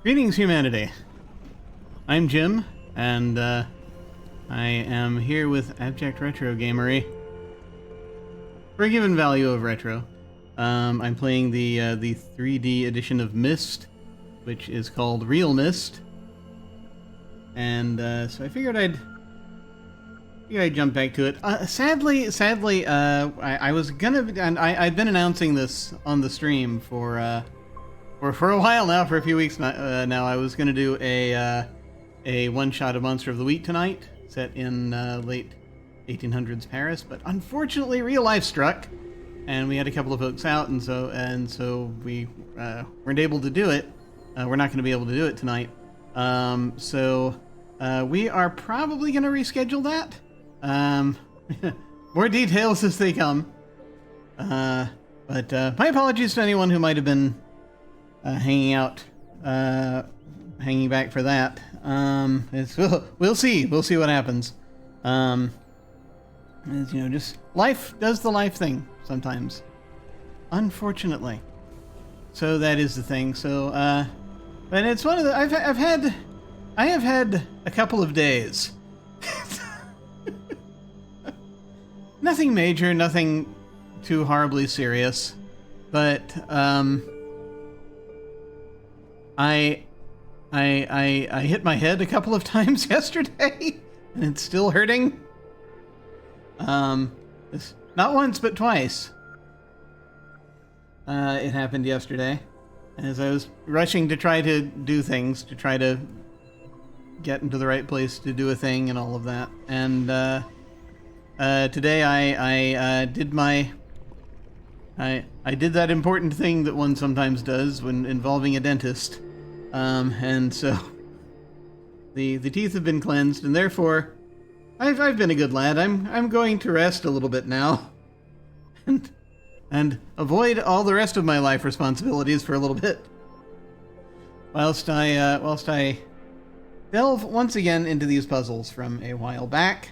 Greetings, humanity. I'm Jim, and I am here with Abject Retro Gamery. For a given value of retro, I'm playing the 3D edition of Myst, which is called realMyst, and so I figured I'd jump back to it. Sadly, I was gonna, and I've been announcing this on the stream for a while now, for a few weeks now. I was gonna do a one-shot of Monster of the Week tonight, set in late 1800s Paris, but unfortunately real life struck, and we had a couple of folks out, and so we weren't able to do it. We're not going to be able to do it tonight. So we are probably going to reschedule that. More details as they come. But my apologies to anyone who might have been hanging back for that. We'll see what happens. As, just life does the life thing sometimes, unfortunately. So that is the thing. So, and it's one of the I have had a couple of days. Nothing major, nothing too horribly serious, but I hit my head a couple of times yesterday, and it's still hurting. Not once, but twice. It happened yesterday, as I was rushing to try to do things, to try to get into the right place to do a thing and all of that. And today I did that important thing that one sometimes does when involving a dentist. And so the teeth have been cleansed, and therefore I've been a good lad. I'm going to rest a little bit now, and avoid all the rest of my life responsibilities for a little bit, whilst I delve once again into these puzzles from a while back.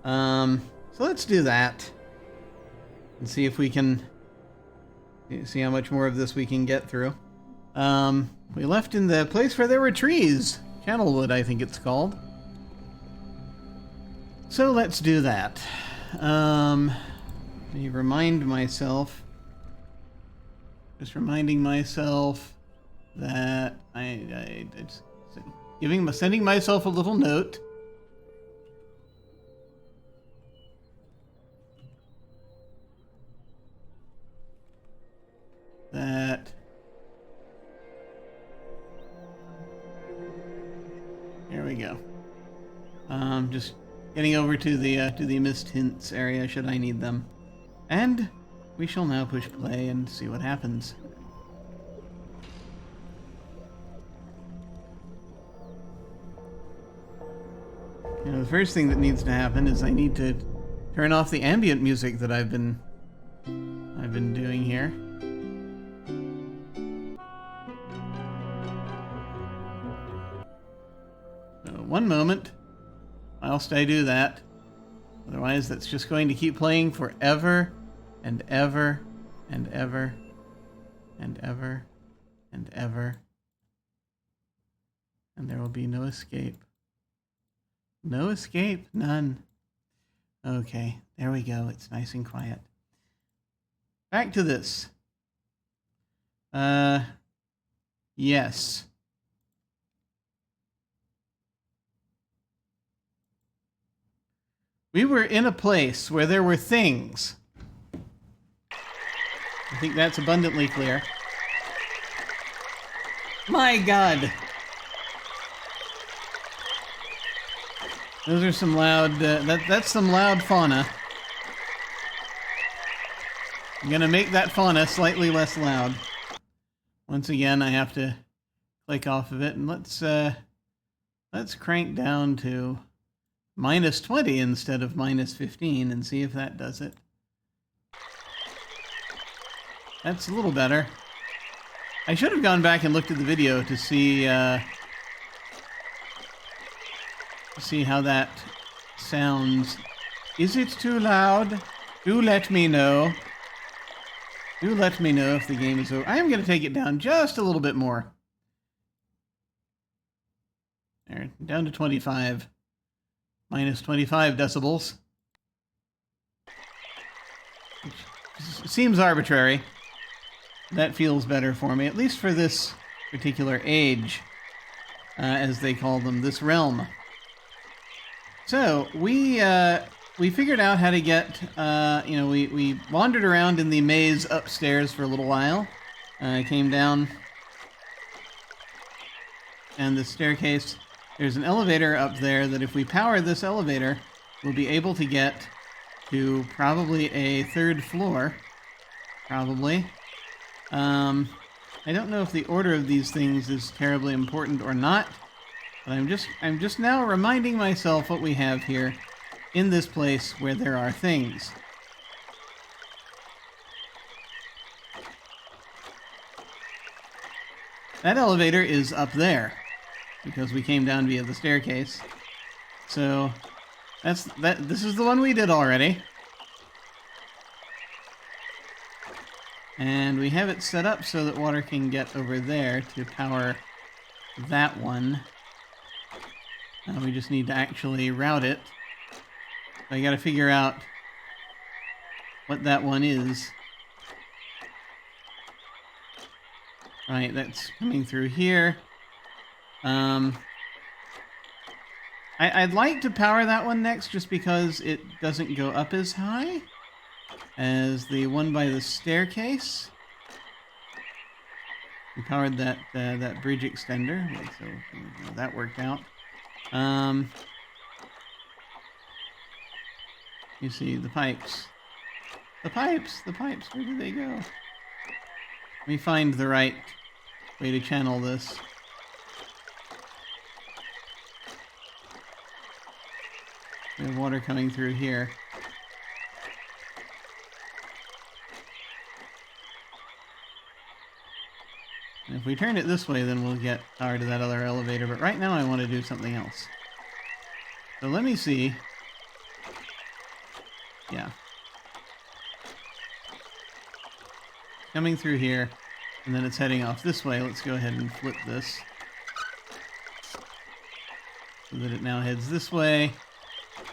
So let's do that and see if we can see how much more of this we can get through. We left in the place where there were trees, Channelwood, I think it's called. So let's do that. Let me remind myself, reminding myself that sending myself a little note. That here we go. Just getting over to the Myst hints area should I need them. And we shall now push play and see what happens. The first thing that needs to happen is I need to turn off the ambient music that I've been doing here. So one moment whilst I do that. Otherwise, that's just going to keep playing forever and ever and ever and ever and ever. And there will be no escape. No escape, none. Okay, there we go. It's nice and quiet. Back to this. Yes. We were in a place where there were things. I think that's abundantly clear. My God. Those are some loud, that's some loud fauna. I'm gonna make that fauna slightly less loud. Once again, I have to click off of it, and let's crank down to -20 instead of -15 and see if that does it. That's a little better. I should have gone back and looked at the video to see how that sounds. Is it too loud? Do let me know. Do let me know if the game is over. I am going to take it down just a little bit more. There, down to 25. Minus 25 decibels. Which seems arbitrary. That feels better for me, at least for this particular age, as they call them, this realm. So, we figured out how to get, we wandered around in the maze upstairs for a little while. Came down, and the staircase, there's an elevator up there that if we power this elevator, we'll be able to get to probably a third floor. Probably. I don't know if the order of these things is terribly important or not, but I'm just now reminding myself what we have here in this place where there are things. That elevator is up there because we came down via the staircase. So this is the one we did already. And we have it set up so that water can get over there to power that one. We just need to actually route it. So I gotta figure out what that one is. Right, that's coming through here. I'd like to power that one next just because it doesn't go up as high as the one by the staircase. We powered that that bridge extender, so that worked out. You see the pipes. The pipes! Where did they go? Let me find the right way to channel this. We have water coming through here. And if we turn it this way, then we'll get power to that other elevator. But right now I want to do something else. So let me see. Yeah. Coming through here, and then it's heading off this way. Let's go ahead and flip this so that it now heads this way.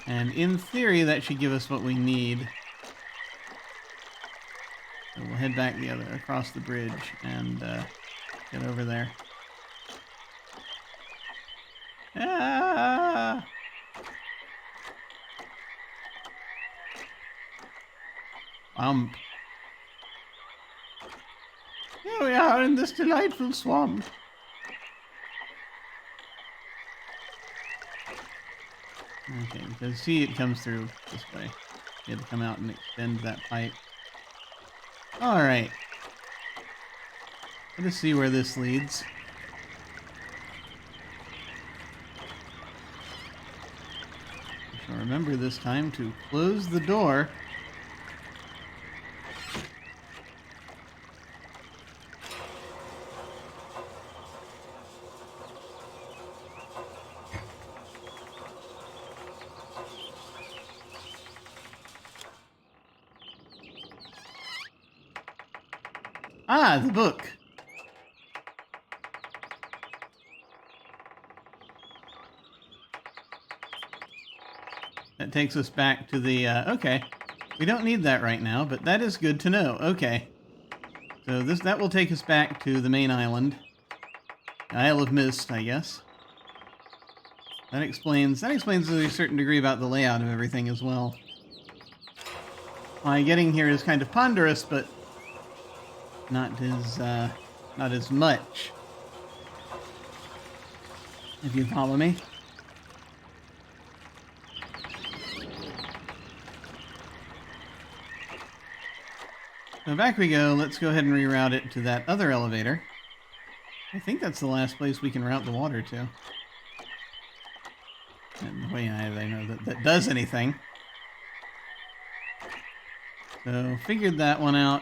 And in theory, that should give us what we need. So we'll head back across the bridge and get over there. Ah! Here we are in this delightful swamp. Okay, because see, it comes through this way. You had to come out and extend that pipe. Alright. Let us see where this leads. I shall remember this time to close the door. Ah, the book. That takes us back to the, okay. We don't need that right now, but that is good to know. Okay. So that will take us back to the main island. Isle of Mist, I guess. That explains to a certain degree about the layout of everything as well. My getting here is kind of ponderous, but not as much. If you follow me. So back we go. Let's go ahead and reroute it to that other elevator. I think that's the last place we can route the water to. And the way I know that does anything. So figured that one out.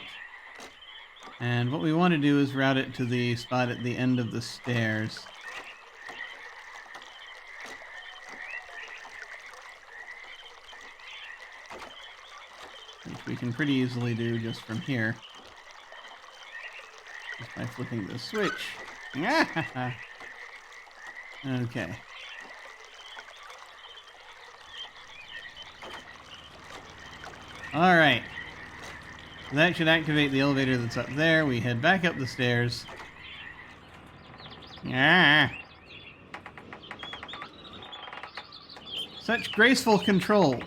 And what we want to do is route it to the spot at the end of the stairs. Which we can pretty easily do just from here. Just by flipping the switch. Okay. Alright. That should activate the elevator that's up there. We head back up the stairs. Ah! Such graceful control.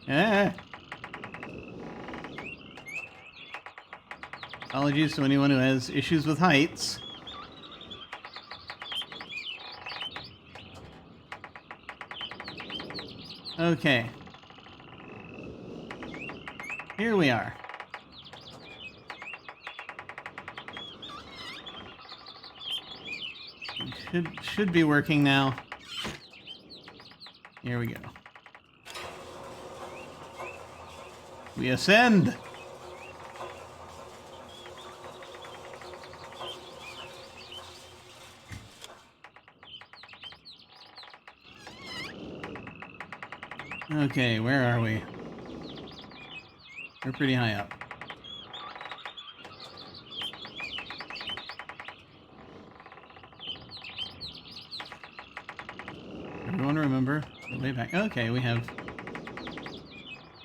Ah! Apologies to anyone who has issues with heights. Okay. Here we are. Should be working now. Here we go. We ascend! Okay, where are we? We're pretty high up. Everyone remember the way back. Okay, we have...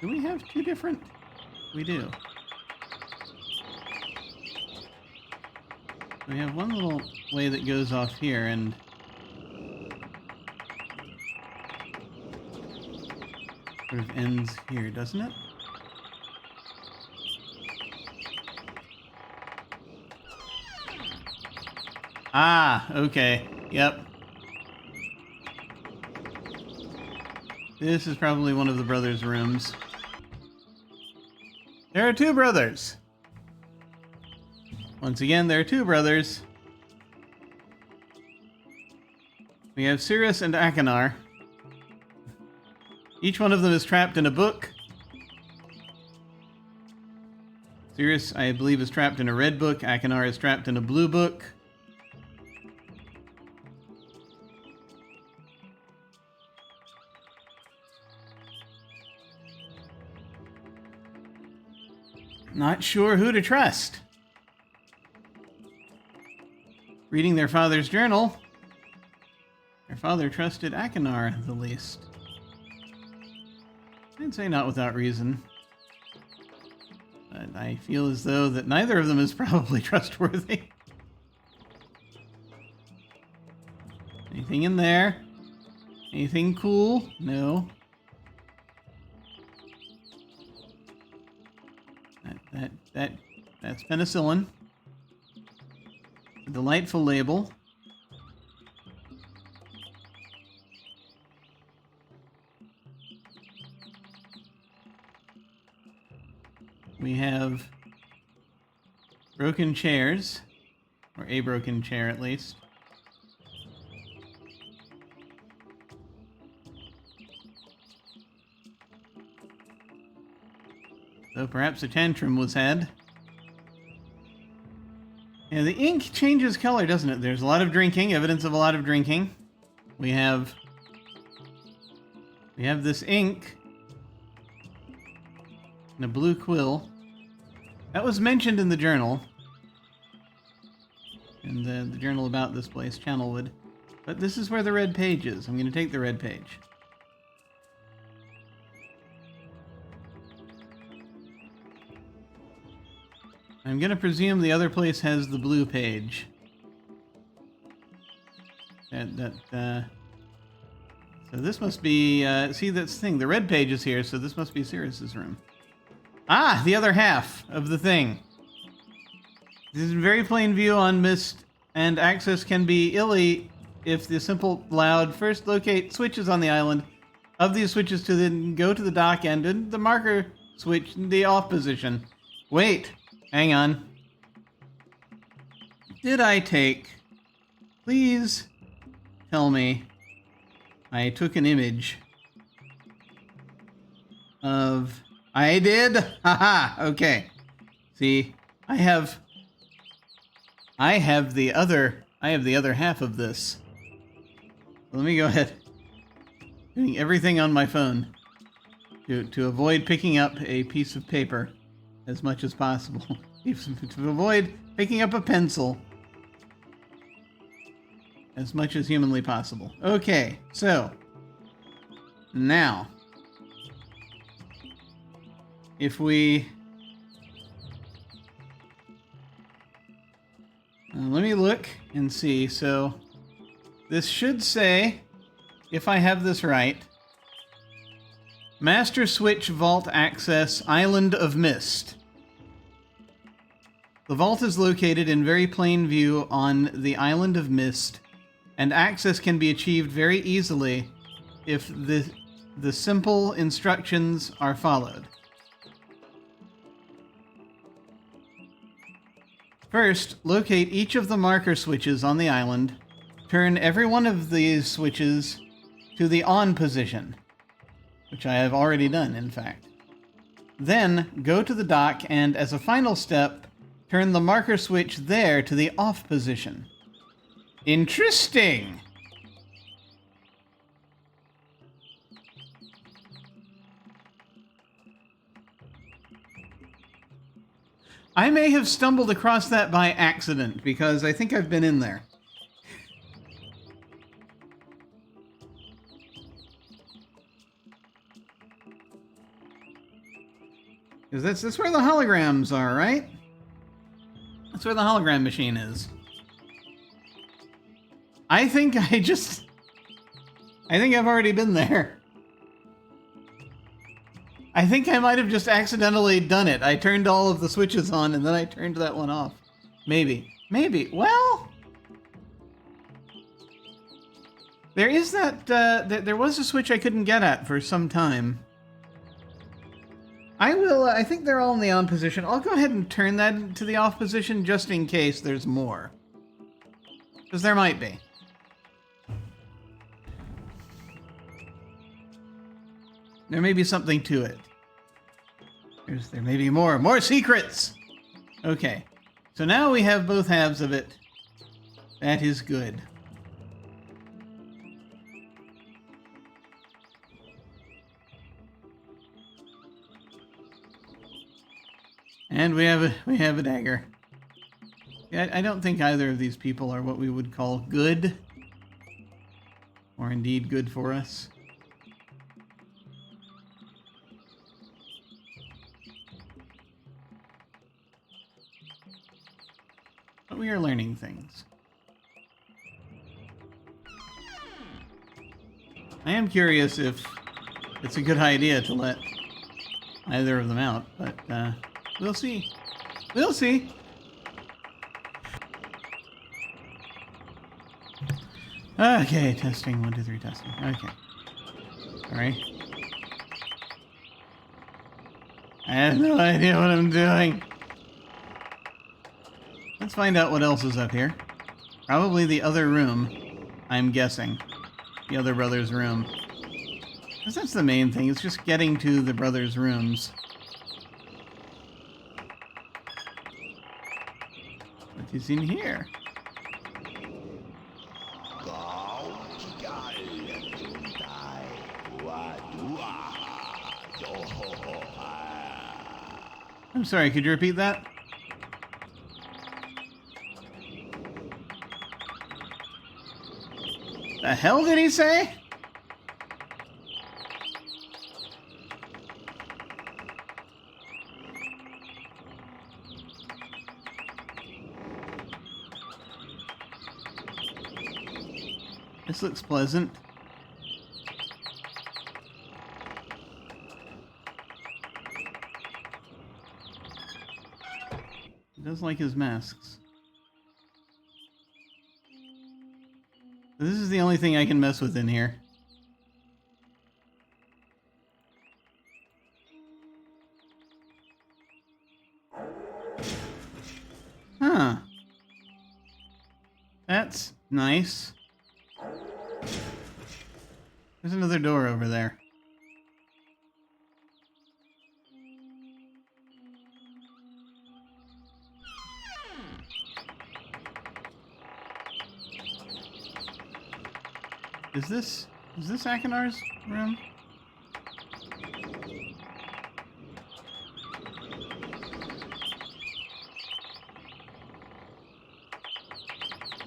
Do we have two different? We do. We have one little way that goes off here and... sort of ends here, doesn't it? Ah, okay. Yep. This is probably one of the brothers' rooms. There are two brothers! Once again, there are two brothers. We have Cirrus and Akinar. Each one of them is trapped in a book. Cirrus, I believe, is trapped in a red book. Akinar is trapped in a blue book. Not sure who to trust. Reading their father's journal, their father trusted Akinar the least. I'd say not without reason. But I feel as though that neither of them is probably trustworthy. Anything in there? Anything cool? No. That's penicillin. A delightful label. We have broken chairs, or a broken chair at least. So perhaps a tantrum was had. Yeah, the ink changes color, doesn't it? There's a lot of drinking, evidence of a lot of drinking. We have this ink and a blue quill. That was mentioned in the journal. In the journal about this place, Channelwood. But this is where the red page is. I'm going to take the red page. I'm going to presume the other place has the blue page. So this must be... see, that's the thing. The red page is here, so this must be Cirrus's room. Ah! The other half of the thing. This is a very plain view on Myst, and access can be illy if the simple loud first locate switches on the island. Of these switches to then go to the dock end and the marker switch in the off position. Wait! Hang on. Did I take... Please tell me I took an image of... I did? Haha, okay. See, I have the other half of this. Let me go ahead. Doing everything on my phone to avoid picking up a piece of paper as much as possible. To avoid picking up a pencil as much as humanly possible. Okay, so now if we... let me look and see. So this should say, if I have this right, Master Switch Vault Access Island of Mist. The vault is located in very plain view on the Island of Mist, and access can be achieved very easily if the simple instructions are followed. First, locate each of the marker switches on the island. Turn every one of these switches to the on position, which I have already done, in fact. Then, go to the dock and, as a final step, turn the marker switch there to the off position. Interesting! I may have stumbled across that by accident, because I think I've been in there. Because that's where the holograms are, right? That's where the hologram machine is. I think I've already been there. I think I might have just accidentally done it. I turned all of the switches on and then I turned that one off. Maybe. Maybe. Well... There is that, there was a switch I couldn't get at for some time. I think they're all in the on position. I'll go ahead and turn that to the off position just in case there's more. Because there might be. There may be something to it. There may be more secrets! Okay. So now we have both halves of it. That is good. And we have a dagger. Yeah, I don't think either of these people are what we would call good. Or indeed good for us. But we are learning things. I am curious if it's a good idea to let either of them out, but we'll see. We'll see. Okay, testing. 1, 2, 3, testing. Okay. Sorry. I have no idea what I'm doing. Let's find out what else is up here. Probably the other room, I'm guessing. The other brother's room. Because that's the main thing, it's just getting to the brothers' rooms. What is in here? I'm sorry, could you repeat that? The hell did he say? This looks pleasant. He does like his masks. This is the only thing I can mess with in here. Huh. That's nice. There's another door over there. Is this Akinar's room?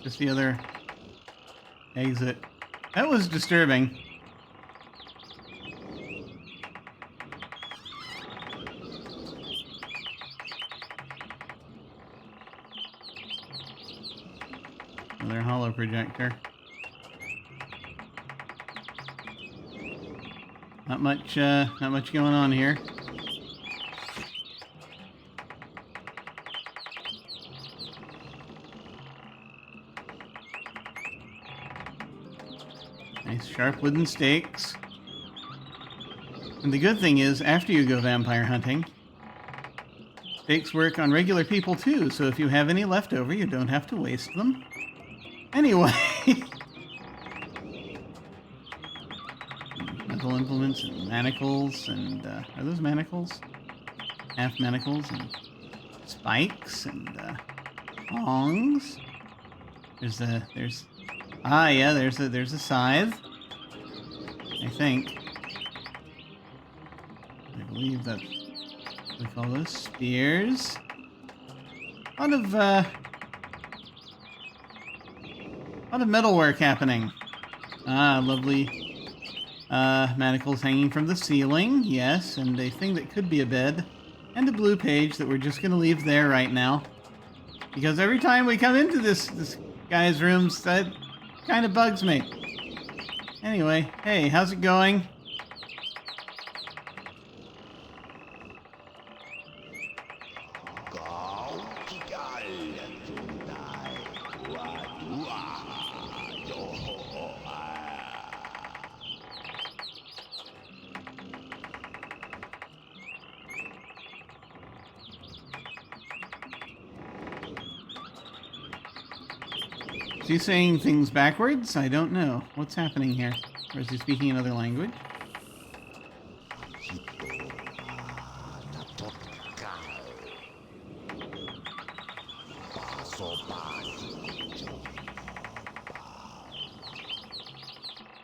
Just the other exit. That was disturbing. Another hollow projector. Not much going on here. Nice sharp wooden stakes. And the good thing is, after you go vampire hunting, stakes work on regular people too, so if you have any left over, you don't have to waste them. Anyway. Metal implements and manacles, and are those manacles? Half manacles and spikes and tongs. There's a scythe. I think. I believe that's what we call those spears. A lot of metalwork happening. Lovely manacles hanging from the ceiling. Yes, and a thing that could be a bed. And a blue page that we're just going to leave there right now. Because every time we come into this guy's rooms, that kind of bugs me. Anyway, hey, how's it going? Is he saying things backwards? I don't know. What's happening here? Or is he speaking another language?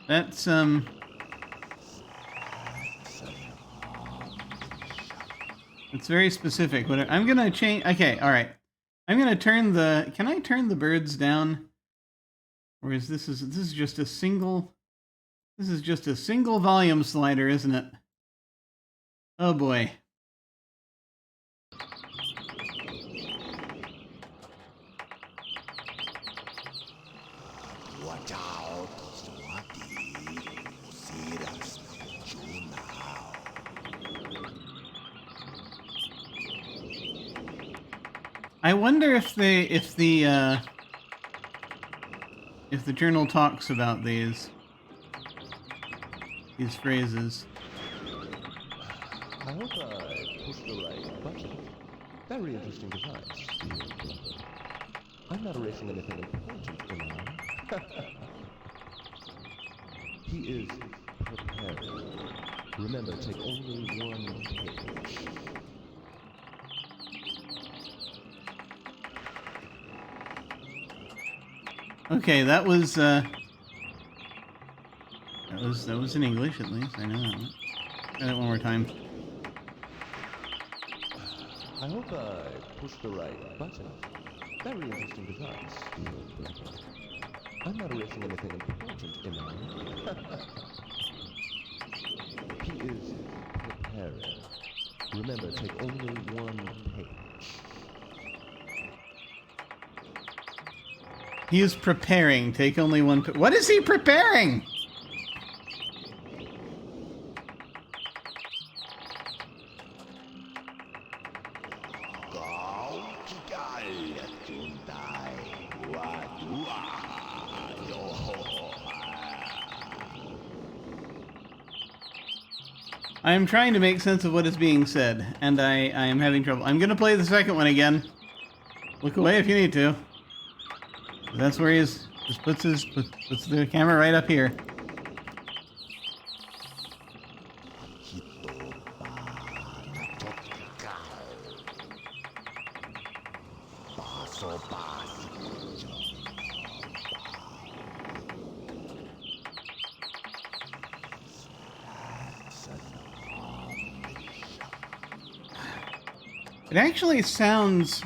That's, it's very specific. But I'm gonna change... Okay, alright. I'm gonna turn the... Can I turn the birds down? Or is this is just a single... This is just a single volume slider, isn't it? Oh boy. Watch out, I wonder if the journal talks about these phrases. I hope I pushed the right button. Very interesting device. I'm not erasing anything important, am I? He is preparing. Remember, take only one page. Okay, that was in English at least. I know that one. Try that one more time. I hope I pushed the right button. Very interesting device. I'm not erasing anything important, am I? He is preparing. Remember, take only one page. He is preparing. Take only one. What is he preparing? I am trying to make sense of what is being said, and I am having trouble. I'm going to play the second one again. Look away if you need to. That's where he is. Just puts the camera right up here. It actually sounds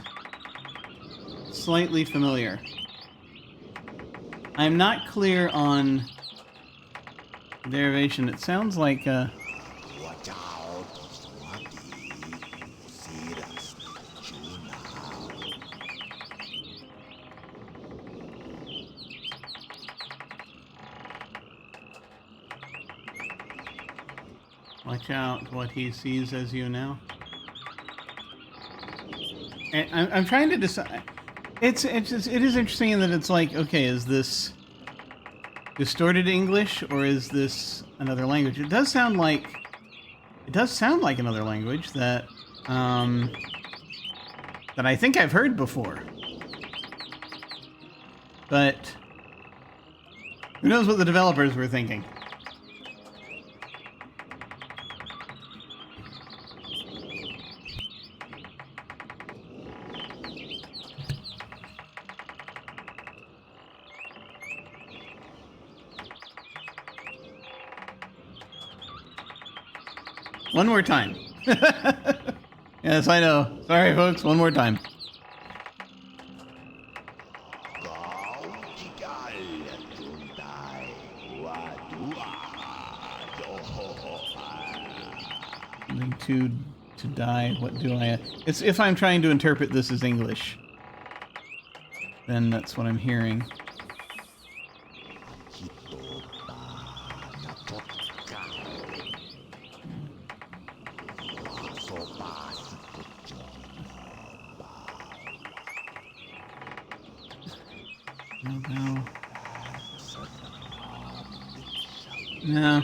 slightly familiar. I'm not clear on derivation. It sounds like Watch out, Watch out what he sees as you now. And I'm trying to decide. It is interesting in that it's like, okay, is this distorted English or is this another language? It does sound like another language that that I think I've heard before. But who knows what the developers were thinking? One more time. Yes, I know. Sorry, folks. One more time. Something to die. What do I? It's if I'm trying to interpret this as English, then that's what I'm hearing. No.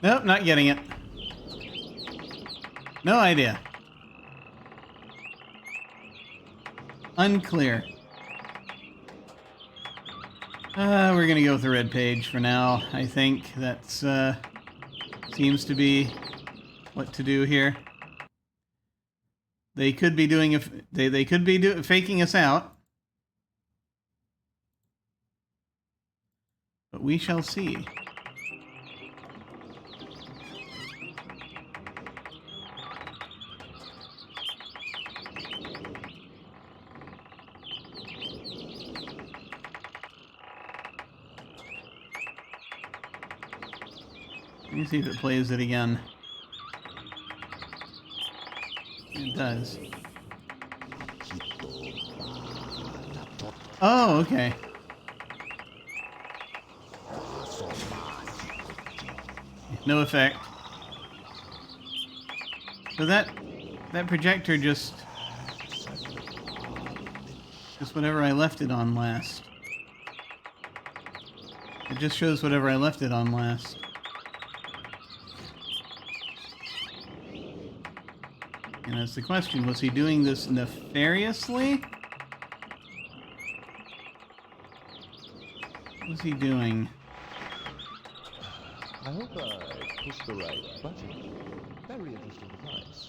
Nope, not getting it. No idea. Unclear. We're gonna go with the red page for now. I think that's seems to be what to do here. They could be doing they could be faking us out, but we shall see. Let me see if it plays it again. It does. Oh, okay. No effect. So that projector just whatever I left it on last. It just shows whatever I left it on last. And that's the question, was he doing this nefariously? What was he doing? I hope I pushed the right button. Very interesting device.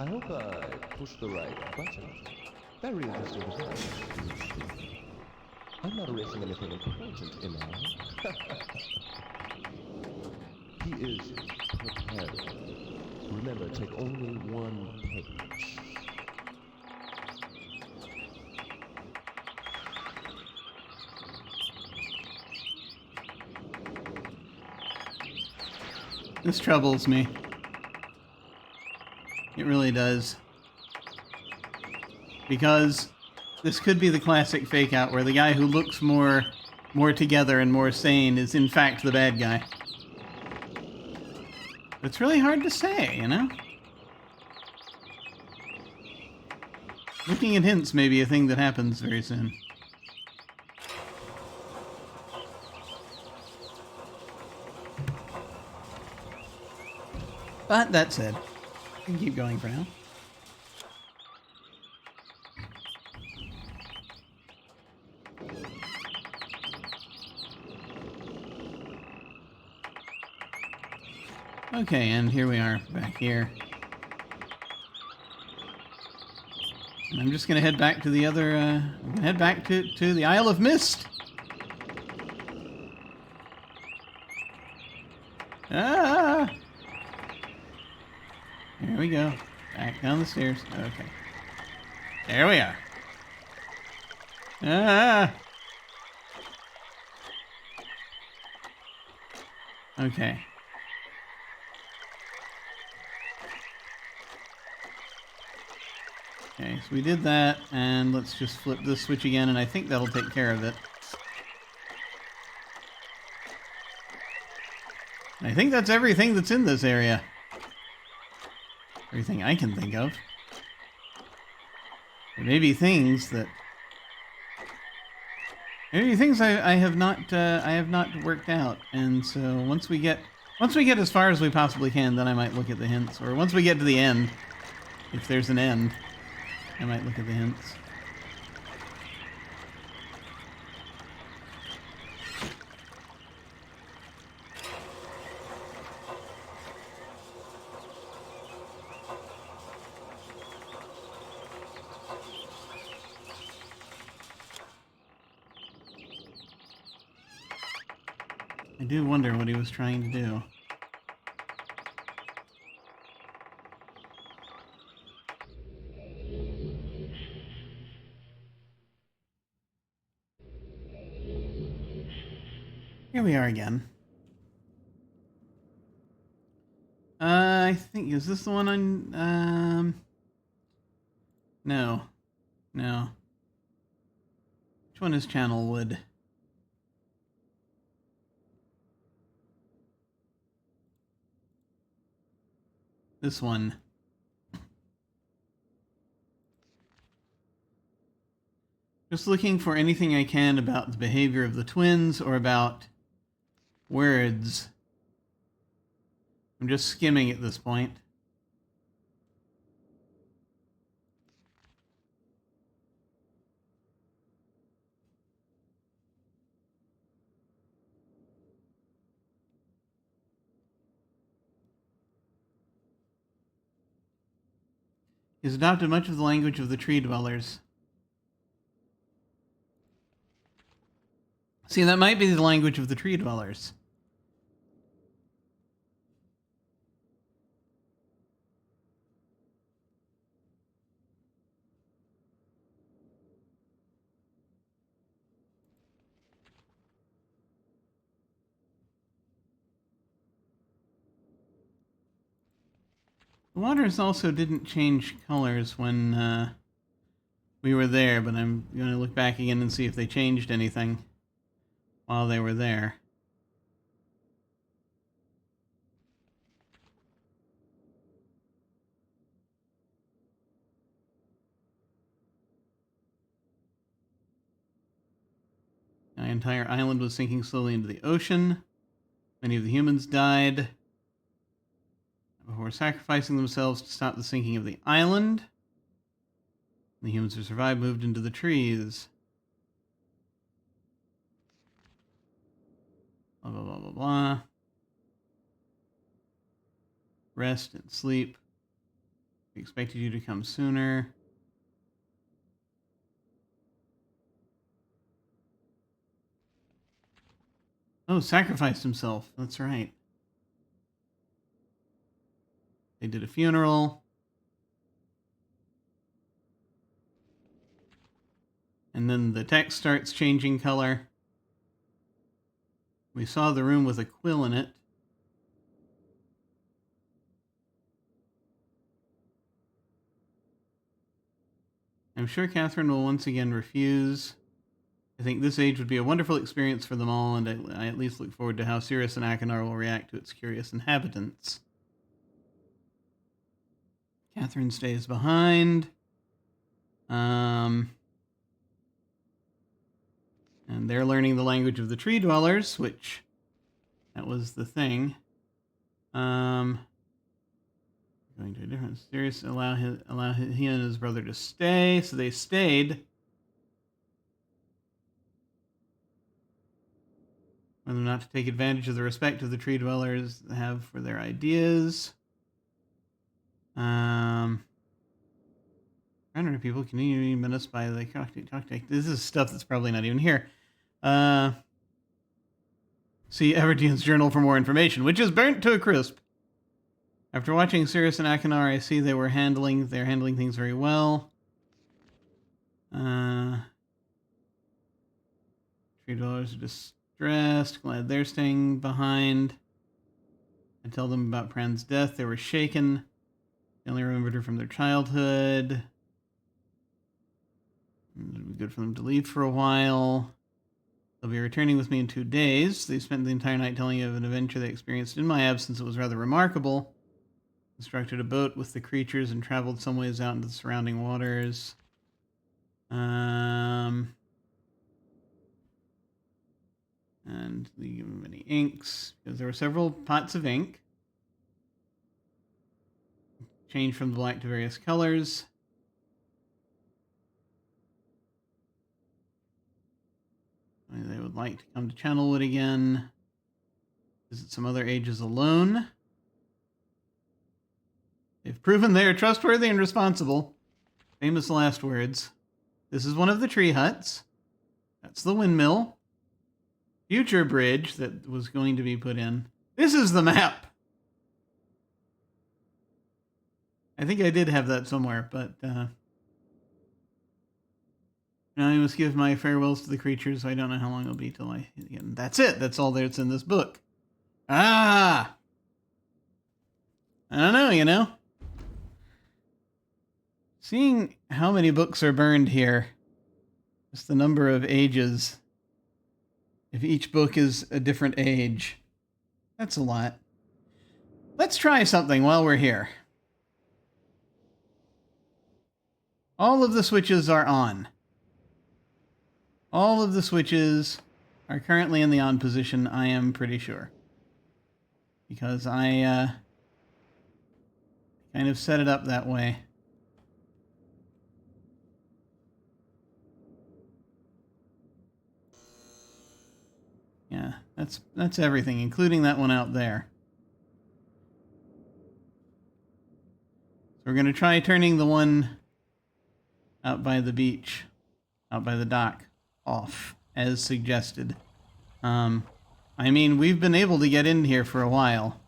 I hope I pushed the right button. Very interesting device. I'm not erasing anything important, am I? He is prepared. Remember, take only one page. This troubles me. It really does. Because this could be the classic fake out where the guy who looks more together and more sane is in fact the bad guy. It's really hard to say, you know? Looking at hints may be a thing that happens very soon. But that said, we can keep going for now. Okay, and here we are, back here. And I'm just gonna head back to the other, I'm gonna head back to the Isle of Mist. Ah! Here we go. Back down the stairs. Okay. There we are. Ah! Okay. Okay, so we did that, and let's just flip this switch again, and I think that'll take care of it. And I think that's everything that's in this area. Everything I can think of. There may be things that... Maybe things I have not worked out, and so once we get as far as we possibly can, then I might look at the hints, or once we get to the end, if there's an end, I might look at the hints. I do wonder what he was trying to do. Here we are again. I think, is this the one on, no. No. Which one is Channelwood? This one. Just looking for anything I can about the behavior of the twins or about words. I'm just skimming at this point. He has adopted much of the language of the tree dwellers. See, that might be the language of the tree dwellers. The waters also didn't change colors when we were there, but I'm going to look back again and see if they changed anything while they were there. The entire island was sinking slowly into the ocean. Many of the humans died before sacrificing themselves to stop the sinking of the island. The humans who survived moved into the trees. Blah, blah, blah, blah, blah. Rest and sleep. We expected you to come sooner. Oh, sacrificed himself. That's right. They did a funeral. And then the text starts changing color. We saw the room with a quill in it. I'm sure Catherine will once again refuse. I think this age would be a wonderful experience for them all, and I at least look forward to how Sirius and Akinar will react to its curious inhabitants. Catherine stays behind. And they're learning the language of the tree dwellers, which that was the thing. Going to a different Sirius allow he and his brother to stay, so they stayed. Whether or not to take advantage of the respect of the tree dwellers have for their ideas. 500 people continue to be menaced by the cocktail. This is stuff that's probably not even here. See Everdean's journal for more information, which is burnt to a crisp. After watching Sirius and Akinar, I see they're handling things very well. Tree dwellers are distressed, glad they're staying behind. I tell them about Pran's death. They were shaken. They only remembered her from their childhood. It'd be good for them to leave for a while. They'll be returning with me in 2 days. They spent the entire night telling you of an adventure they experienced in my absence. It was rather remarkable. Constructed a boat with the creatures and traveled some ways out into the surrounding waters. And they give them any inks, because there were several pots of ink. Change from the black to various colors. They would like to come to Channelwood again. Visit some other ages alone. They've proven they are trustworthy and responsible. Famous last words. This is one of the tree huts. That's the windmill. Future bridge that was going to be put in. This is the map. I think I did have that somewhere, but now I must give my farewells to the creatures. So I don't know how long it'll be till I. That's it. That's all that's in this book. Ah, I don't know. You know, seeing how many books are burned here, just the number of ages. If each book is a different age, that's a lot. Let's try something while we're here. All of the switches are on. All of the switches are currently in the on position, I am pretty sure. Because I kind of set it up that way. Yeah, that's everything, including that one out there. So we're going to try turning the one out by the beach, out by the dock, off, as suggested. I mean, we've been able to get in here for a while.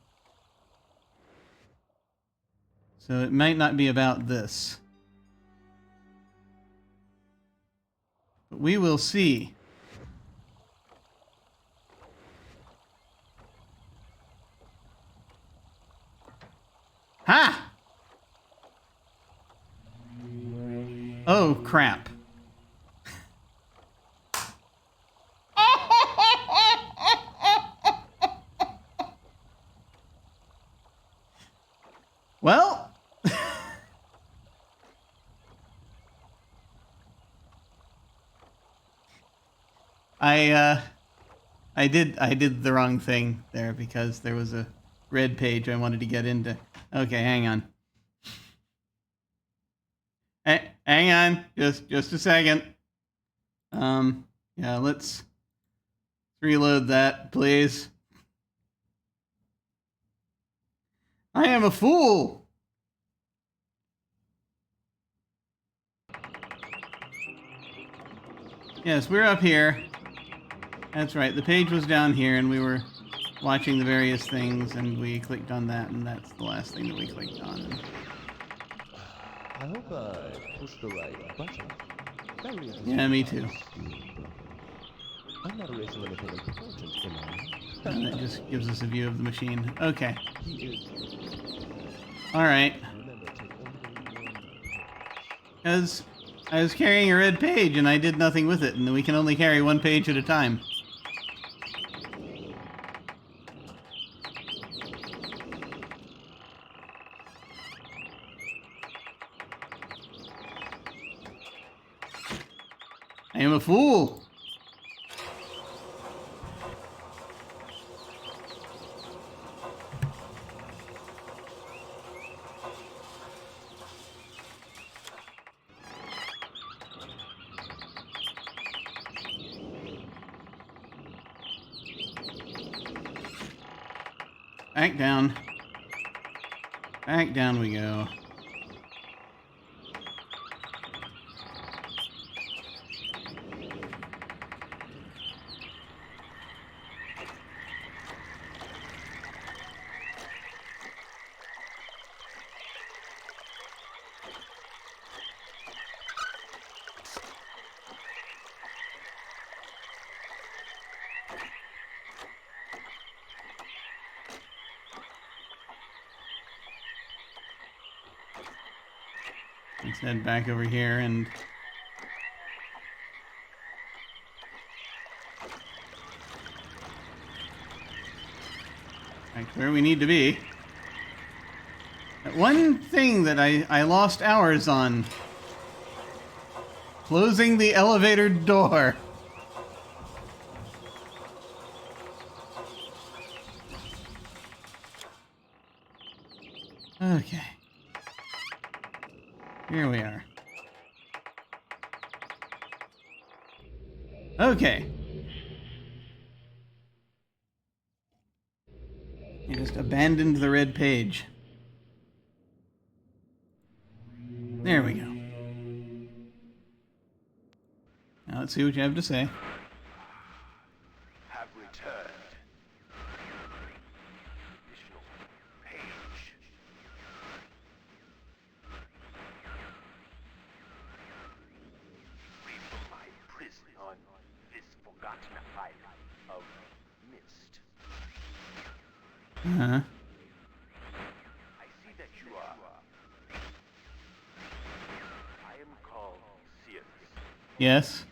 So it might not be about this. But we will see. Ha! Oh, crap. Well... I did the wrong thing there because there was a red page I wanted to get into. Okay, hang on. Hang on, just a second. Yeah, let's reload that, please. I am a fool. Yes, we're up here. That's right. The page was down here, and we were watching the various things, and we clicked on that, and that's the last thing that we clicked on. I hope I pushed the right button. Very interesting. Yeah, me too. I'm not erasing anything important, am I? And that just gives us a view of the machine. Okay. He is. All right. Remember, take only one. Because I was carrying a red page, and I did nothing with it, and we can only carry one page at a time. I am a fool. Back down. Back down we go. Let's head back over here and Back to where we need to be. That one thing that I lost hours on. Closing the elevator door. Okay. Here we are. Okay. You just abandoned the red page. There we go. Now let's see what you have to say. Have returned. Additional page. Free from my prison on this forgotten island of mist. Uh-huh. I see that you are. I am called Sirius. Yes.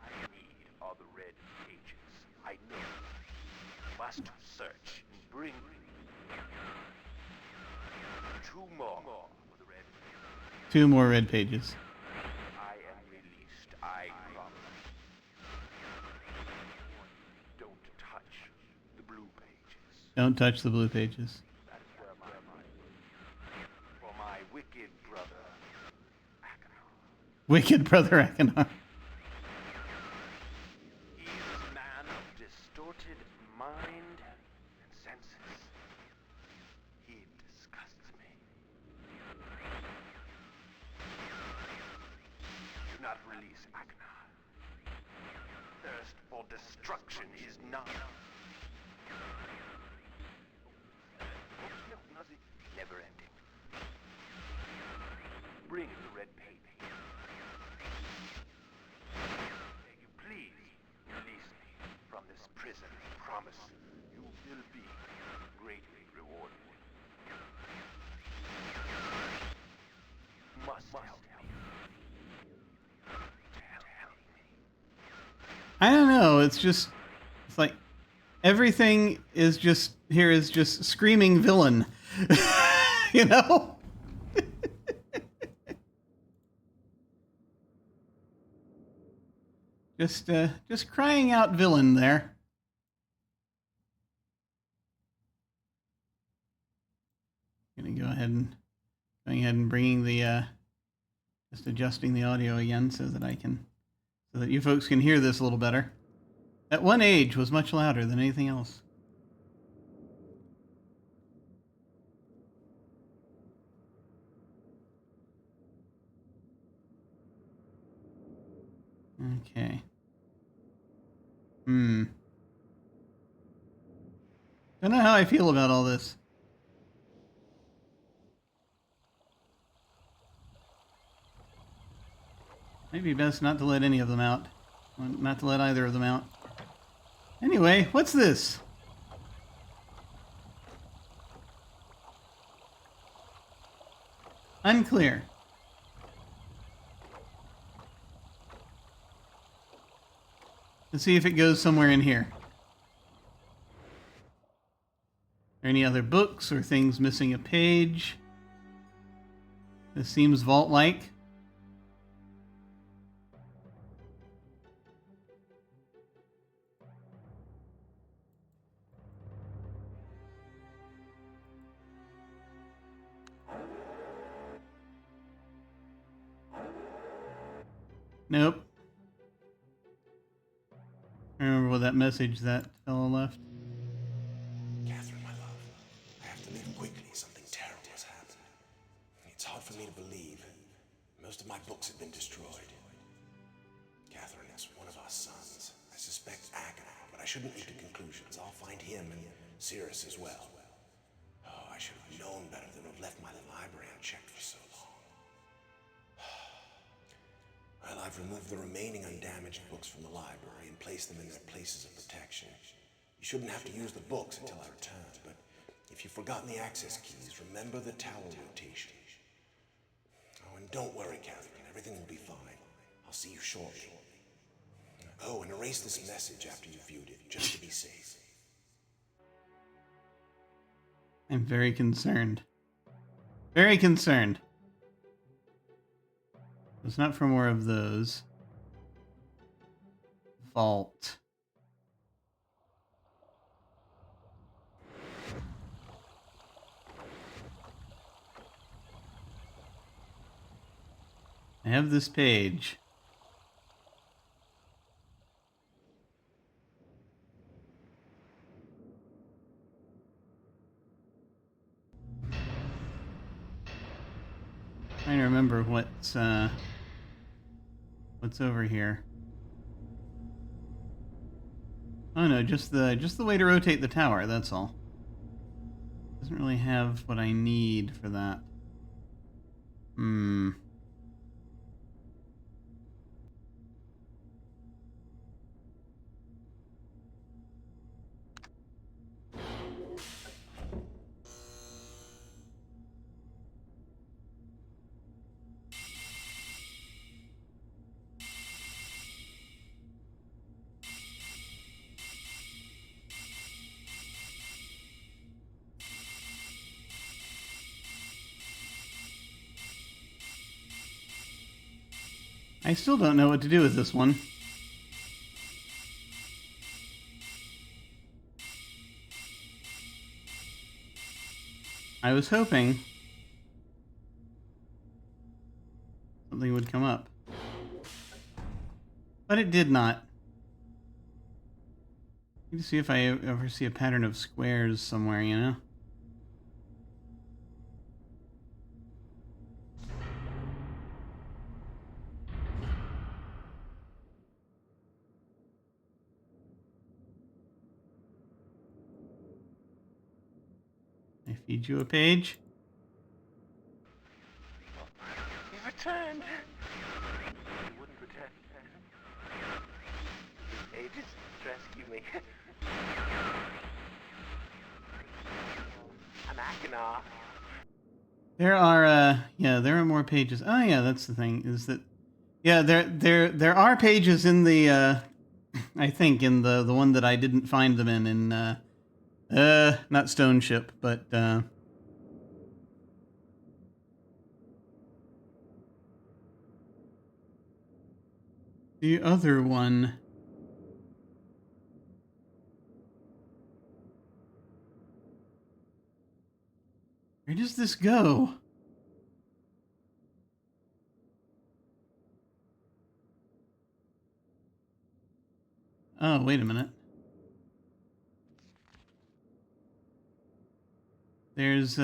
I need all the red pages. I know. Must search and bring two more for the red pages. 2 more red pages. I am released. I promise. Don't touch the blue pages. Don't touch the blue pages. That is where my mind for my wicked brother, Acheron. Wicked Brother Achenar. He is a man of distorted mind and senses. He disgusts me. Do not release Acheron. Thirst for destruction is not. Never ending. Bring the red page. May you please release me from this prison. Promise you will be greatly rewarded. Must help me. Help me. I don't know. It's like everything is just screaming villain. You know? Just crying out villain there. Gonna go ahead and bringing the just adjusting the audio again so that you folks can hear this a little better. At one age was much louder than anything else. Okay. Don't know how I feel about all this. Maybe best not to let any of them out. Not to let either of them out. Anyway, what's this? Unclear. Let's see if it goes somewhere in here. Are any other books or things missing a page? This seems vault-like. Nope. I remember what that message that fellow left. Catherine, my love, I have to leave quickly. Something terrible has happened. It's hard for me to believe. Most of my books have been destroyed. Catherine, it's one of our sons. I suspect Acheron, but I shouldn't leap to conclusions. I'll find him and Sirius as well. Oh, I should have known better than to have left my library unchecked for so long. Well, I've removed the remaining undamaged books from the library and placed them in their places of protection. You shouldn't have to use the books until I return, but if you've forgotten the access keys, remember the tower rotation. Oh, and don't worry, Catherine. Everything will be fine. I'll see you shortly. Oh, and erase this message after you've viewed it, just to be safe. I'm very concerned. Very concerned. It's not for more of those. Vault. I have this page. Trying to remember what's over here. Oh no, just the way to rotate the tower, that's all. Doesn't really have what I need for that. Hmm. I still don't know what to do with this one. I was hoping something would come up. But it did not. Need to see if I ever see a pattern of squares somewhere, you know? I feed you a page. He returned. He wouldn't return. His ages rescue me. An Akinar. There are more pages. Oh yeah, that's the thing, is that yeah, there are pages in the I think in the one that I didn't find them in not Stone Ship, but the other one. Where does this go? Oh, wait a minute. There's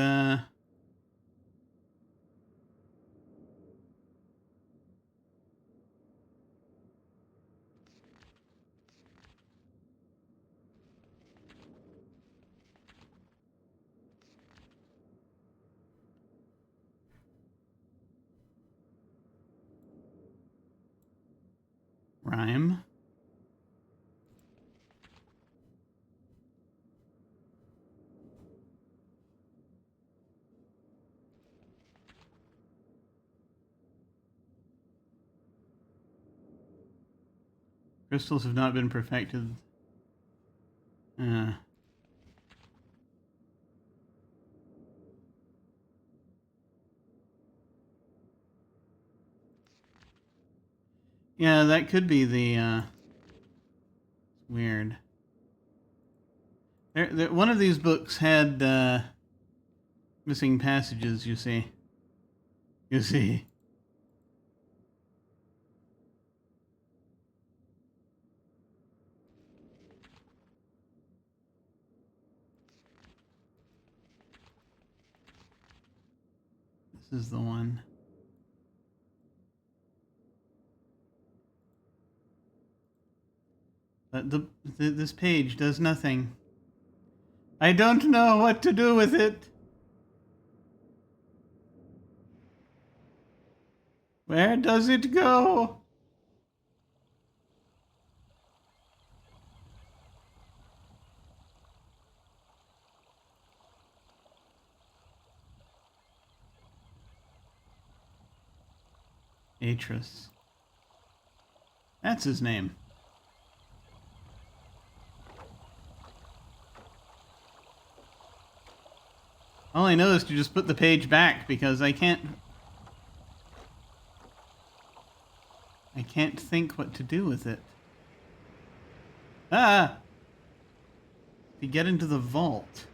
rhyme. Crystals have not been perfected. Yeah, that could be the weird. One of these books had missing passages, you see. You see. This is the one. But this page does nothing. I don't know what to do with it. Where does it go? Atris. That's his name. All I know is to just put the page back because I can't think what to do with it. Ah! To get into the vault.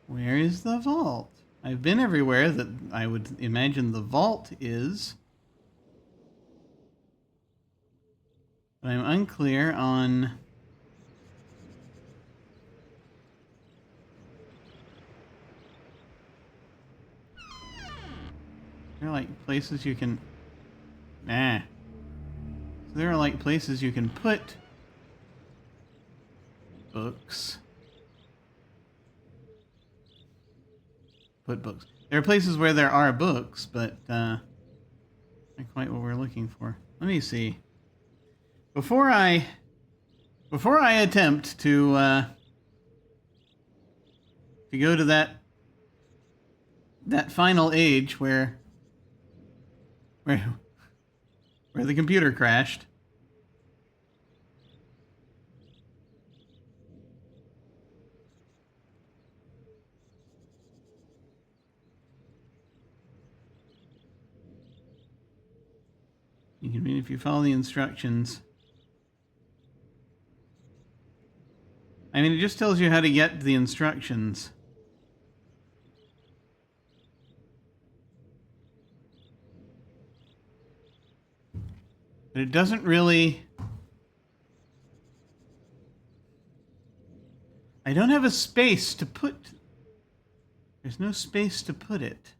Where is the vault? I've been everywhere that I would imagine the vault is. But I'm unclear on... There are like places you can... Nah. So there are like places you can put books. Put books. There are places where there are books, but not quite what we're looking for. Let me see. Before I attempt to go to that final age where the computer crashed. You can read if you follow the instructions. I mean, it just tells you how to get the instructions. But it doesn't really... I don't have a space to put... There's no space to put it.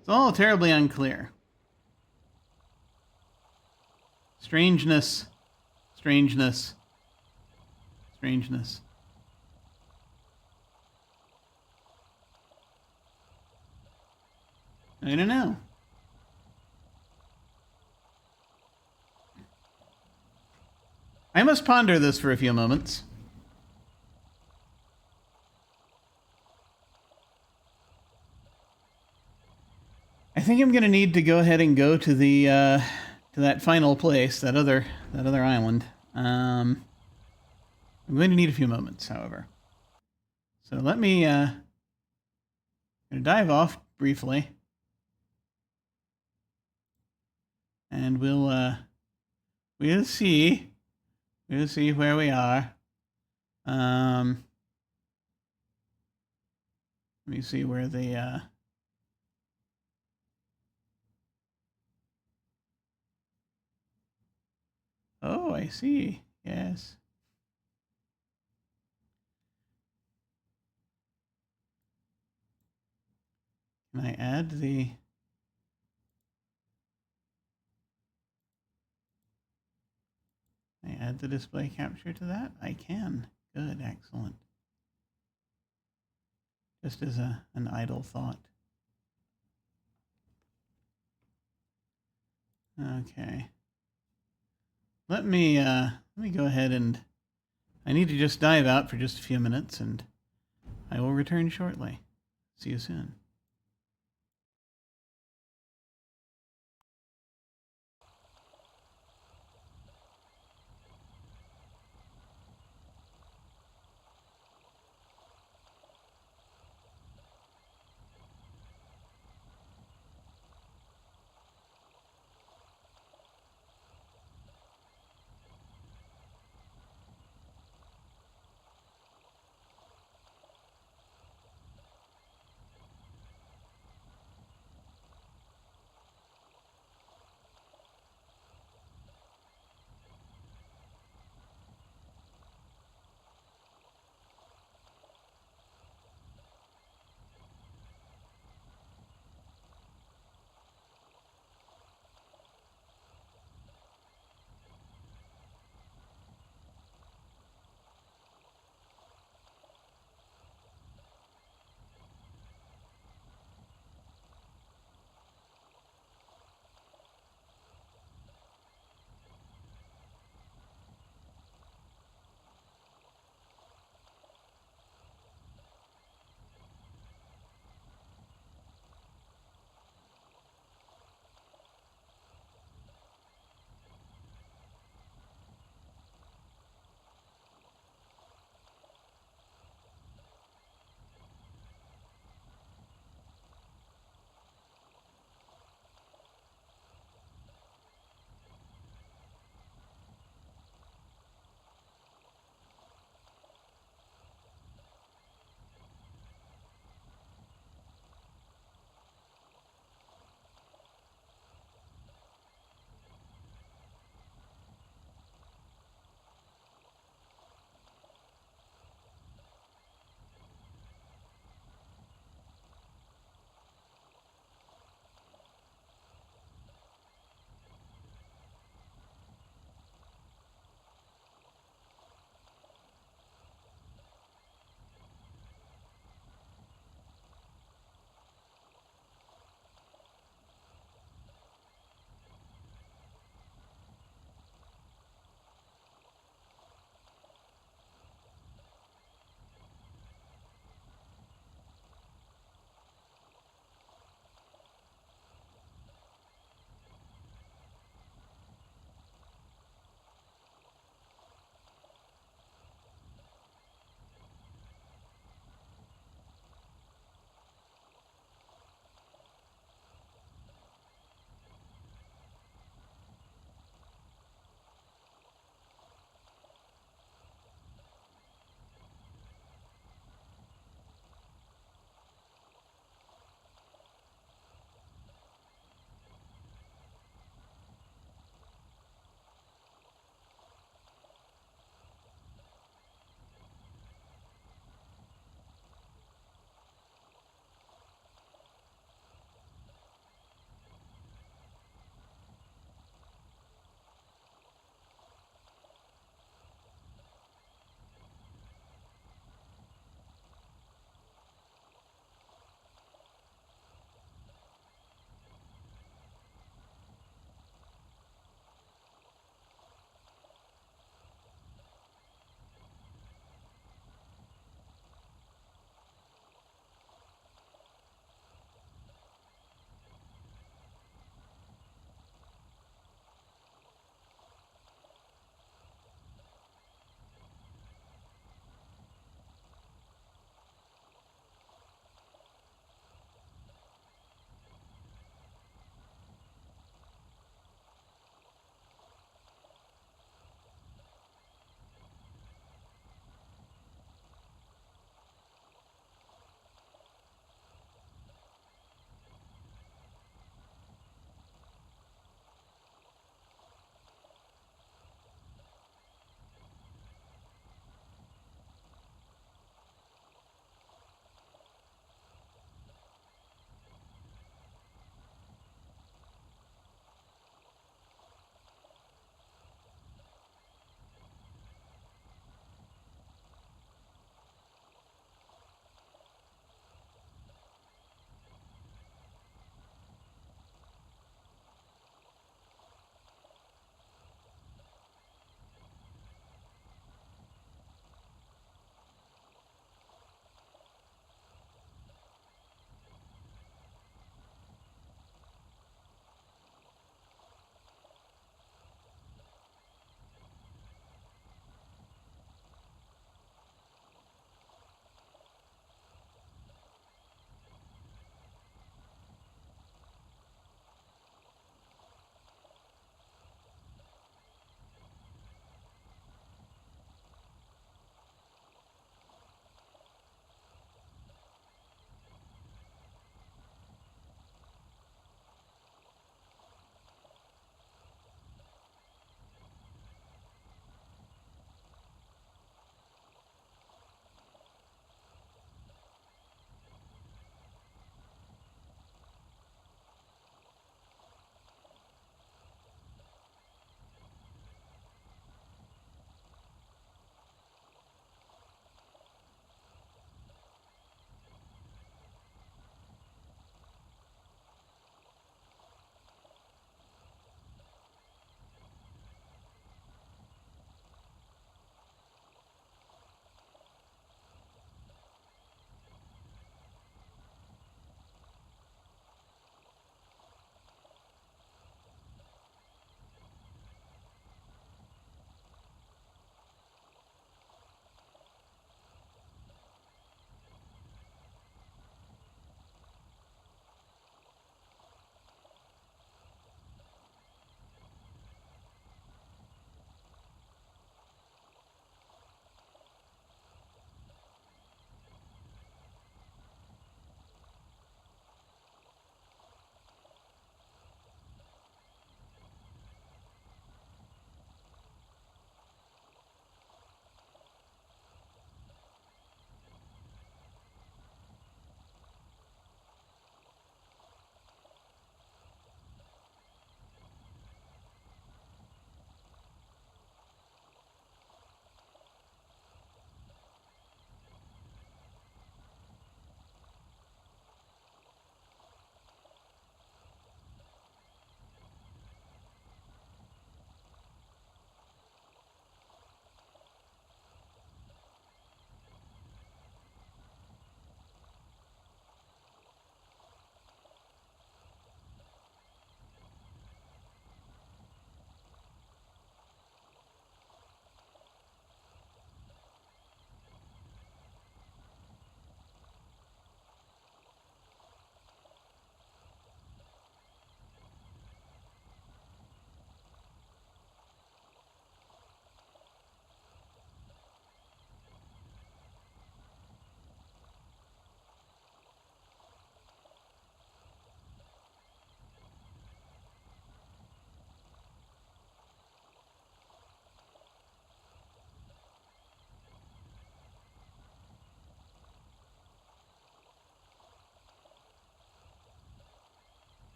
It's all terribly unclear. Strangeness. Strangeness. Strangeness. I don't know. I must ponder this for a few moments. I think I'm going to need to go ahead and go to the to that final place, that other island. I'm going to need a few moments, however. So let me gonna dive off briefly, and we'll see where we are. Let me see where the Oh, I see. Yes. Can I add the... Can I add the display capture to that? I can. Good, excellent. Just as an idle thought. Okay. Let me go ahead and... I need to just dive out for just a few minutes, and I will return shortly. See you soon.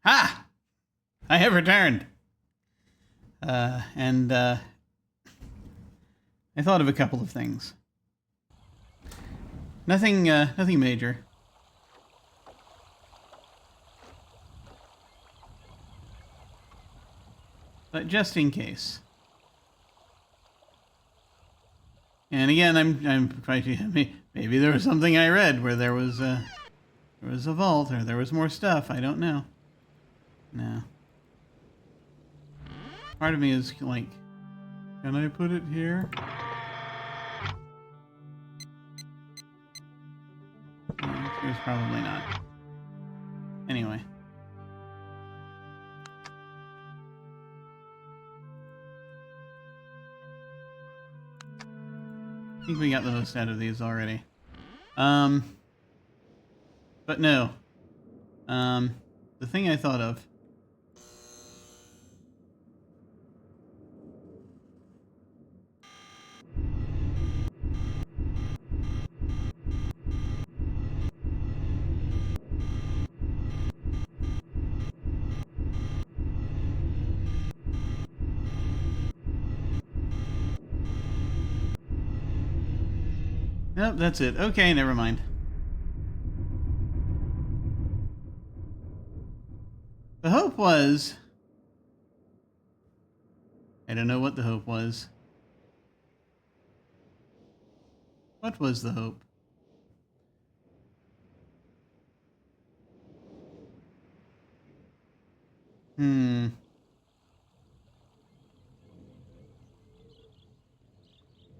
Ha! I have returned. And I thought of a couple of things. Nothing major. But just in case. And again, I'm trying to maybe there was something I read where there was a vault or there was more stuff. I don't know. No. Part of me is like, can I put it here? There's probably not. Anyway. I think we got the most out of these already. But no. The thing I thought of. Nope, that's it. Okay, never mind. The hope was... I don't know what the hope was. What was the hope?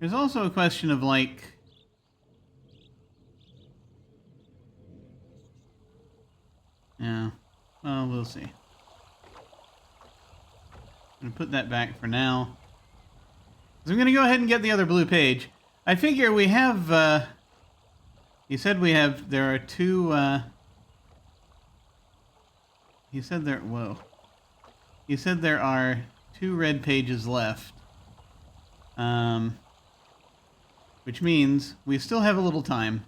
There's also a question of, like... Yeah. Well, we'll see. I'm going to put that back for now. So I'm going to go ahead and get the other blue page. I figure we have, he said we have, there are two, he said there, whoa. He said there are 2 red pages left. Which means we still have a little time.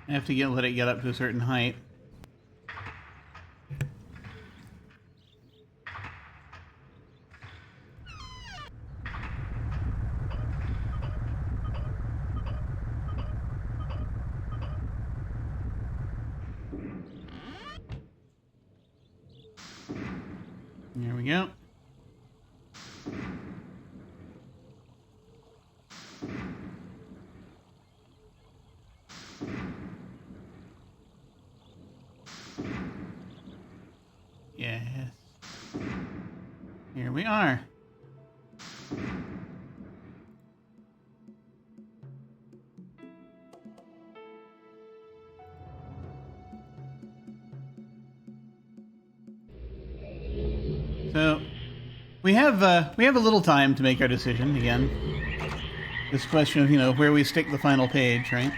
I have to let it get up to a certain height. There we go. Yes. Here we are. So we have a little time to make our decision again. This question of, you know, where we stick the final page, right?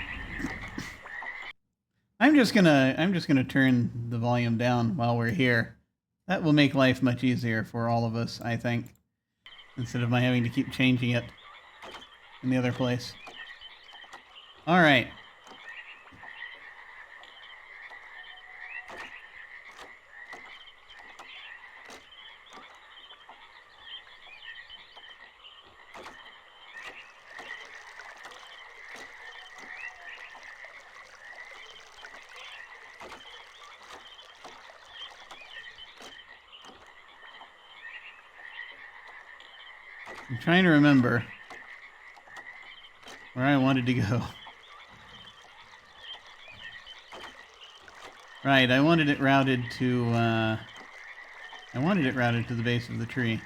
I'm just gonna turn the volume down while we're here. That will make life much easier for all of us, I think, instead of my having to keep changing it in the other place. All right. I'm trying to remember where I wanted to go. Right, I wanted it routed to I wanted it routed to the base of the tree.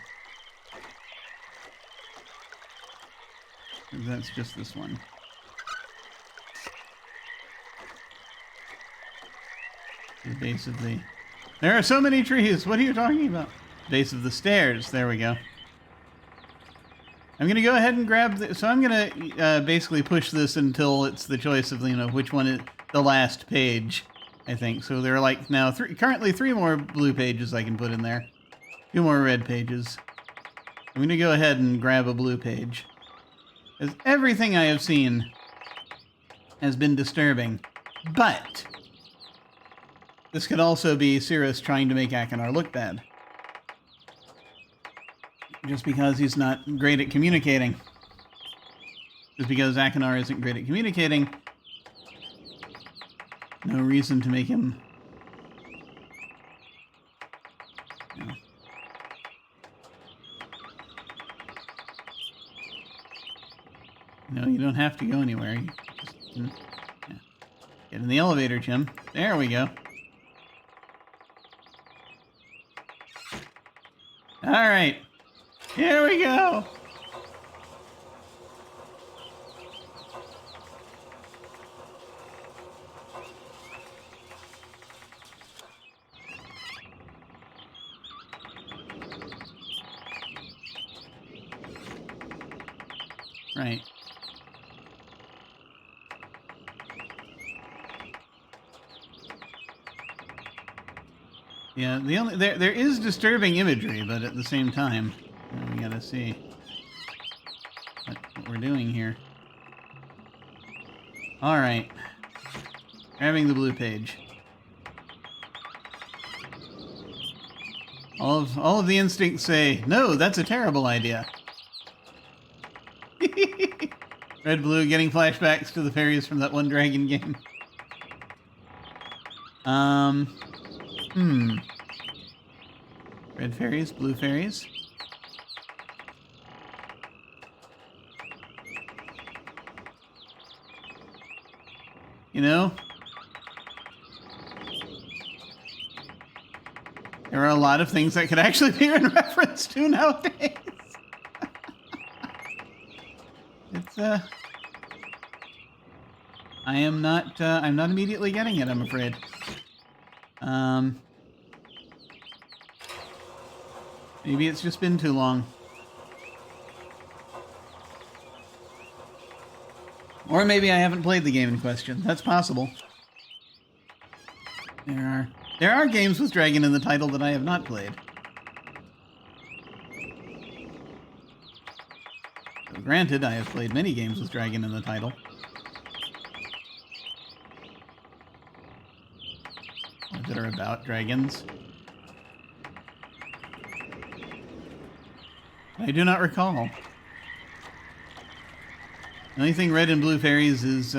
That's just this one. The base of the... There are so many trees! What are you talking about? Base of the stairs. There we go. I'm going to go ahead and grab... So I'm going to basically push this until it's the choice of, you know, which one is the last page, I think. So there are like now currently 3 more blue pages I can put in there. 2 more red pages. I'm going to go ahead and grab a blue page. Because everything I have seen has been disturbing. But this could also be Cirrus trying to make Akinar look bad. Just because he's not great at communicating. Just because Akinar isn't great at communicating, no reason to make him... You know. No, you don't have to go anywhere. You just, yeah. Get in the elevator, Jim. There we go. All right. Here we go. Right. Yeah, the only there is disturbing imagery, but at the same time, you know, we gotta see what we're doing here. All right, grabbing the blue page. All of the instincts say no. That's a terrible idea. Red, blue, getting flashbacks to the fairies from that one dragon game. Red fairies, blue fairies. You know, there are a lot of things that could actually be in reference to nowadays. It's, I'm not immediately getting it, I'm afraid. Maybe it's just been too long. Or maybe I haven't played the game in question. That's possible. There are games with dragon in the title that I have not played. So granted, I have played many games with dragon in the title. That are about dragons. I do not recall. The only thing red and blue fairies is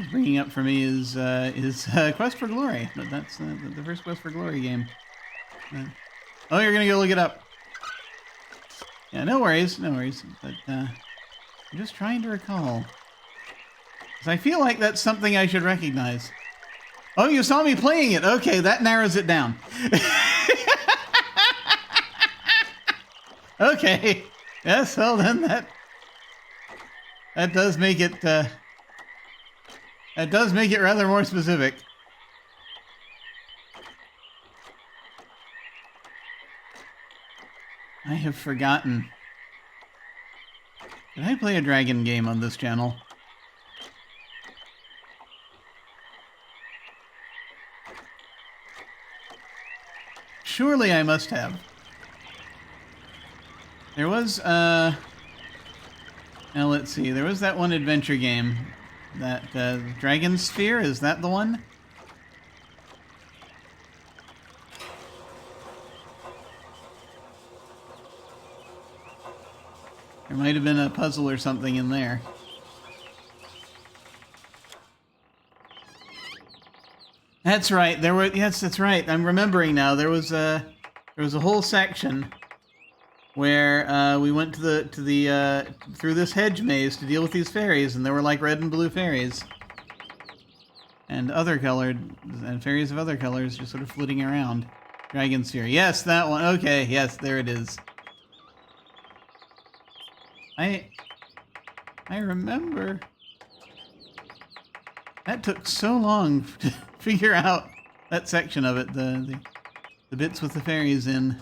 bringing up for me is Quest for Glory, but that's the first Quest for Glory game. Oh, you're gonna go look it up. Yeah, no worries, no worries. But I'm just trying to recall. Because I feel like that's something I should recognize. Oh, you saw me playing it. Okay, that narrows it down. Okay. Yes, well then that does make it rather more specific. I have forgotten. Did I play a dragon game on this channel? Surely I must have. There was, now let's see, there was that one adventure game. That, Dragon Sphere, is that the one? There might have been a puzzle or something in there. That's right. There were, yes, that's right. I'm remembering now. There was a whole section where we went to through this hedge maze to deal with these fairies, and there were like red and blue fairies. and fairies of other colors just sort of flitting around. Dragon sphere. Yes, that one. Okay, yes, there it is. I remember. That took so long to figure out that section of it, the bits with the fairies in.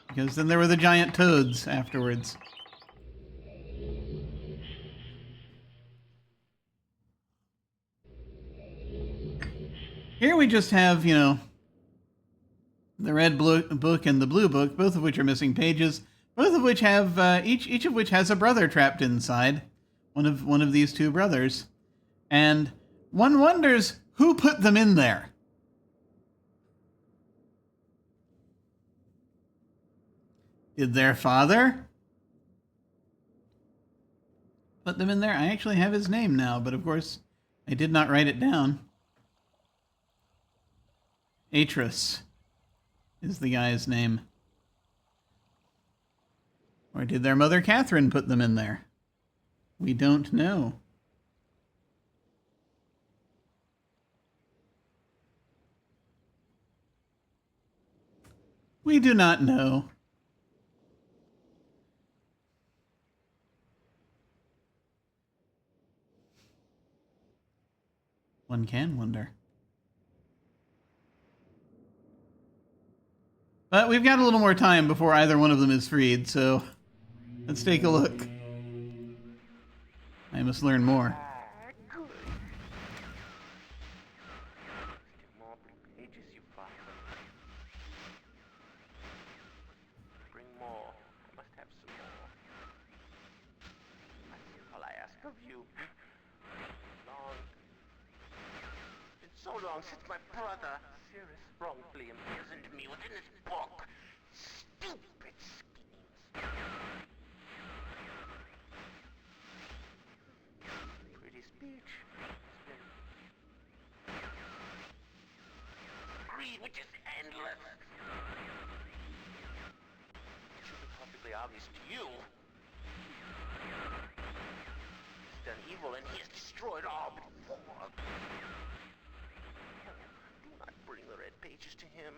Because then there were the giant toads afterwards. Here we just have, you know, the red book and the blue book, both of which are missing pages, both of which have each of which has a brother trapped inside, one of these two brothers, and one wonders who put them in there. Did their father put them in there? I actually have his name now, but of course I did not write it down. Atreus is the guy's name. Or did their mother Catherine put them in there? We don't know. We do not know. One can wonder. But we've got a little more time before either one of them is freed, so let's take a look. I must learn more. Good. More pages, you father. Bring more. I must have some more. That's all I ask of you. Long. It's so long since my brother, Sirius, wrongfully imprisoned me within this book. Stupid schemes. Pretty speech. Greed, which is endless. It should be perfectly obvious to you. He's done evil and he has destroyed all before. Do not bring the red pages to him.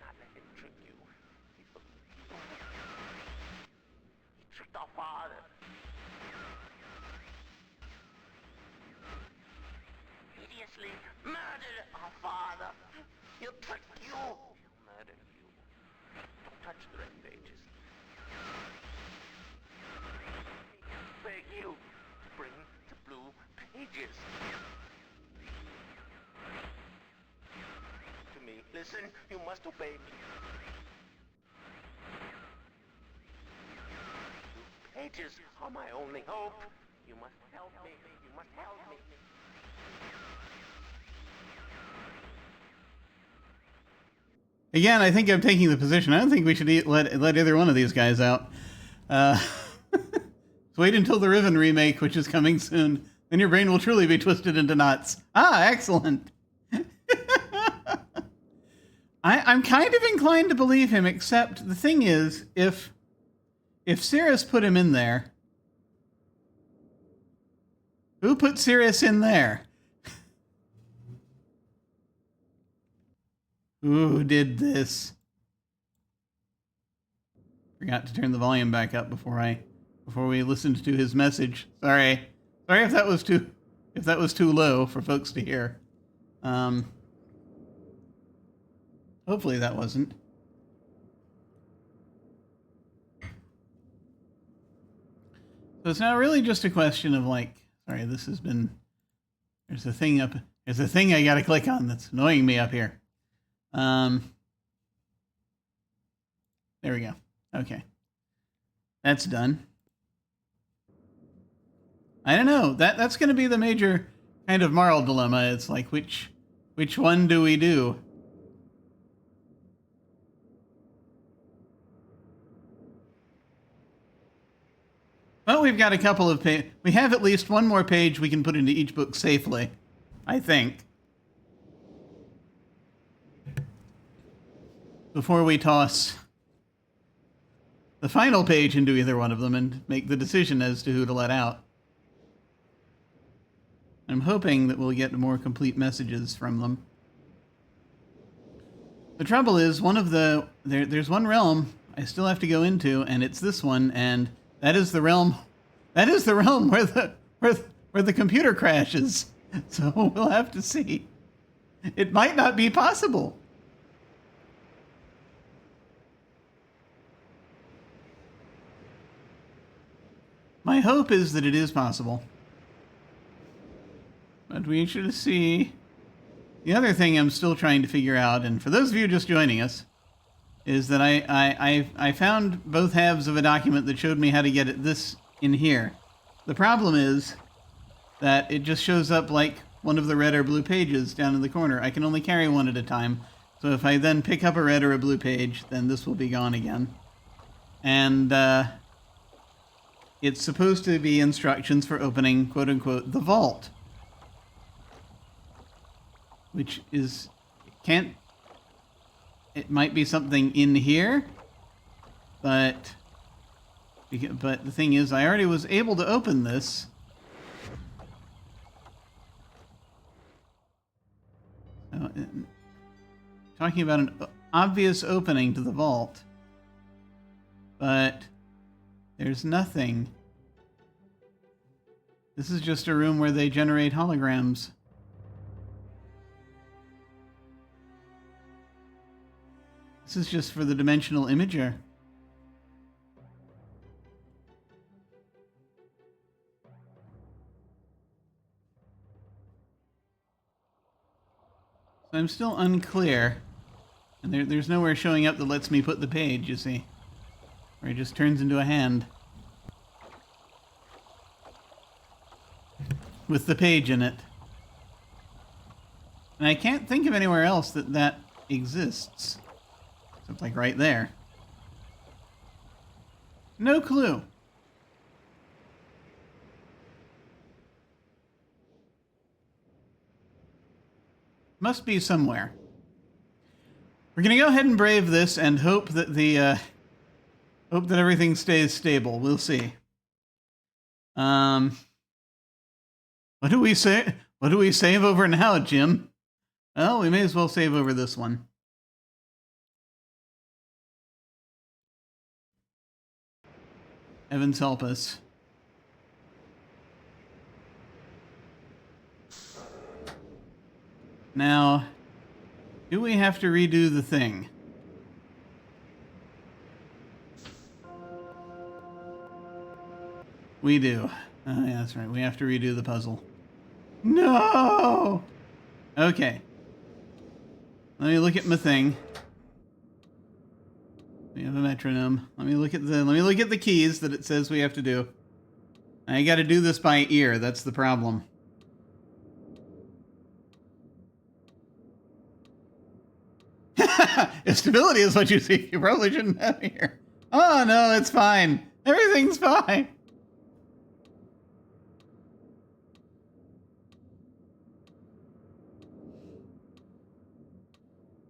Not let him trick you. He tricked our father. Hideously murdered our father. He'll trick you. He'll murder you. Don't touch the red pages. Beg you to bring the blue pages. To me, listen, you must obey me. Blue pages are my only hope. You must help me. You must help me. Again, I think I'm taking the position. I don't think we should let either one of these guys out. Let's wait until the Riven remake, which is coming soon. Then your brain will truly be twisted into knots. Ah, excellent. I'm kind of inclined to believe him, except the thing is, if Sirius put him in there, who put Sirius in there? Who did this? Forgot to turn the volume back up before we listened to his message. Sorry if that was too low for folks to hear. Hopefully that wasn't. So it's now really just a question of like, sorry, this has been, there's a thing I gotta click on that's annoying me up here. There we go. Okay. That's done. I don't know. That's going to be the major kind of moral dilemma. It's like, which one do we do? Well, we've got a couple of we have at least one more page we can put into each book safely, I think, before we toss the final page into either one of them and make the decision as to who to let out. I'm hoping that we'll get more complete messages from them. The trouble is, there's one realm I still have to go into, and it's this one, and that is the realm where the computer crashes. So we'll have to see. It might not be possible. My hope is that it is possible. But we should see. The other thing I'm still trying to figure out, and for those of you just joining us, is that I found both halves of a document that showed me how to get this in here. The problem is that it just shows up like one of the red or blue pages down in the corner. I can only carry one at a time. So if I then pick up a red or a blue page, then this will be gone again. And it's supposed to be instructions for opening, quote-unquote, the vault. Which is... It might be something in here, but the thing is, I already was able to open this. So, talking about an obvious opening to the vault, but there's nothing. This is just a room where they generate holograms. This is just for the dimensional imager. So I'm still unclear. And there's nowhere showing up that lets me put the page, you see. Where it just turns into a hand. With the page in it. And I can't think of anywhere else that exists. Except like right there. No clue. Must be somewhere. We're gonna go ahead and brave this and hope that hope that everything stays stable. We'll see. What do we say? What do we save over now, Jim? Well, we may as well save over this one. Heavens help us. Now, do we have to redo the thing? We do. Yeah, that's right. We have to redo the puzzle. No! Okay. Let me look at my thing. We have a metronome. Let me look at the keys that it says we have to do. I got to do this by ear. That's the problem. If stability is what you see, you probably shouldn't have here. Oh no, it's fine. Everything's fine.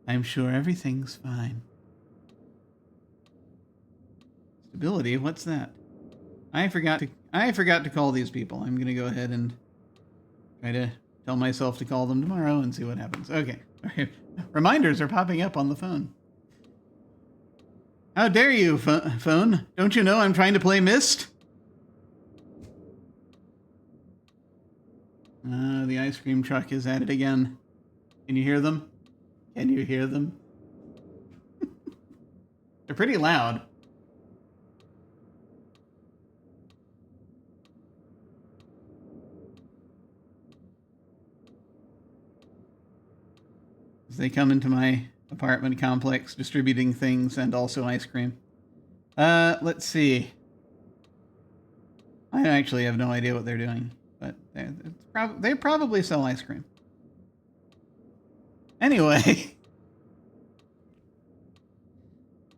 I'm sure everything's fine. Stability, what's that? I forgot to call these people. I'm gonna go ahead and try to tell myself to call them tomorrow and see what happens. Okay. Reminders are popping up on the phone. How dare you, phone? Don't you know I'm trying to play Myst? The ice cream truck is at it again. Can you hear them? Can you hear them? They're pretty loud. As they come into my apartment complex distributing things and also ice cream. Let's see. I actually have no idea what they're doing, but they probably sell ice cream. Anyway,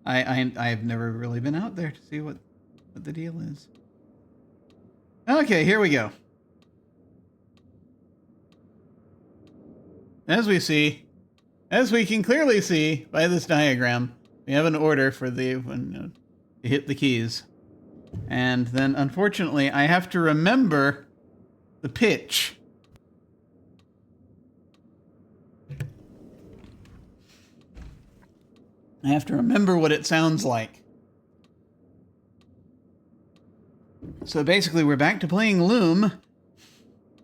I've never really been out there to see what the deal is. Okay, here we go. As we can clearly see by this diagram, we have an order for to hit the keys. And then, unfortunately, I have to remember the pitch. I have to remember what it sounds like. So basically, we're back to playing Loom.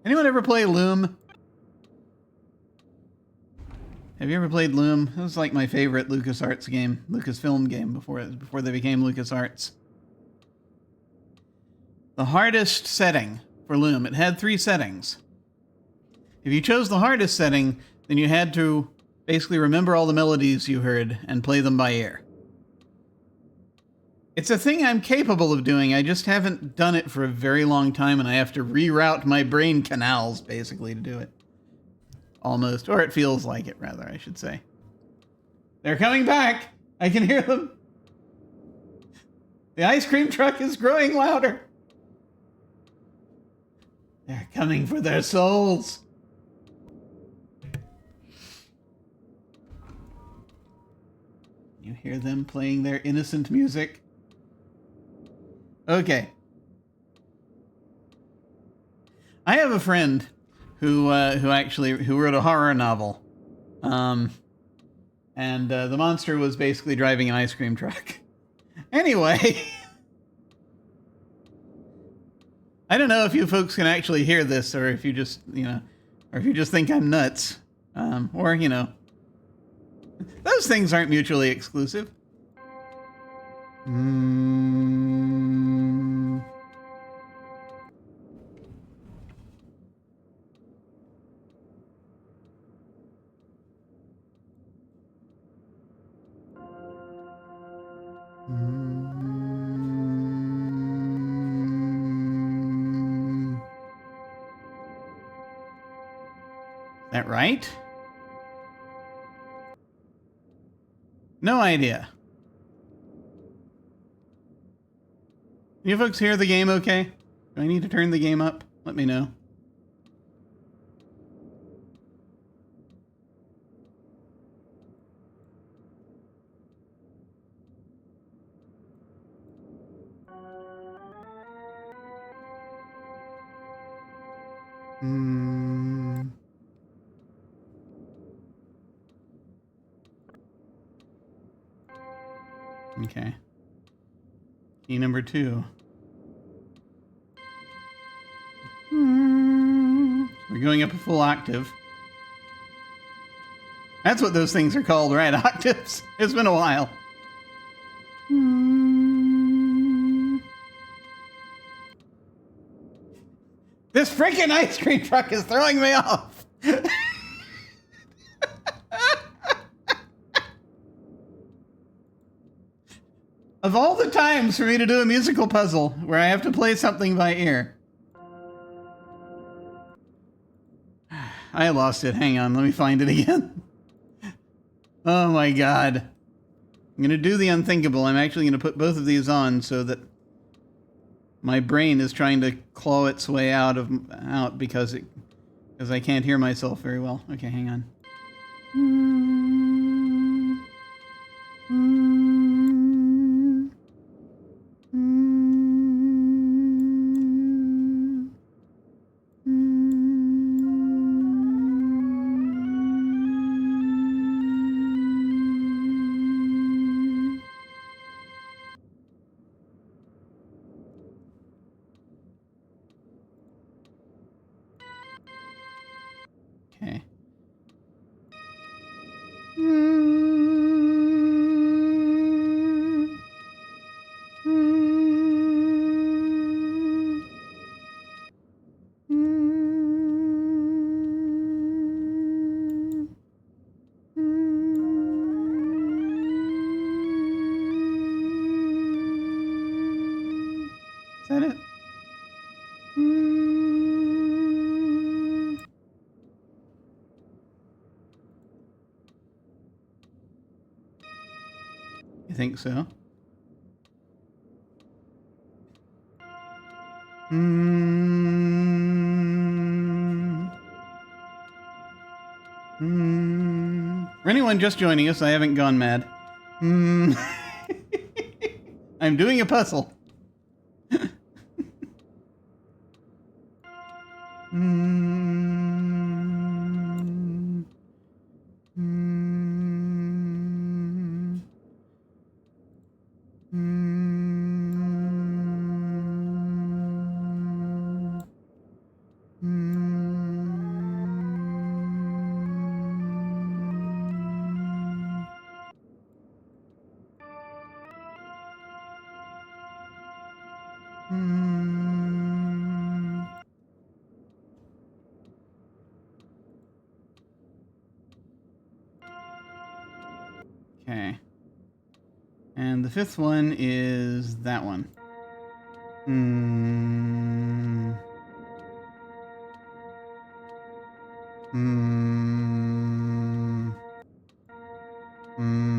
Anyone ever play Loom? Have you ever played Loom? It was like my favorite LucasArts game, Lucasfilm game before they became LucasArts. The hardest setting for Loom, it had 3 settings. If you chose the hardest setting, then you had to basically remember all the melodies you heard and play them by ear. It's a thing I'm capable of doing, I just haven't done it for a very long time, and I have to reroute my brain canals, basically, to do it. Almost. Or it feels like it, rather, I should say. They're coming back! I can hear them! The ice cream truck is growing louder! They're coming for their souls! You hear them playing their innocent music? Okay. I have a friend who wrote a horror novel. And the monster was basically driving an ice cream truck. Anyway. I don't know if you folks can actually hear this, or if you just, or if you just think I'm nuts. Or, those things aren't mutually exclusive. That right? No idea. You folks hear the game okay? Do I need to turn the game up? Let me know. Okay. Key number 2. We're going up a full octave. That's what those things are called, right? Octaves. It's been a while. This freaking ice cream truck is throwing me off. Of all the times for me to do a musical puzzle where I have to play something by ear. I lost it. Hang on. Let me find it again. Oh my god. I'm going to do the unthinkable. I'm actually going to put both of these on so that my brain is trying to claw its way out because I can't hear myself very well. Okay, hang on. Okay. Is that it? You think so? For anyone just joining us, I haven't gone mad. I'm doing a puzzle. Okay. And the fifth one is that one. Hmm. Hmm. Hmm.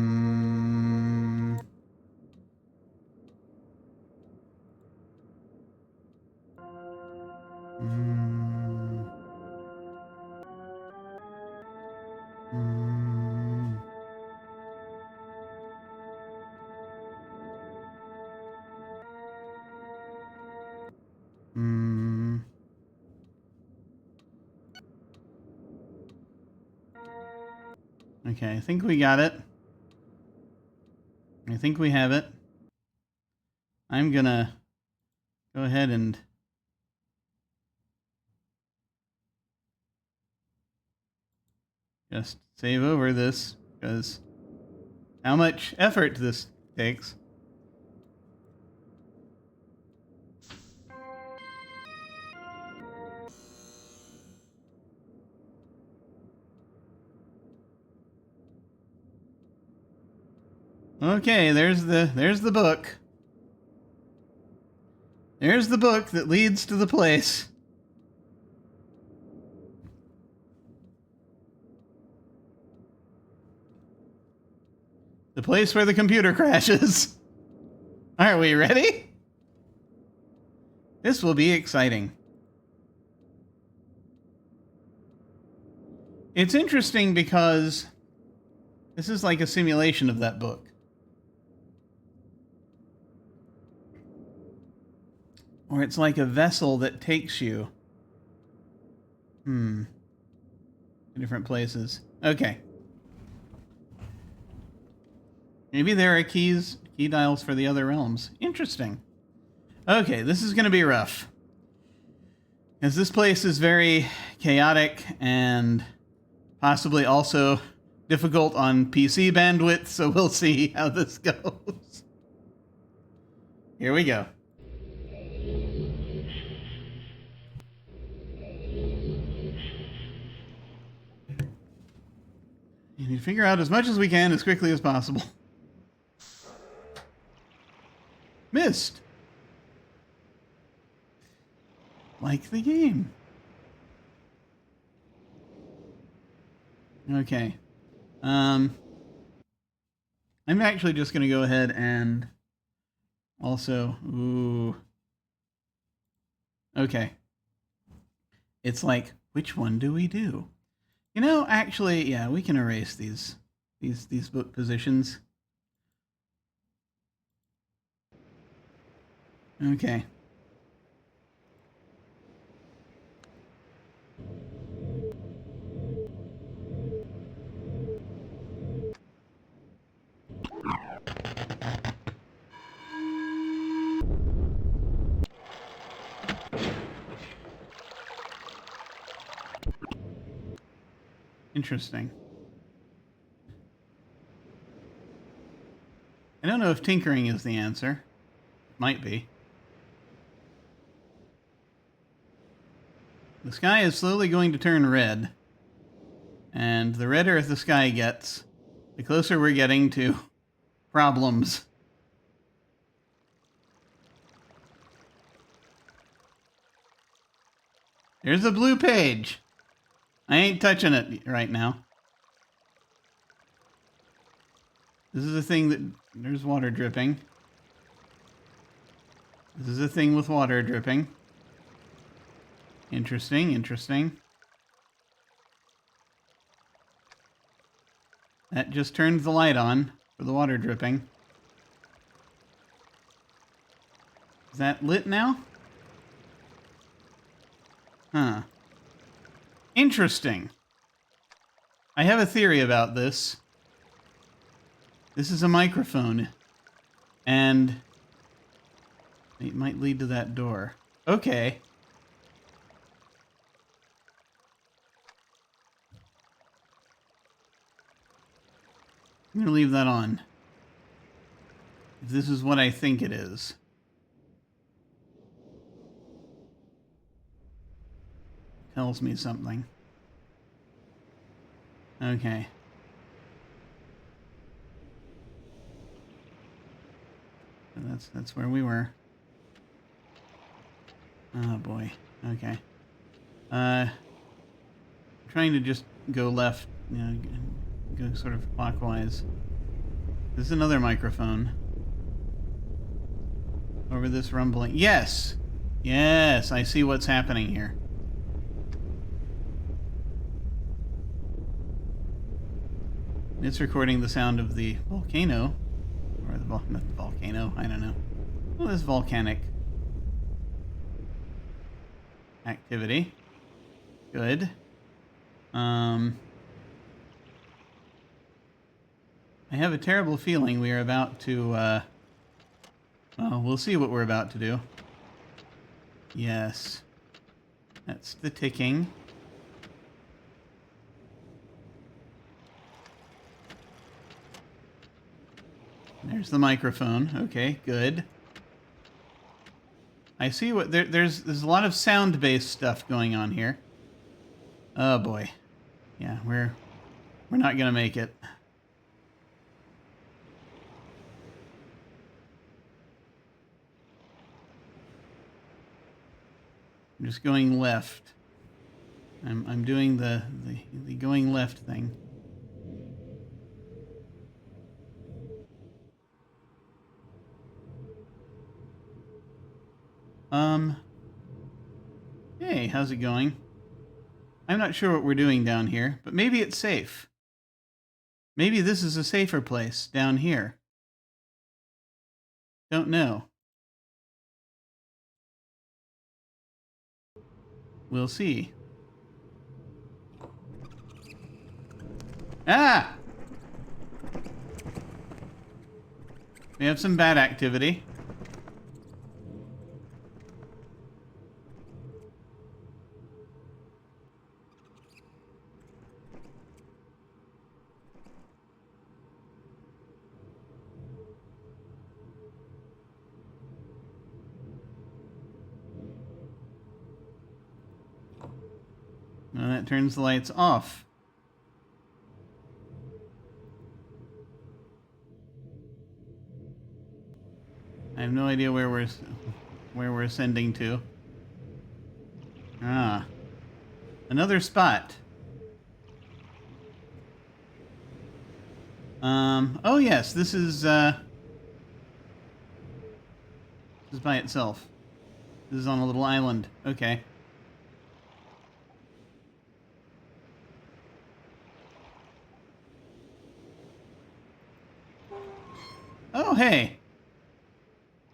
Hmm. Hmm. Hmm. Okay, I think we got it. I think we have it. I'm gonna go ahead and just save over this, because how much effort this takes. Okay, there's the book. There's the book that leads to the place. The place where the computer crashes. Are we ready? This will be exciting. It's interesting because this is like a simulation of that book. Or it's like a vessel that takes you. To different places. Okay. Maybe there are key dials for the other realms. Interesting. Okay, this is going to be rough. Because this place is very chaotic and possibly also difficult on PC bandwidth, so we'll see how this goes. Here we go. You need to figure out as much as we can as quickly as possible. Missed. Like the game. Okay. I'm actually just going to go ahead and also... Ooh. Okay. It's like, which one do we do? You know, actually, yeah, we can erase these book positions. Okay. Interesting. I don't know if tinkering is the answer. Might be. The sky is slowly going to turn red. And the redder the sky gets, the closer we're getting to problems. There's a blue page. I ain't touching it right now. This is a thing that... There's water dripping. This is a thing with water dripping. Interesting, interesting. That just turned the light on for the water dripping. Is that lit now? Huh. Interesting. I have a theory about this. This is a microphone. And it might lead to that door. Okay. I'm gonna leave that on. If this is what I think it is. Tells me something. Okay. that's where we were. Oh boy. Okay. Trying to just go left, you know, go sort of clockwise. There's another microphone. Over this rumbling. Yes! Yes, I see what's happening here. It's recording the sound of the volcano. Or the not the volcano, I don't know. Well, this volcanic activity. Good. I have a terrible feeling we are about to, well, we'll see what we're about to do. Yes. That's the ticking. There's the microphone. Okay, good. I see what there's a lot of sound-based stuff going on here. Oh boy. Yeah, we're not gonna make it. I'm just going left. I'm doing the going left thing. Hey, how's it going? I'm not sure what we're doing down here, but maybe it's safe. Maybe this is a safer place down here. Don't know. We'll see. Ah! We have some bad activity. And that turns the lights off. I have no idea where we're ascending to. Ah. Another spot. Oh yes, this is by itself. This is on a little island. Okay. Oh, hey.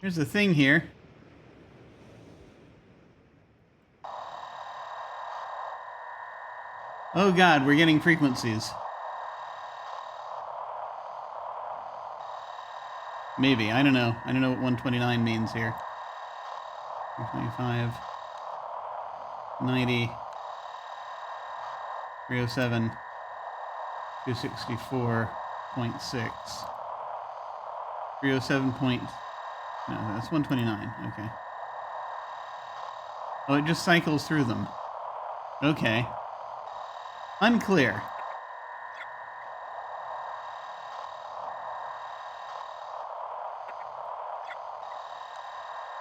There's a thing here. Oh god, we're getting frequencies. Maybe, I don't know. I don't know what 129 means here. 125, 90, 307, 264.6, 307 point... No, that's 129, okay. Oh, it just cycles through them. Okay. Unclear.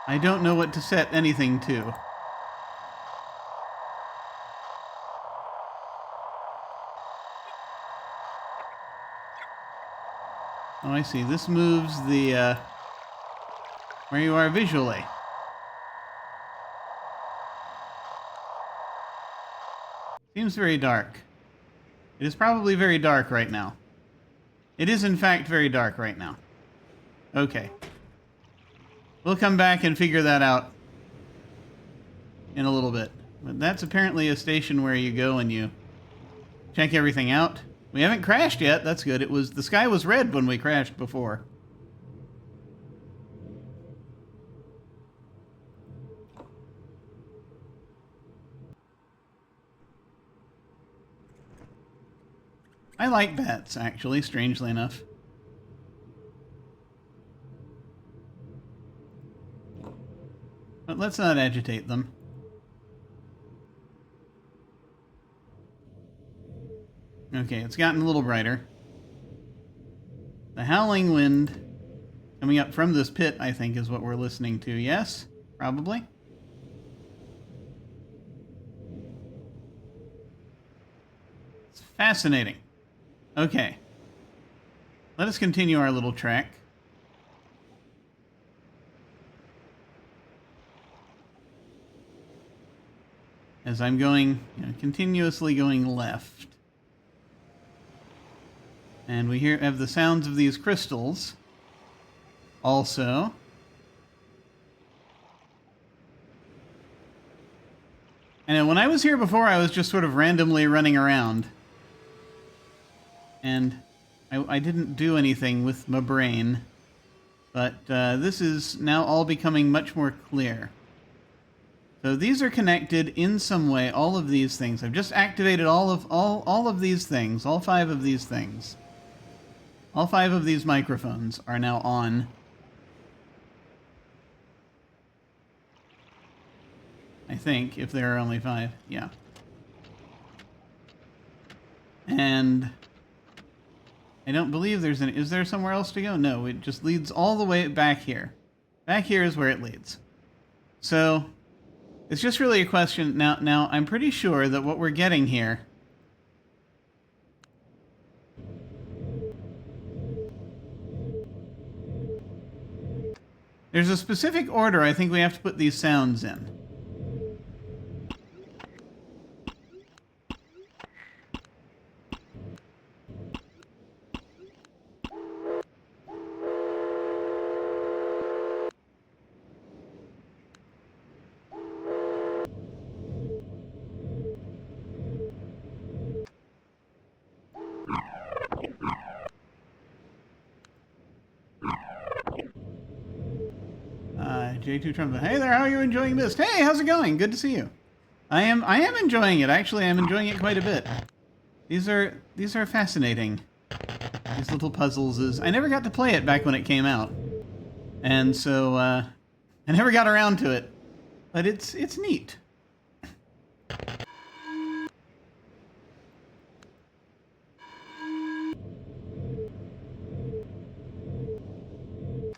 I don't know what to set anything to. Oh, I see. This moves the, where you are visually. Seems very dark. It is probably very dark right now. It is, in fact, very dark right now. Okay. We'll come back and figure that out in a little bit. But that's apparently a station where you go and you check everything out. We haven't crashed yet. That's good. The sky was red when we crashed before. I like bats, actually, strangely enough. But let's not agitate them. Okay, it's gotten a little brighter. The howling wind Coming up from this pit, I think, is what we're listening to. Yes? Probably? It's fascinating. Okay. Let us continue our little trek. As I'm going, continuously going left. And we have the sounds of these crystals. Also. And when I was here before, I was just sort of randomly running around. And I didn't do anything with my brain. But this is now all becoming much more clear. So these are connected in some way, all of these things. I've just activated all of these things, all 5 of these things. All 5 of these microphones are now on. I think, if there are only 5. Yeah. And I don't believe there's any... Is there somewhere else to go? No, it just leads all the way back here. Back here is where it leads. So, it's just really a question... Now, I'm pretty sure that what we're getting here... There's a specific order I think we have to put these sounds in. J2 Trump. Hey there, how are you enjoying this? Hey, how's it going? Good to see you. I am enjoying it. Actually, I'm enjoying it quite a bit. These are fascinating. These little puzzles I never got to play it back when it came out. And so I never got around to it. But it's neat.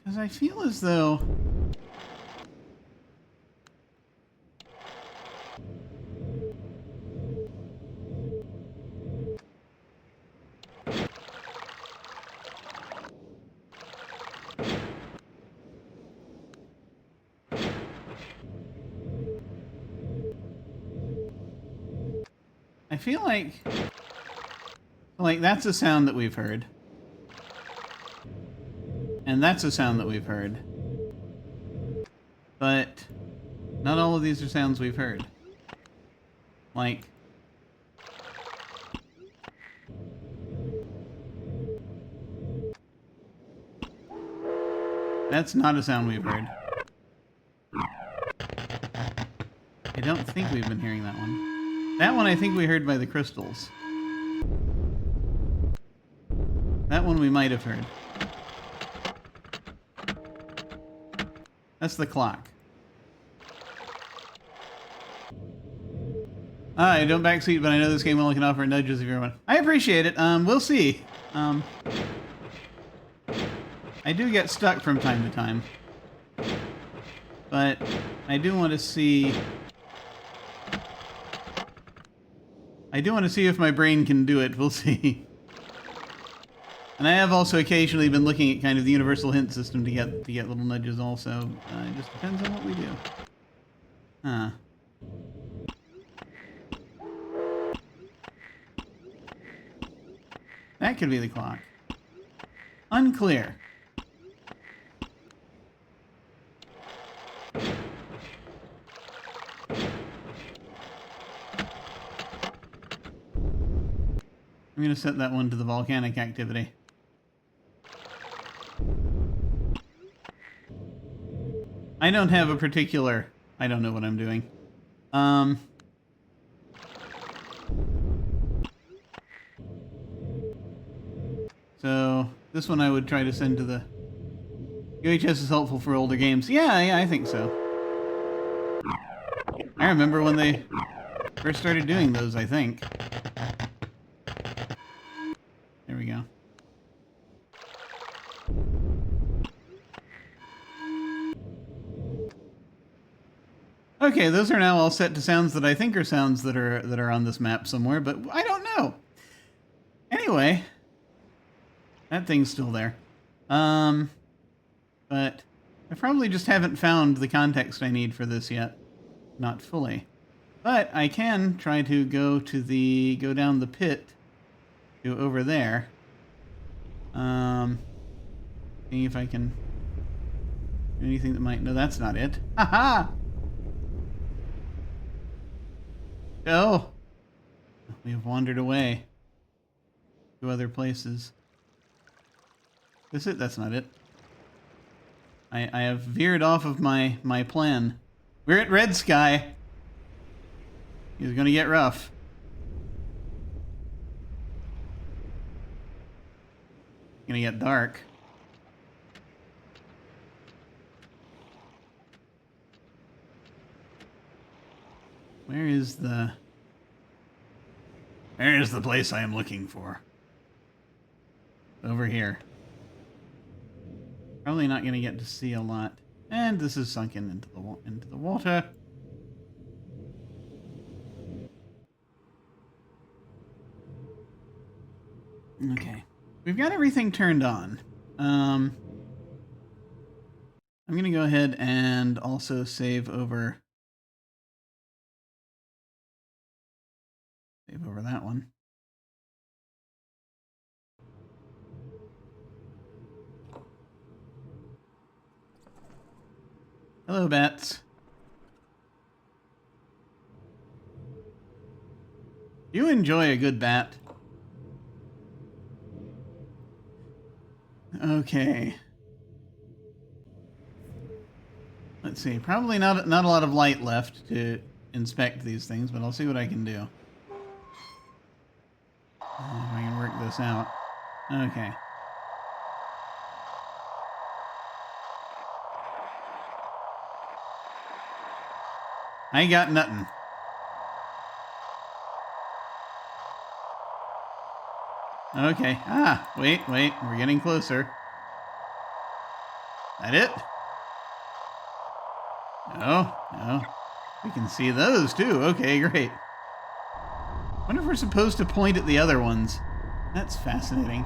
Because I feel as though I feel like that's a sound that we've heard. And that's a sound that we've heard. But not all of these are sounds we've heard. Like... That's not a sound we've heard. I don't think we've been hearing that one. That one I think we heard by the crystals. That one we might have heard. That's the clock. I don't backseat, but I know this game only can offer nudges if you're one. I appreciate it. We'll see. I do get stuck from time to time. But I do want to see... I do want to see if my brain can do it. We'll see. And I have also occasionally been looking at kind of the universal hint system to get little nudges also. It just depends on what we do. Huh. That could be the clock. Unclear. I'm going to set that one to the volcanic activity. I don't have a particular... I don't know what I'm doing. So, this one I would try to send to the... UHS is helpful for older games. Yeah, I think so. I remember when they first started doing those, I think. There we go. Okay, those are now all set to sounds that I think are sounds that are on this map somewhere, but I don't know. Anyway, that thing's still there. But I probably just haven't found the context I need for this yet. Not fully. But I can try to go down the pit to over there. See if I can do anything that might... No, that's not it. Ha-ha! Oh! We have wandered away to other places. Is it? That's not it. I have veered off of my plan. We're at Red Sky. It's gonna get rough. Gonna get dark. Where's the place I am looking for? Over here. Probably not gonna get to see a lot. And this is sunken into the water. Okay. We've got everything turned on. I'm gonna go ahead and also save over that one. Hello, bats. You enjoy a good bat. Okay. Let's see. Probably not a lot of light left to inspect these things, but I'll see what I can do. If I can work this out. Okay. I got nothing. Okay. Ah, wait. We're getting closer. That it? No. We can see those too. Okay, great. Wonder if we're supposed to point at the other ones. That's fascinating.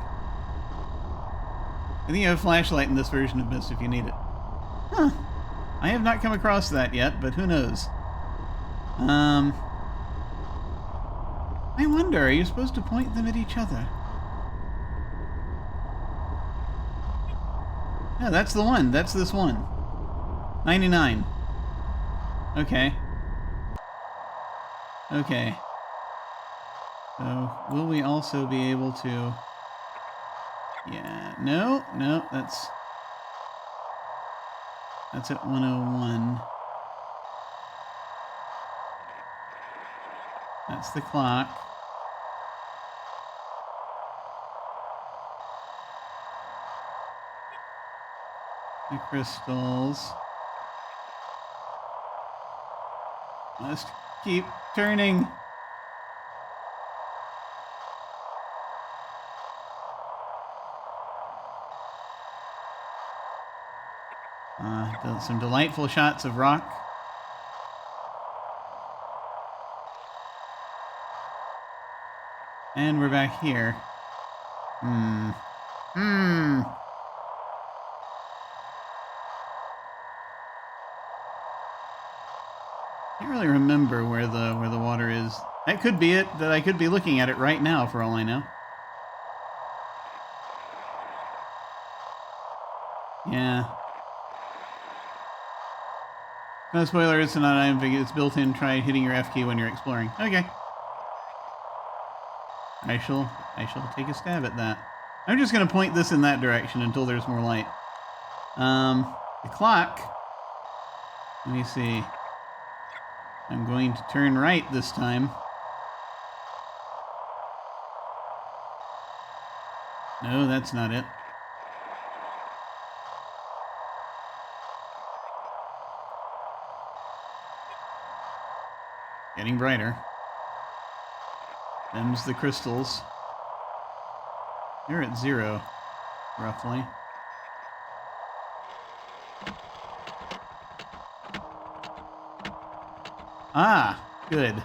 I think you have a flashlight in this version of Myst if you need it. Huh. I have not come across that yet, but who knows? I wonder, are you supposed to point them at each other? Yeah, that's the one. That's this one. 99. Okay. Okay. So, will we also be able to... Yeah, no, that's at 101. That's the clock. The crystals. Must keep turning. Some delightful shots of rock. And we're back here. Can't really remember where the water is. That could be it. That I could be looking at it right now, for all I know. Yeah. No spoiler. It's not item figure. It's built in. Try hitting your F key when you're exploring. Okay. I shall take a stab at that. I'm just going to point this in that direction until there's more light. The clock. Let me see. I'm going to turn right this time. No, that's not it. Getting brighter. Them's the crystals. They're at 0, roughly. Ah, good.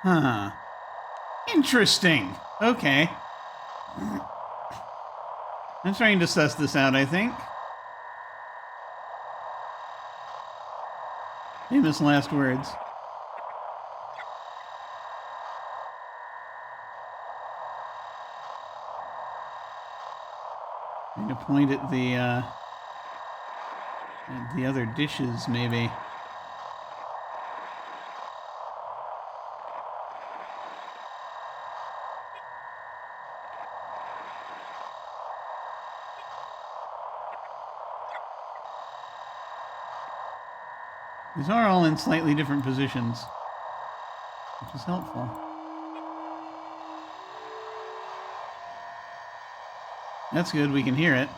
Huh. Interesting. Okay. I'm trying to suss this out, I think. Famous last words. I'm going to point at the other dishes, maybe. These are all in slightly different positions, which is helpful. That's good, we can hear it.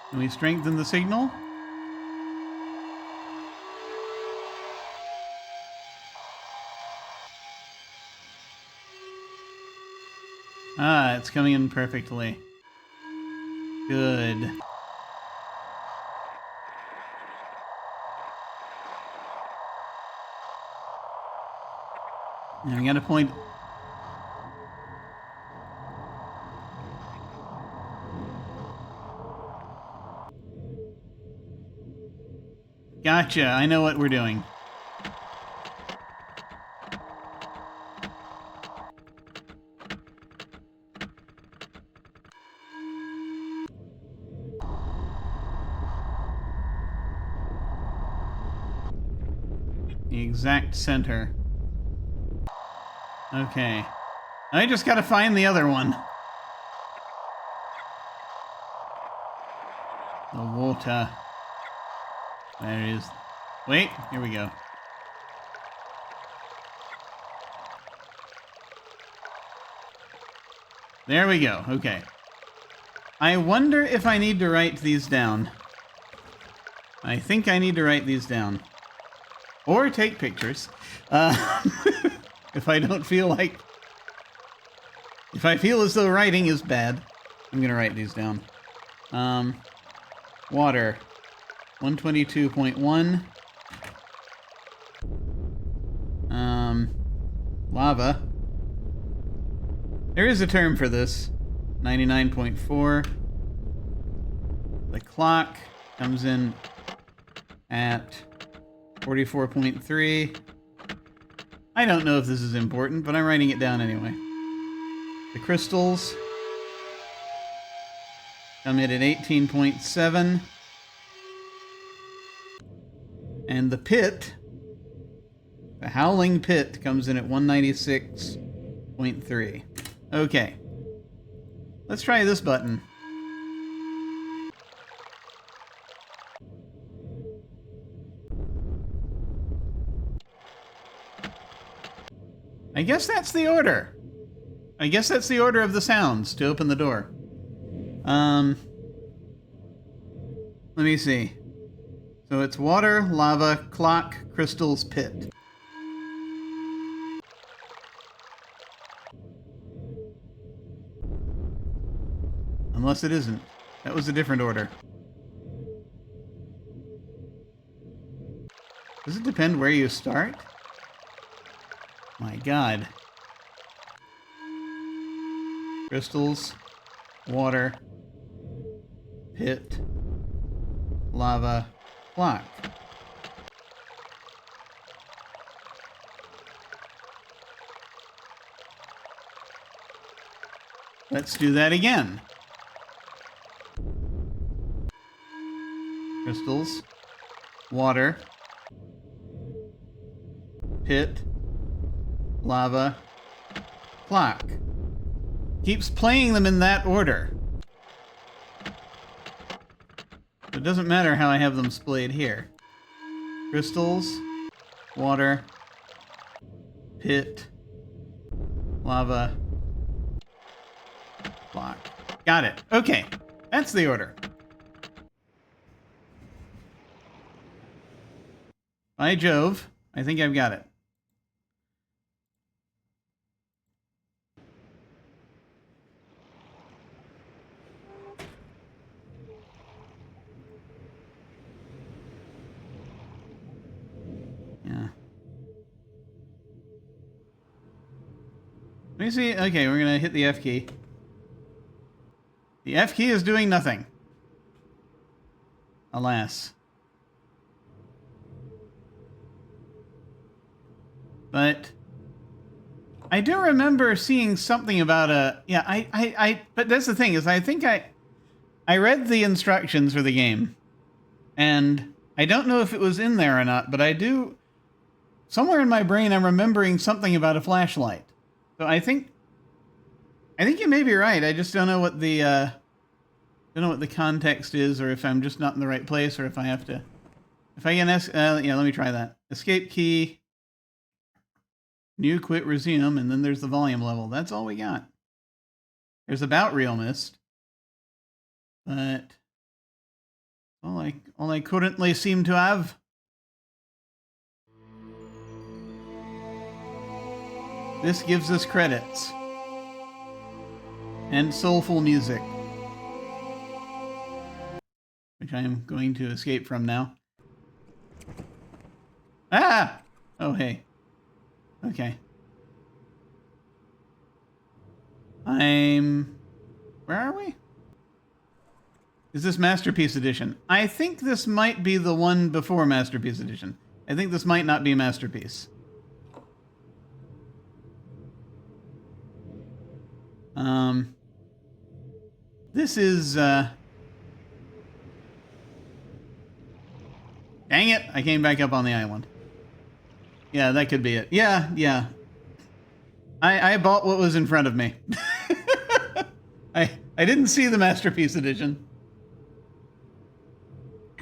Can we strengthen the signal? Ah, it's coming in perfectly. Good. Now we gotta point... Gotcha, I know what we're doing. The exact center. Okay. I just gotta find the other one. The water. There it is. Wait, here we go. There we go, okay. I wonder if I need to write these down. I think I need to write these down. Or take pictures. If I don't feel like... If I feel as though writing is bad, I'm gonna write these down. Water. 122.1. Lava. There is a term for this. 99.4. The clock comes in at 44.3. I don't know if this is important, but I'm writing it down anyway. The crystals come in at 18.7. And the pit, the howling pit, comes in at 196.3. Okay. Let's try this button. I guess that's the order. I guess that's the order of the sounds to open the door. Let me see. So it's water, lava, clock, crystals, pit. Unless it isn't. That was a different order. Does it depend where you start? My God. Crystals, water, pit, lava, clock. Let's do that again. Crystals, water, pit, lava, clock. Keeps playing them in that order. It doesn't matter how I have them splayed here. Crystals, water, pit, lava, clock. Got it. Okay. That's the order. By Jove, I think I've got it. Let me see. Okay, we're gonna hit the F key. The F key is doing nothing. Alas. But I do remember seeing something about a... Yeah, but that's the thing, is I think I read the instructions for the game. And I don't know if it was in there or not, but I do... Somewhere in my brain, I'm remembering something about a flashlight. So I think you may be right. I just don't know what the context is, or if I'm just not in the right place, or if I have to... If I can... yeah, let me try that. Escape key... New, quit, resume, and then there's the volume level. That's all we got. There's about realMyst, but all I currently seem to have. This gives us credits and soulful music, which I am going to escape from now. Ah! Oh, hey. Okay. Where are we? Is this Masterpiece Edition? I think this might be the one before Masterpiece Edition. I think this might not be Masterpiece. This is, dang it! I came back up on the island. Yeah, that could be it. Yeah. I bought what was in front of me. I didn't see the Masterpiece Edition.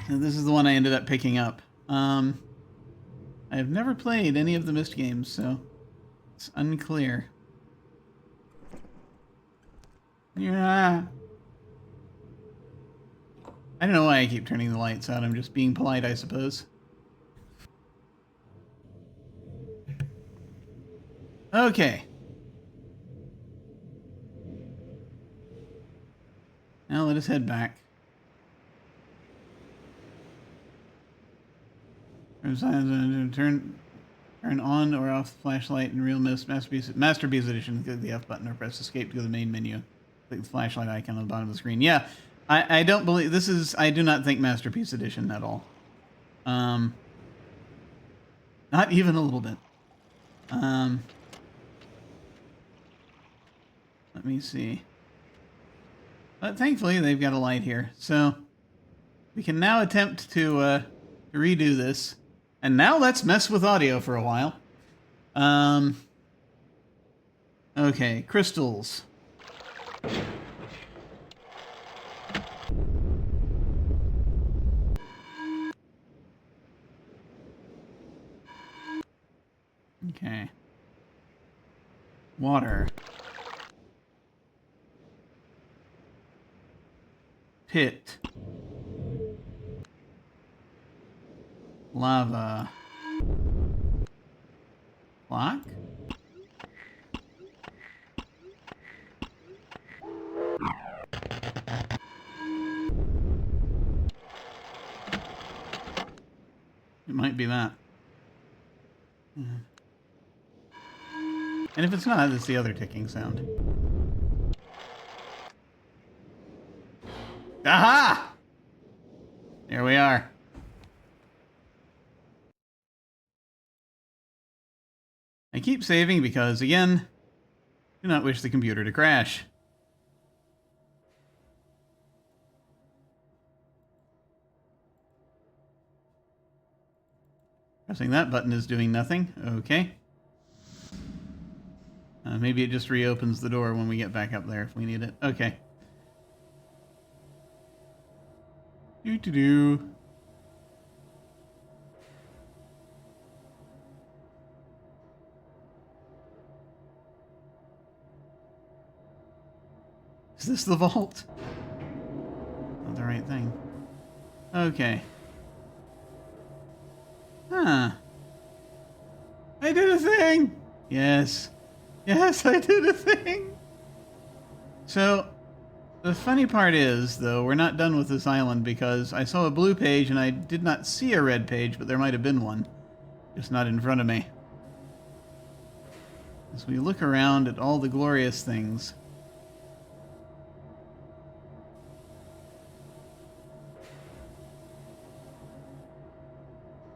And this is the one I ended up picking up. I have never played any of the Myst games, so it's unclear. Yeah. I don't know why I keep turning the lights out. I'm just being polite, I suppose. Okay. Now let us head back. Turn on or off the flashlight in realMyst Masterpiece Edition. Click the F button or press Escape to go to the main menu. Click the flashlight icon on the bottom of the screen. Yeah, I don't believe this is. I do not think Masterpiece Edition at all. Not even a little bit. Let me see. But thankfully, they've got a light here. So we can now attempt to redo this. And now let's mess with audio for a while. Okay, crystals. Okay. Water. Pit. Lava. Clock? It might be that. And if it's not, it's the other ticking sound. Aha! Here we are. I keep saving because, again, do not wish the computer to crash. Pressing that button is doing nothing. Okay. Maybe it just reopens the door when we get back up there if we need it. Okay. Do-do-do. Is this the vault? Not the right thing. Okay. Huh. I did a thing! Yes. Yes, I did a thing! So, the funny part is, though, we're not done with this island because I saw a blue page and I did not see a red page, but there might have been one. Just not in front of me. as we look around at all the glorious things.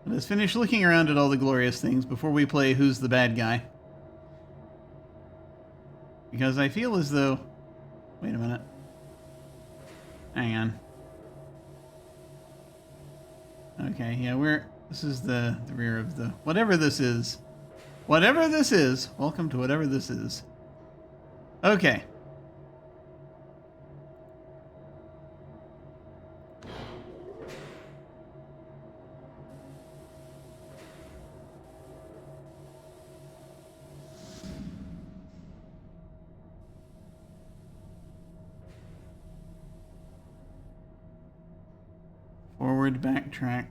Let us finish looking around at all the glorious things before we play Who's the Bad Guy. Because I feel as though... Wait a minute. Hang on. Okay, yeah, this is the rear of the... Whatever this is. Whatever this is. Welcome to whatever this is. Okay. Forward, backtrack.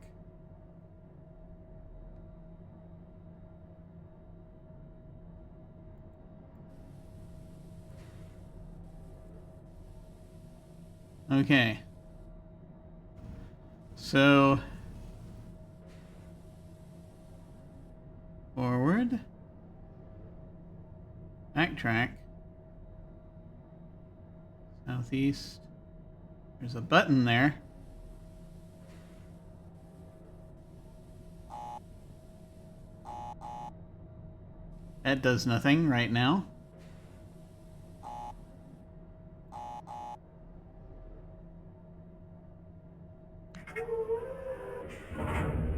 Okay. So, forward, backtrack, southeast. There's a button there. That does nothing right now.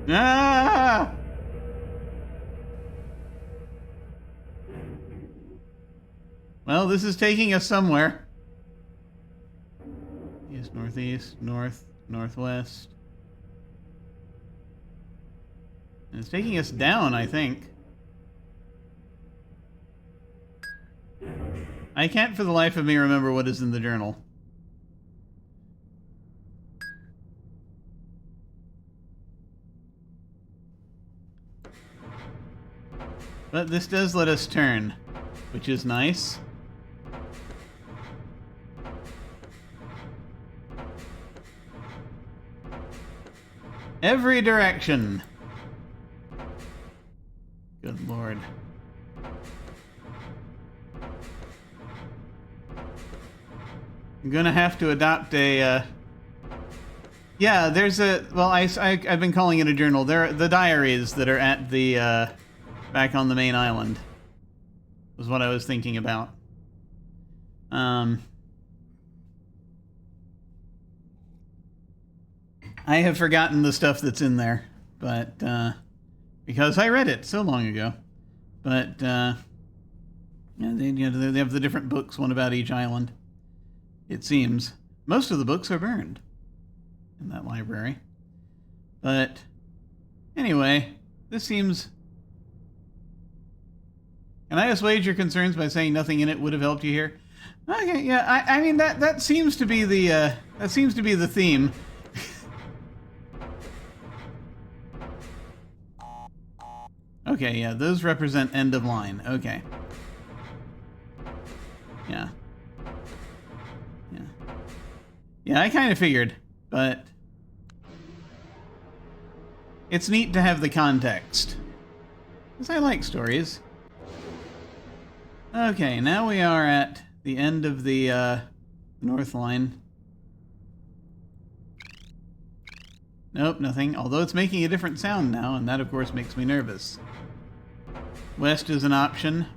Ah! Well, this is taking us somewhere. East, northeast, north, northwest. And it's taking us down, I think. I can't for the life of me remember what is in the journal. But this does let us turn, which is nice. Every direction. Good Lord. I'm gonna have to adopt a, yeah, there's a, well, I've been calling it a journal. There are the diaries that are at the, back on the main island. Was what I was thinking about. I have forgotten the stuff that's in there, but, because I read it so long ago. But, yeah, they have the different books, one about each island. It seems. Most of the books are burned in that library. But anyway, this seems... Can I assuage your concerns by saying nothing in it would have helped you here? Okay, yeah, I mean that seems to be the theme. Okay, yeah, those represent end of line. Okay. Yeah. Yeah. Yeah, I kind of figured, but it's neat to have the context. Because I like stories. Okay, now we are at the end of the north line. Nope, nothing. Although it's making a different sound now, and that of course makes me nervous. West is an option.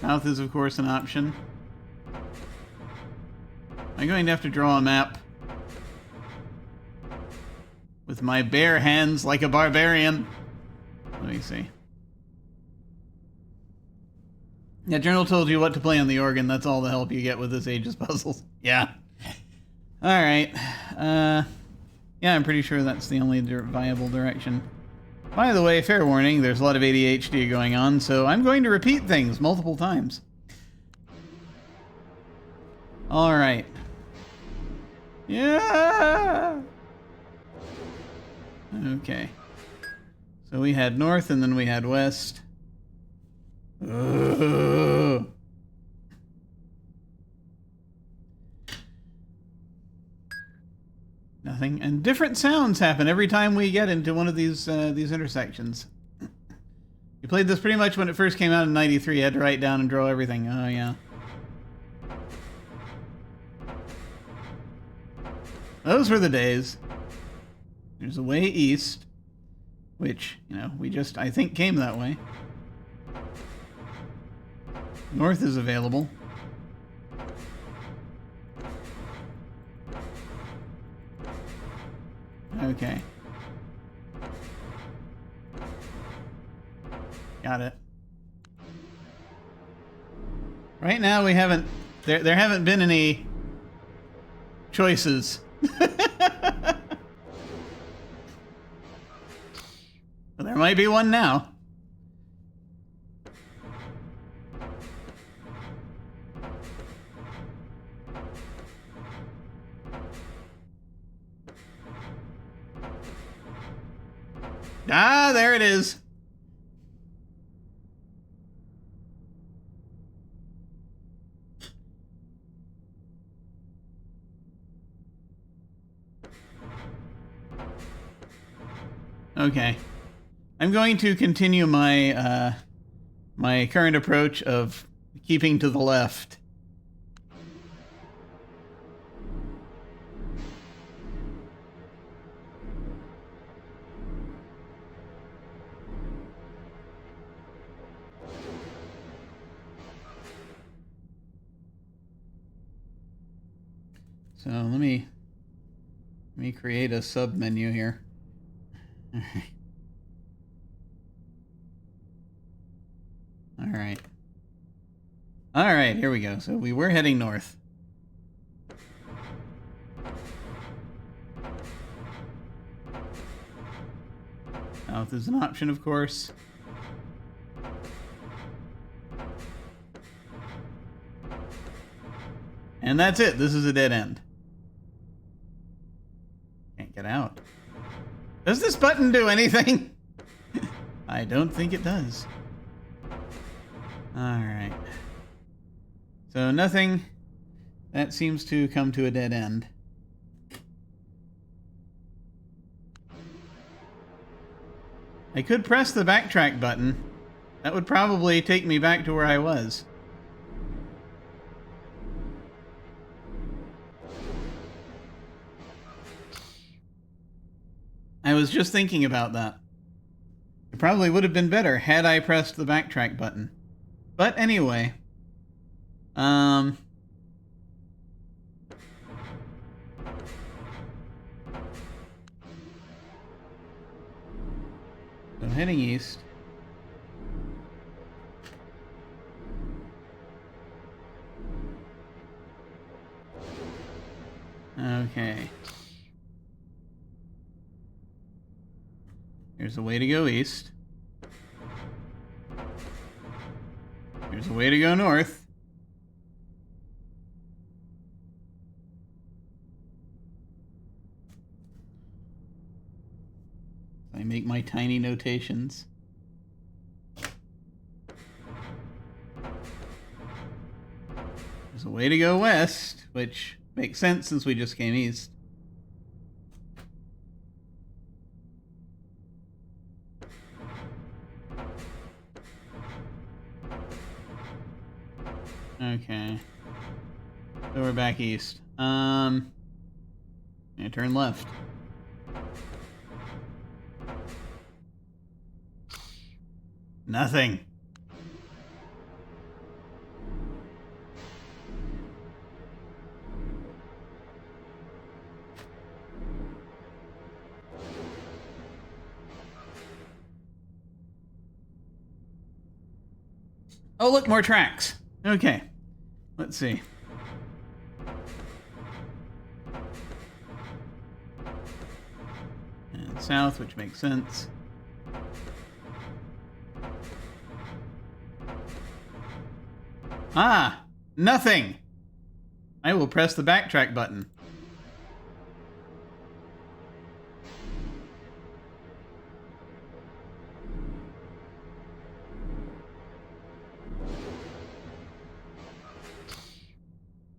South is of course an option. I'm going to have to draw a map with my bare hands like a barbarian. Let me see. Yeah, Journal told you what to play on the organ. That's all the help you get with this Ages puzzles. Yeah. Alright. Yeah, I'm pretty sure that's the only viable direction. By the way, fair warning, there's a lot of ADHD going on, so I'm going to repeat things multiple times. Alright. Yeah! Okay. So we had north and then we had west. Ugh. Nothing. And different sounds happen every time we get into one of these intersections. played this pretty much when it first came out in '93. I had to write down and draw everything. Oh, yeah. Those were the days. There's a way east, which, you know, we just, I think, came that way. North is available. Okay. Got it. Right now we haven't, there haven't been any choices. Well, there might be one now. Ah, there it is. Okay. I'm going to continue my my current approach of keeping to the left. So let me create a sub menu here. All right, here we go. So we were heading north. South is an option, of course. And that's it. This is a dead end. Can't get out. Does this button do anything? I don't think it does. Alright. So nothing. That seems to come to a dead end. I could press the backtrack button. That would probably take me back to where I was. I was just thinking about that. It probably would have been better had I pressed the backtrack button. But anyway. So heading east. Okay. There's a way to go east. There's a way to go north. I make my tiny notations. There's a way to go west, which makes sense since we just came east. Okay. So we're back east. Yeah, turn left. Nothing. Oh, look, more tracks. Okay. Let's see. And south, which makes sense. Ah! Nothing! I will press the backtrack button.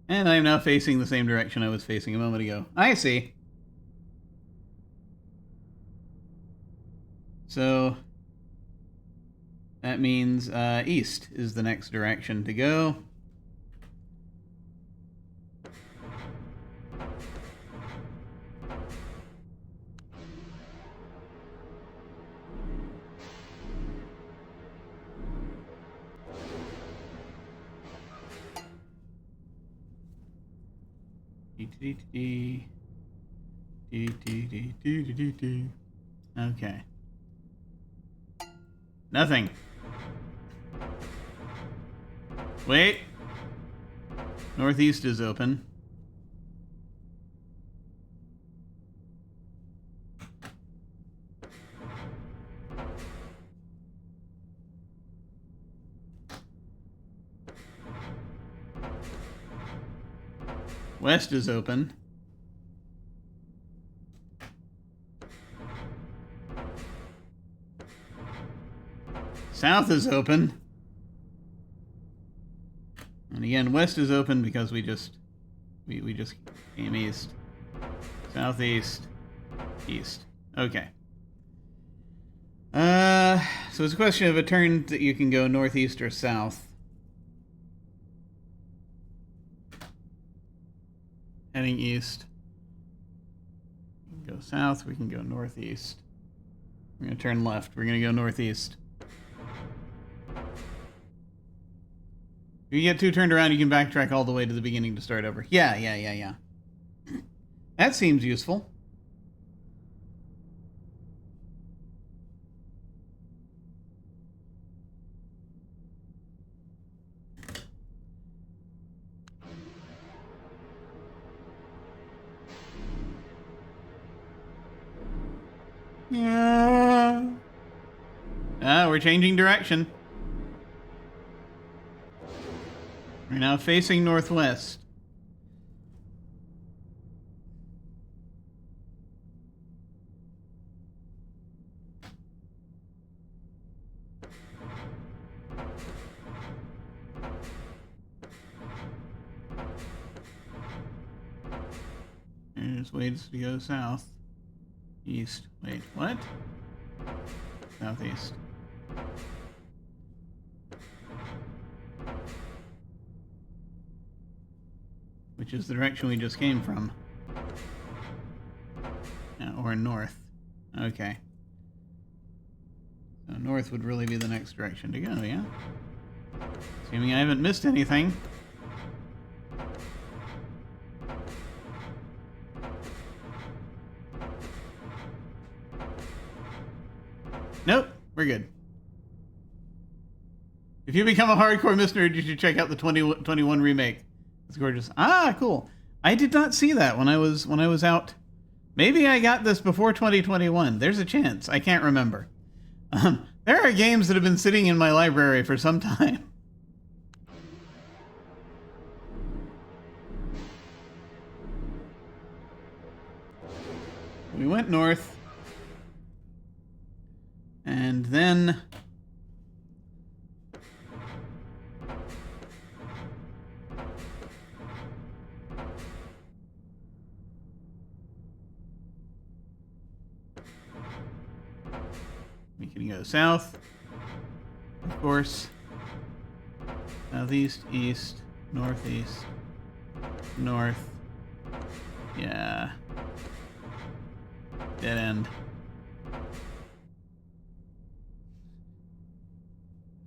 And I am now facing the same direction I was facing a moment ago. I see. So that means east is the next direction to go. Okay. Nothing. Wait. Northeast is open. West is open. South is open. And again, west is open because we just came east. Southeast, east. Okay. So it's a question of a turn that you can go northeast or south. Heading east. We can go south, we can go northeast. We're going to turn left. We're going to go northeast. If you get too turned around, you can backtrack all the way to the beginning to start over. Yeah. That seems useful. Yeah. We're changing direction. We're now facing northwest. There's ways to go south. East. Wait, what? Southeast. Which is the direction we just came from. Or north. Okay. So north would really be the next direction to go, yeah? Assuming I haven't missed anything. Nope, we're good. If you become a hardcore Myst nerd, you should check out the 2021 remake. It's gorgeous. Ah, cool. I did not see that when I was out. Maybe I got this before 2021. There's a chance. I can't remember. There are games that have been sitting in my library for some time. We went north. And then we can go south, of course. Southeast, east, northeast, north. Yeah. Dead end.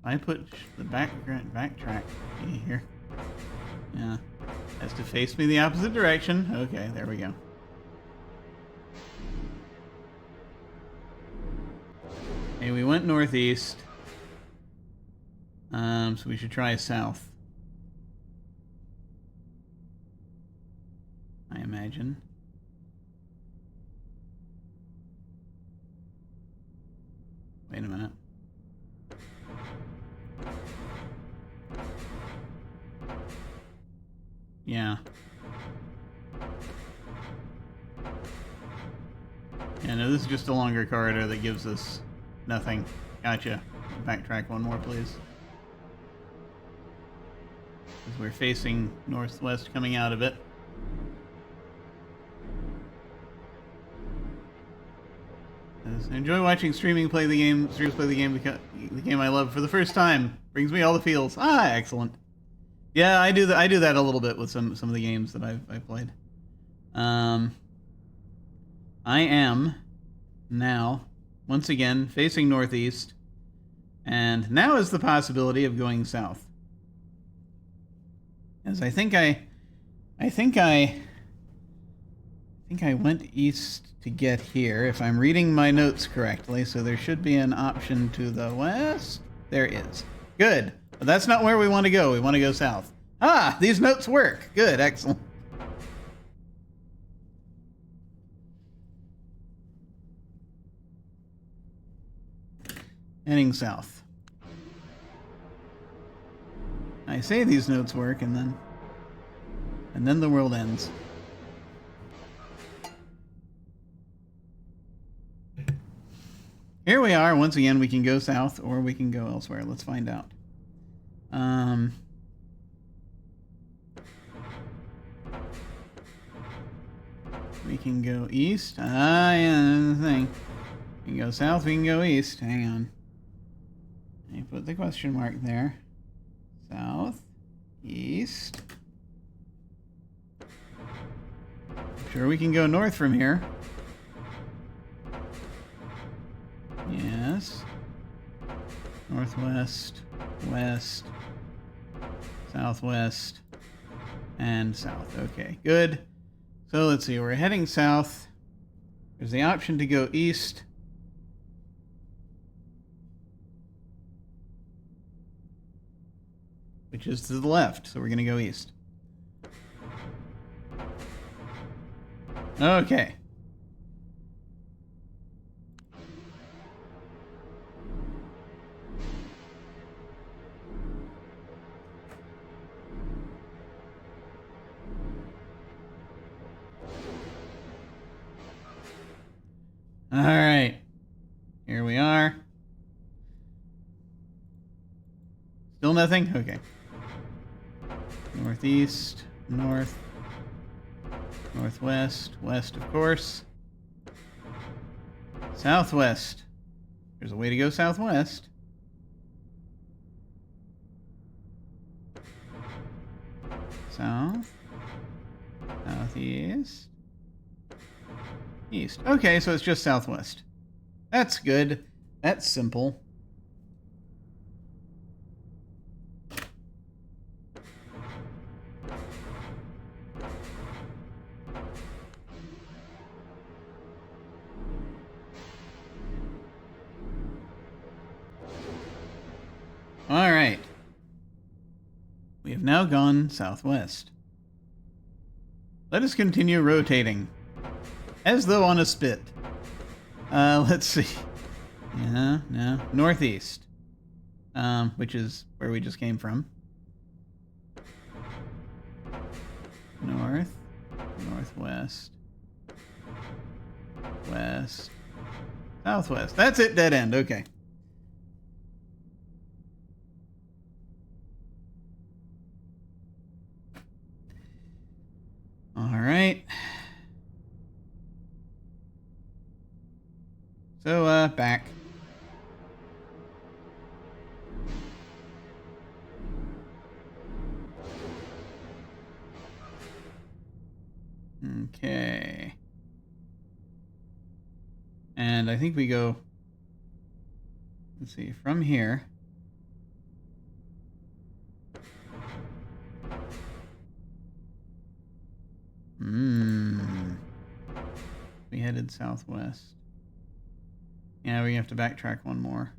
I put the backtrack here. Yeah. Has to face me the opposite direction. Okay, there we go. Okay, we went northeast. So we should try south. I imagine. Wait a minute. Yeah. Yeah, no, this is just a longer corridor that gives us nothing. Gotcha. Backtrack one more, please. Because we're facing northwest coming out of it. I enjoy watching streamers play the game because the game I love for the first time. Brings me all the feels. Ah, excellent. Yeah, I do that a little bit with some of the games that I've played. I am now once again facing northeast, and now is the possibility of going south. As I think I went east to get here, if I'm reading my notes correctly, so there should be an option to the west. There is. Good. But that's not where we want to go. We want to go south. Ah, these notes work. Good, excellent. Heading south. I say these notes work, and then the world ends. Here we are. Once again, we can go south or we can go elsewhere. Let's find out. We can go east. Ah, yeah, that's the thing. We can go south, we can go east. Hang on. I put the question mark there. South, east. Sure, we can go north from here. Yes. Northwest, west, southwest, and south. Okay, good. So let's see, we're heading south. There's the option to go east. Which is to the left, so we're going to go east. Okay. All right. Here we are. Still nothing? Okay. Northeast, north, northwest, west, of course. Southwest. There's a way to go southwest. South, southeast, east. Okay, so it's just southwest. That's good. That's simple. All right. We have now gone southwest. Let us continue rotating. As though on a spit. Let's see. Yeah, no. Northeast. Which is where we just came from. North. Northwest. West. Southwest. That's it, dead end. Okay. All right. So, back. Okay. And I think we go, let's see, from here. We headed southwest. Yeah, we have to backtrack one more.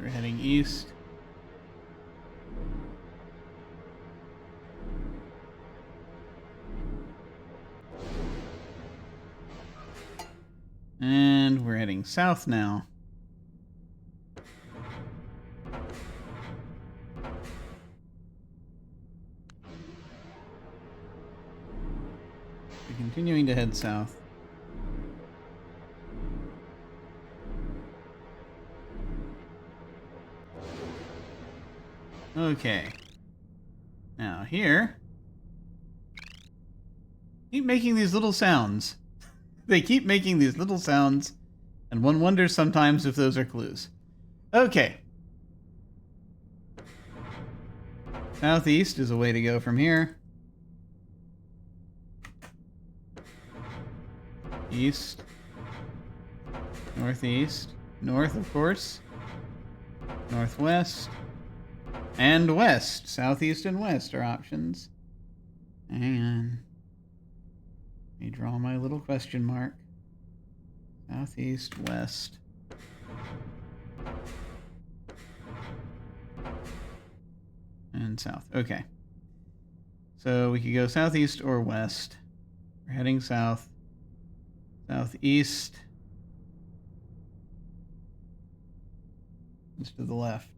We're heading east. And we're heading south now. We're continuing to head south. Okay. Now here, Keep making these little sounds. They keep making these little sounds, and one wonders sometimes if those are clues. Okay. Southeast is a way to go from here. East. Northeast. North, of course. Northwest. And west. Southeast and west are options. Hang on. Let me draw my little question mark. Southeast, west. And south. Okay. So we could go southeast or west. We're heading south. Southeast is to the left.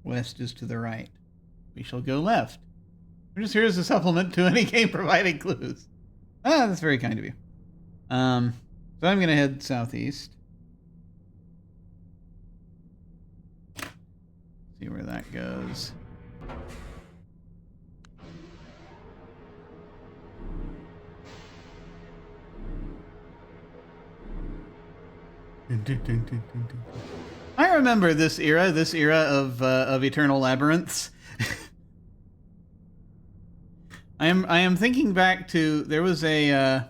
West is to the right. We shall go left. We're just here as a supplement to any game providing clues. Ah, that's very kind of you. So I'm going to head southeast. See where that goes. I remember this era of Eternal Labyrinths. I am thinking back to, there was a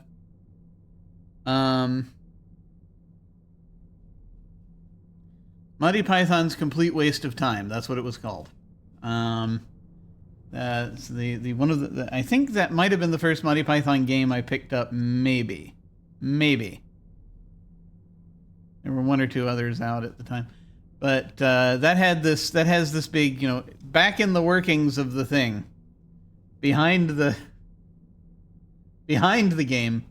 Monty Python's Complete Waste of Time. That's what it was called. That's the one of the I think that might have been the first Monty Python game I picked up. Maybe. There were one or two others out at the time, but that has this big, back in the workings of the thing, behind the game.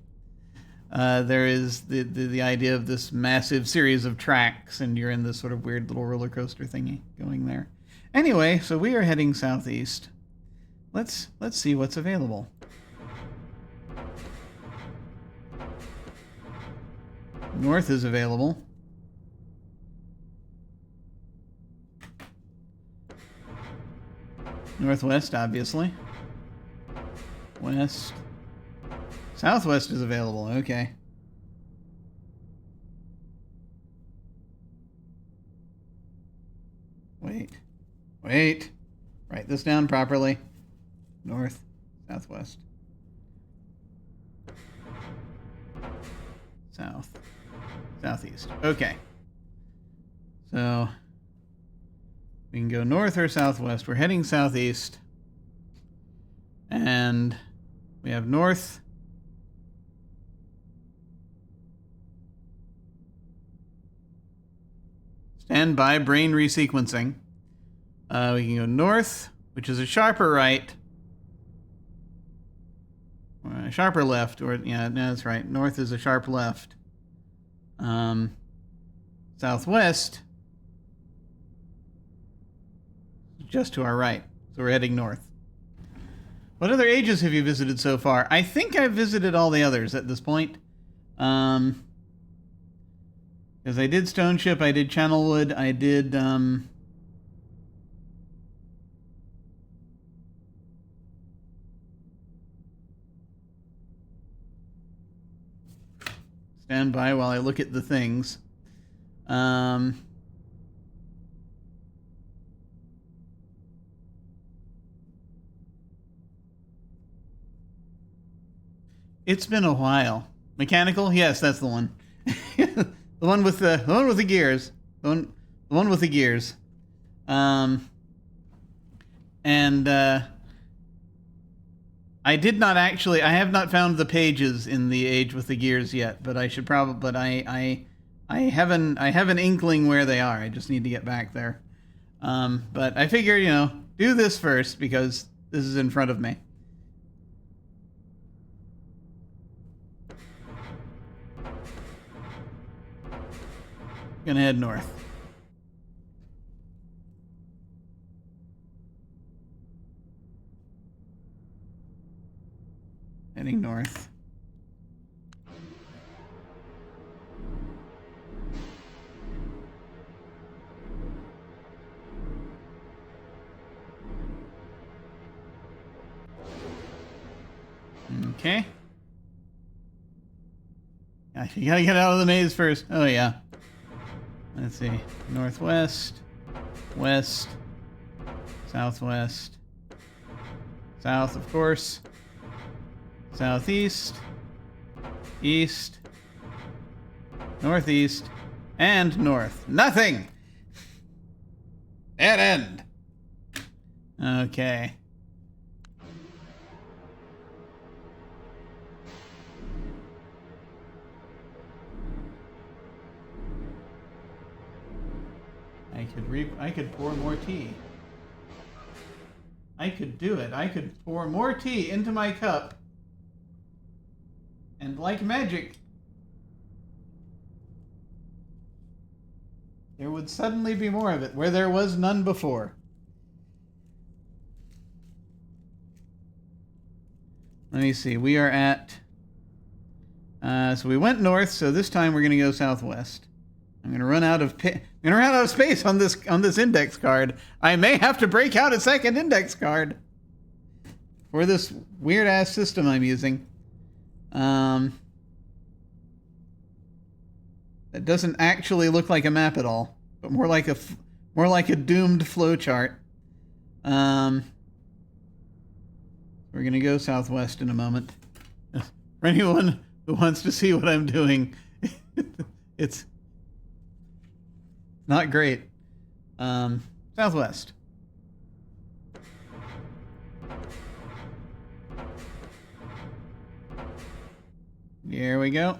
There is the idea of this massive series of tracks, and you're in this sort of weird little roller coaster thingy going there. Anyway, so we are heading southeast. Let's see what's available. North is available. Northwest, obviously. West. Southwest is available. Okay. Wait. Write this down properly. North, southwest. South. Southeast. Okay. So we can go north or southwest. We're heading southeast. And we have north. Stand by, brain resequencing. We can go north, which is a sharper right. Or a sharper left, or yeah, no, that's right. North is a sharp left. Southwest, just to our right. So we're heading north. What other ages have you visited so far? I think I've visited all the others at this point. Because I did Stone Ship, I did Channelwood, I did stand by while I look at the things. It's been a while. Mechanical? Yes, that's the one. The one with the gears. The one with the gears. I did not actually. I have not found the pages in the Age with the Gears yet, but I should probably. But I have an inkling where they are. I just need to get back there. But I figure, do this first because this is in front of me. Gonna head north. Heading north. Okay. You gotta get out of the maze first. Oh, yeah. Let's see. Northwest, west, southwest, south, of course, southeast, east, northeast, and north. Nothing! Dead end. Okay. I could pour more tea. I could do it. I could pour more tea into my cup. And like magic, there would suddenly be more of it where there was none before. Let me see. We are at... so we went north, so this time we're going to go southwest. I'm going to run out of space on this index card. I may have to break out a second index card for this weird ass system I'm using. That doesn't actually look like a map at all, but more like a doomed flowchart. We're going to go southwest in a moment. For anyone who wants to see what I'm doing, it's not great. Southwest. Here we go.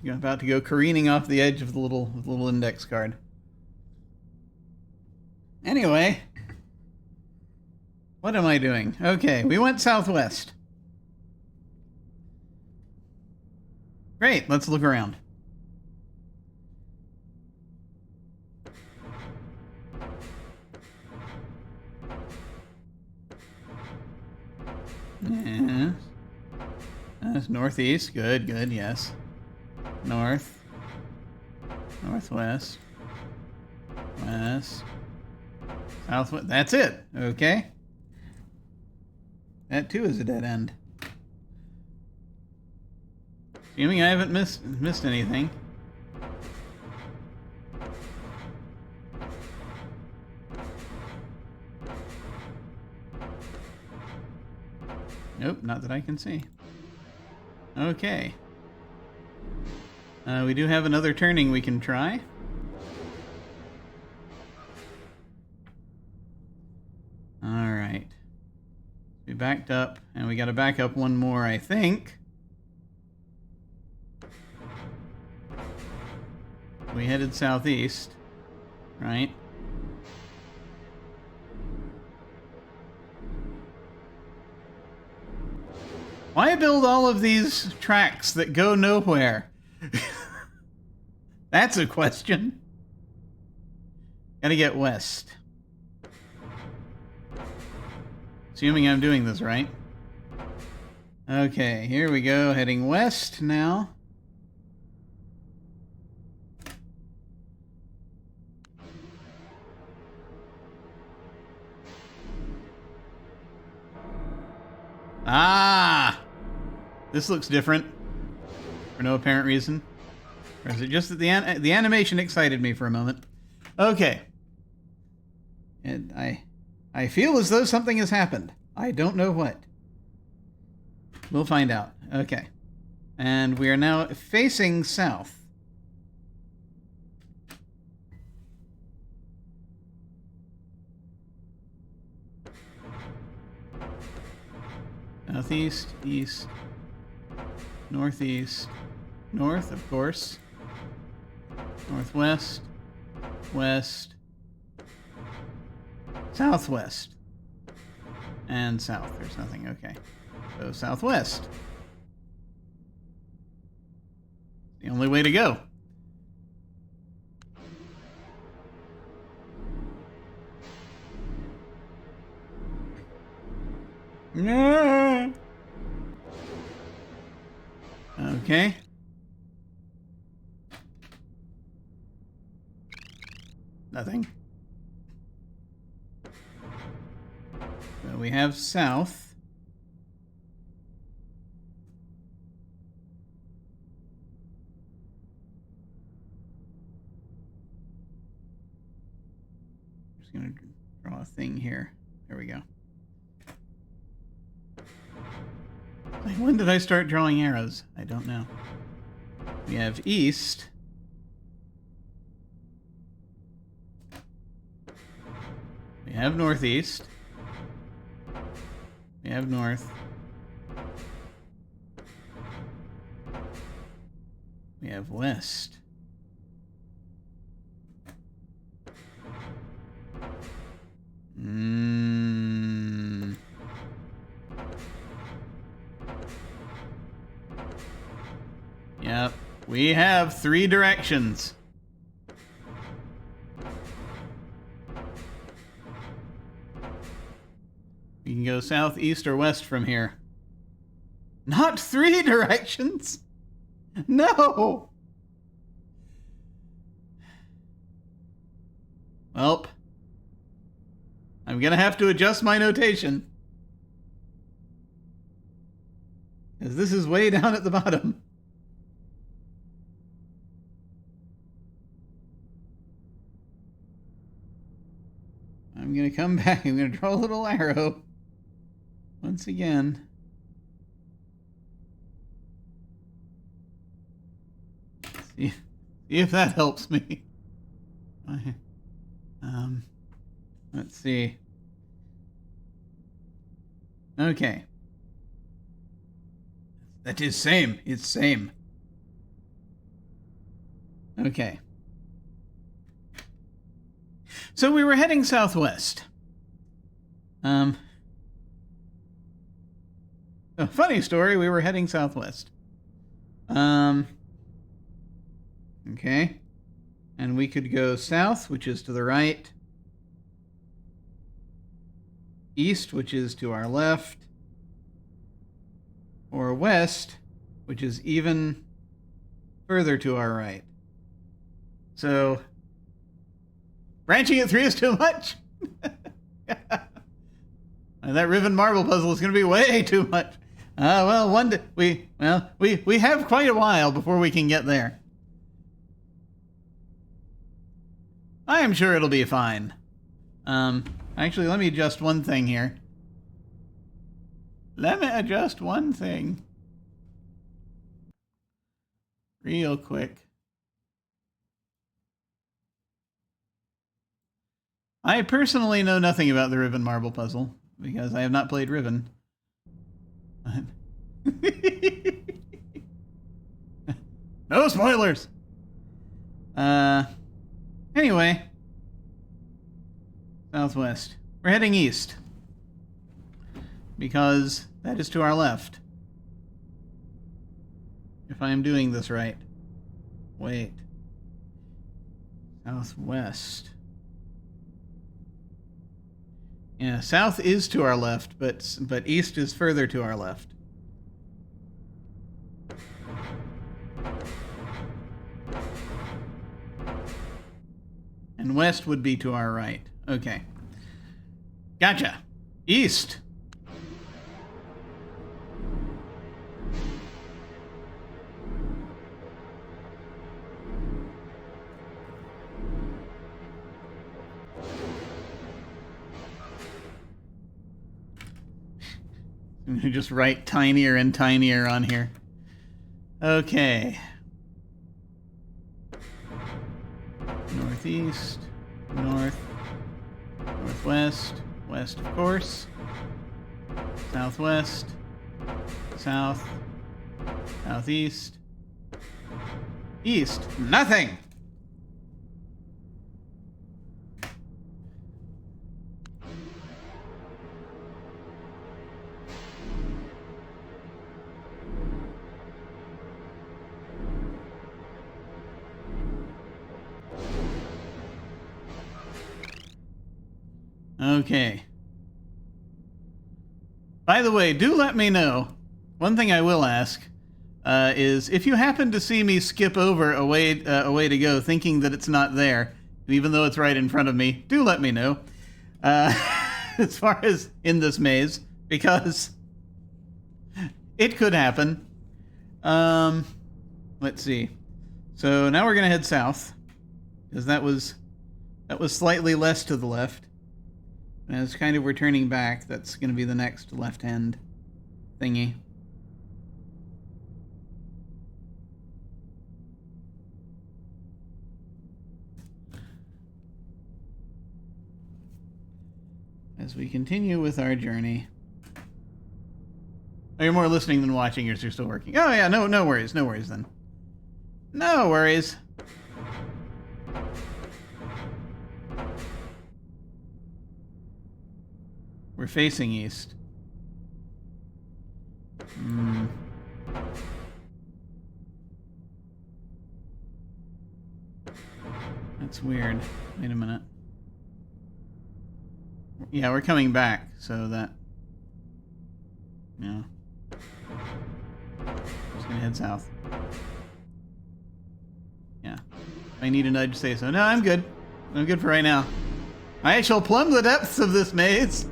About to go careening off the edge of the little index card. Anyway, what am I doing? Okay, we went southwest. Great, let's look around. Yeah. That's northeast. Good, yes. North, northwest, west, southwest. That's it. Okay. That too is a dead end. Assuming I haven't missed anything. Nope, not that I can see. Okay. We do have another turning we can try. Alright. We backed up, and we gotta back up one more, I think. We headed southeast, right? Why build all of these tracks that go nowhere? That's a question. Gotta get west. Assuming I'm doing this right. Okay, here we go, heading west now. Ah! This looks different. For no apparent reason. Or is it just that the animation excited me for a moment? Okay. And I feel as though something has happened. I don't know what. We'll find out. Okay. And we are now facing south. Southeast, east, northeast, north, of course, northwest, west, southwest, and south. There's nothing. Okay. So southwest. The only way to go. Okay. Nothing. So we have south. I'm just going to draw a thing here. There we go. When did I start drawing arrows? I don't know. We have east. We have northeast. We have north. We have west. Yep, we have 3 directions. We can go south, east, or west from here. Not 3 directions! No! Welp. I'm gonna have to adjust my notation. Because this is way down at the bottom. I'm gonna come back. I'm gonna draw a little arrow. Once again. See if that helps me. Let's see. Okay. That is same. It's same. Okay. So we were heading southwest. A funny story, we were heading southwest. Okay. And we could go south, which is to the right. East, which is to our left. Or west, which is even further to our right. So, branching at 3 is too much. And that ribbon marble puzzle is going to be way too much. Well, one day we have quite a while before we can get there. I am sure it'll be fine. Actually, let me adjust one thing here. Let me adjust one thing. Real quick. I personally know nothing about the ribbon marble puzzle, because I have not played Ribbon. No spoilers! Anyway. Southwest. We're heading east. Because that is to our left. If I am doing this right. Wait. Southwest. Yeah, south is to our left, but east is further to our left. And west would be to our right. Okay. Gotcha. East. I'm going to just write tinier and tinier on here. Okay. Northeast, north, northwest, west, of course, southwest, south, Southeast. East. Nothing! Okay. By the way, do let me know. One thing I will ask is if you happen to see me skip over a way to go, thinking that it's not there, even though it's right in front of me, do let me know. As far as in this maze, because it could happen. Let's see. So now we're gonna head south, because that was slightly less to the left. And as kind of we're turning back, that's going to be the next left-hand thingy. As we continue with our journey. Oh, you're more listening than watching, you're still working. Oh yeah, no worries then. No worries. We're facing east. That's weird. Wait a minute. Yeah, we're coming back, so that... Yeah. Just gonna head south. Yeah. If I need a nudge, say so. No, I'm good. I'm good for right now. I shall plumb the depths of this maze.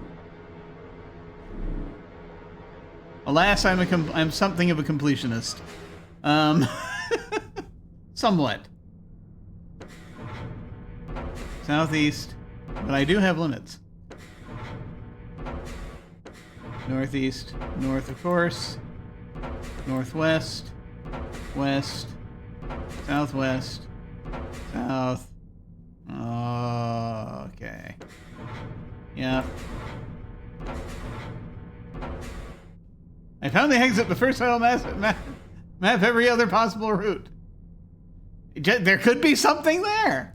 Alas, I'm something of a completionist. Somewhat. Southeast, but I do have limits. Northeast, north of course. Northwest, west, southwest, south. Oh, okay. Yeah. I found the exit the first time I'll map every other possible route. There could be something there.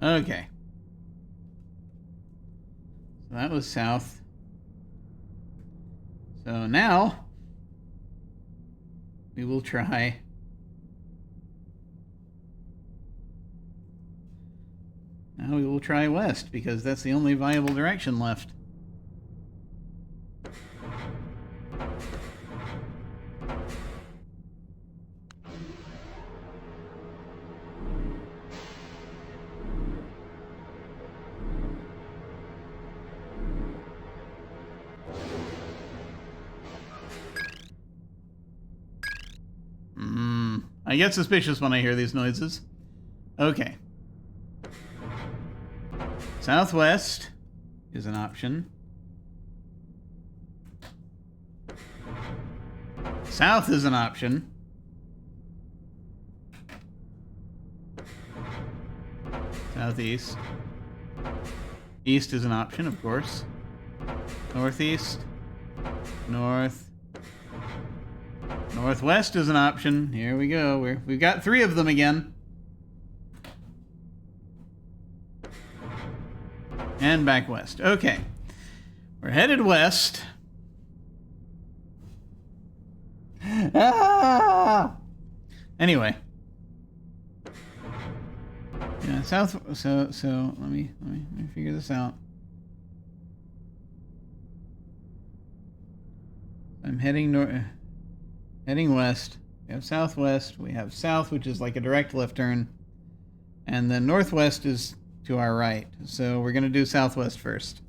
Okay. So that was south. So now we will try west, because that's the only viable direction left. I get suspicious when I hear these noises. Okay. Southwest is an option. South is an option. Southeast. East is an option, of course. Northeast. North. Northwest is an option. Here we go. We've got 3 of them again. And back west. Okay. We're headed west. Ah! Anyway. Yeah, south. So let me figure this out. I'm heading north. Heading west. We have southwest. We have south, which is like a direct left turn. And then northwest is to our right. So we're going to do southwest first.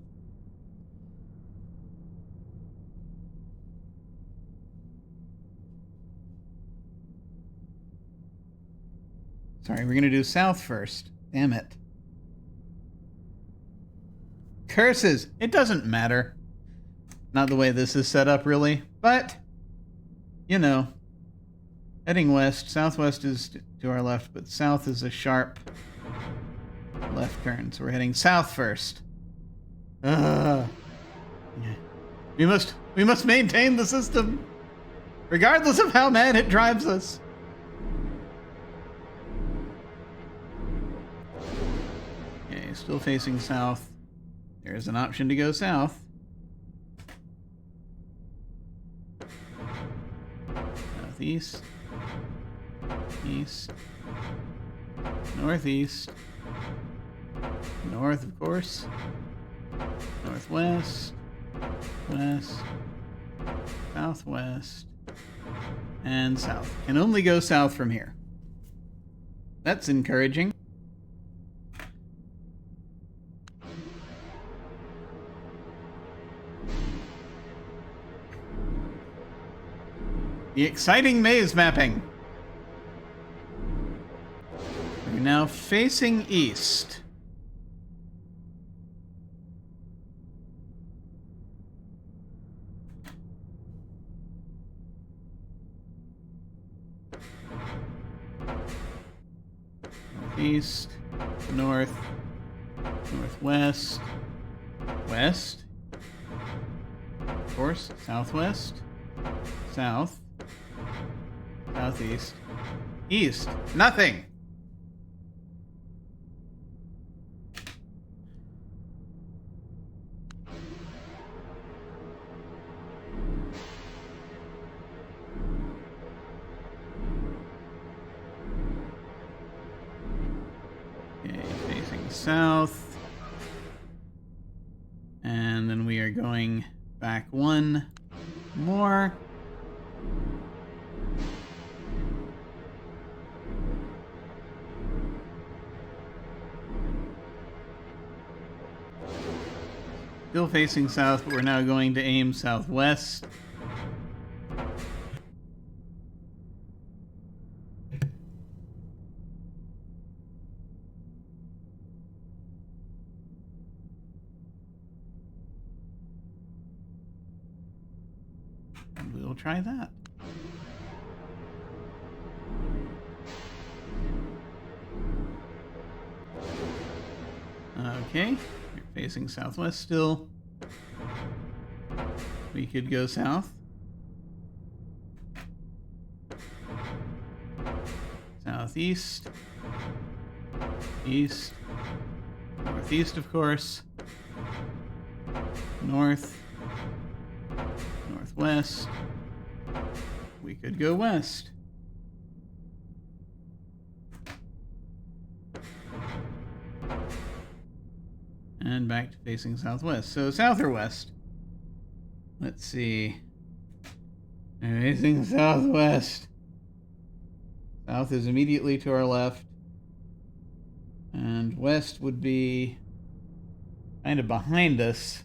Sorry, we're gonna do south first. Damn it. Curses! It doesn't matter. Not the way this is set up, really. But, you know. Heading west. Southwest is to our left, but south is a sharp left turn. So we're heading south first. We must maintain the system, regardless of how mad it drives us. Okay, still facing south. There's an option to go south. Southeast. East. Northeast. North, of course. Northwest. West. Southwest. And south. Can only go south from here. That's encouraging. The exciting maze mapping. We're now facing east. Northeast, north, northwest, west, of course, southwest, south, southeast, east. Nothing. Okay, facing south. And then we are going back one more. Still facing south, but we're now going to aim southwest. And we'll try that. Okay. Facing southwest still. We could go south. Southeast. East. Northeast, of course. North. Northwest. We could go west. And back to facing southwest. So south or west? Let's see. Facing southwest. South is immediately to our left. And west would be kind of behind us.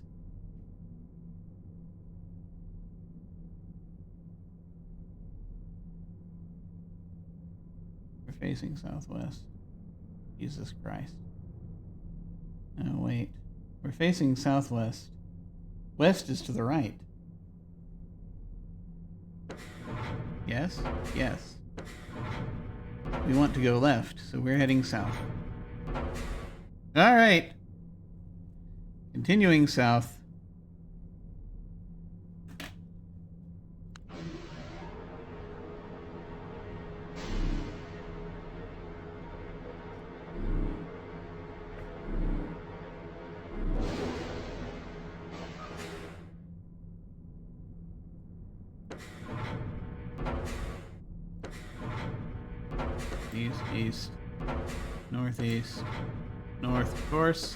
We're facing southwest. Jesus Christ. Oh, wait. We're facing southwest. West is to the right. Yes? Yes. We want to go left, so we're heading south. Alright. Continuing south. East, east, northeast, north, of course.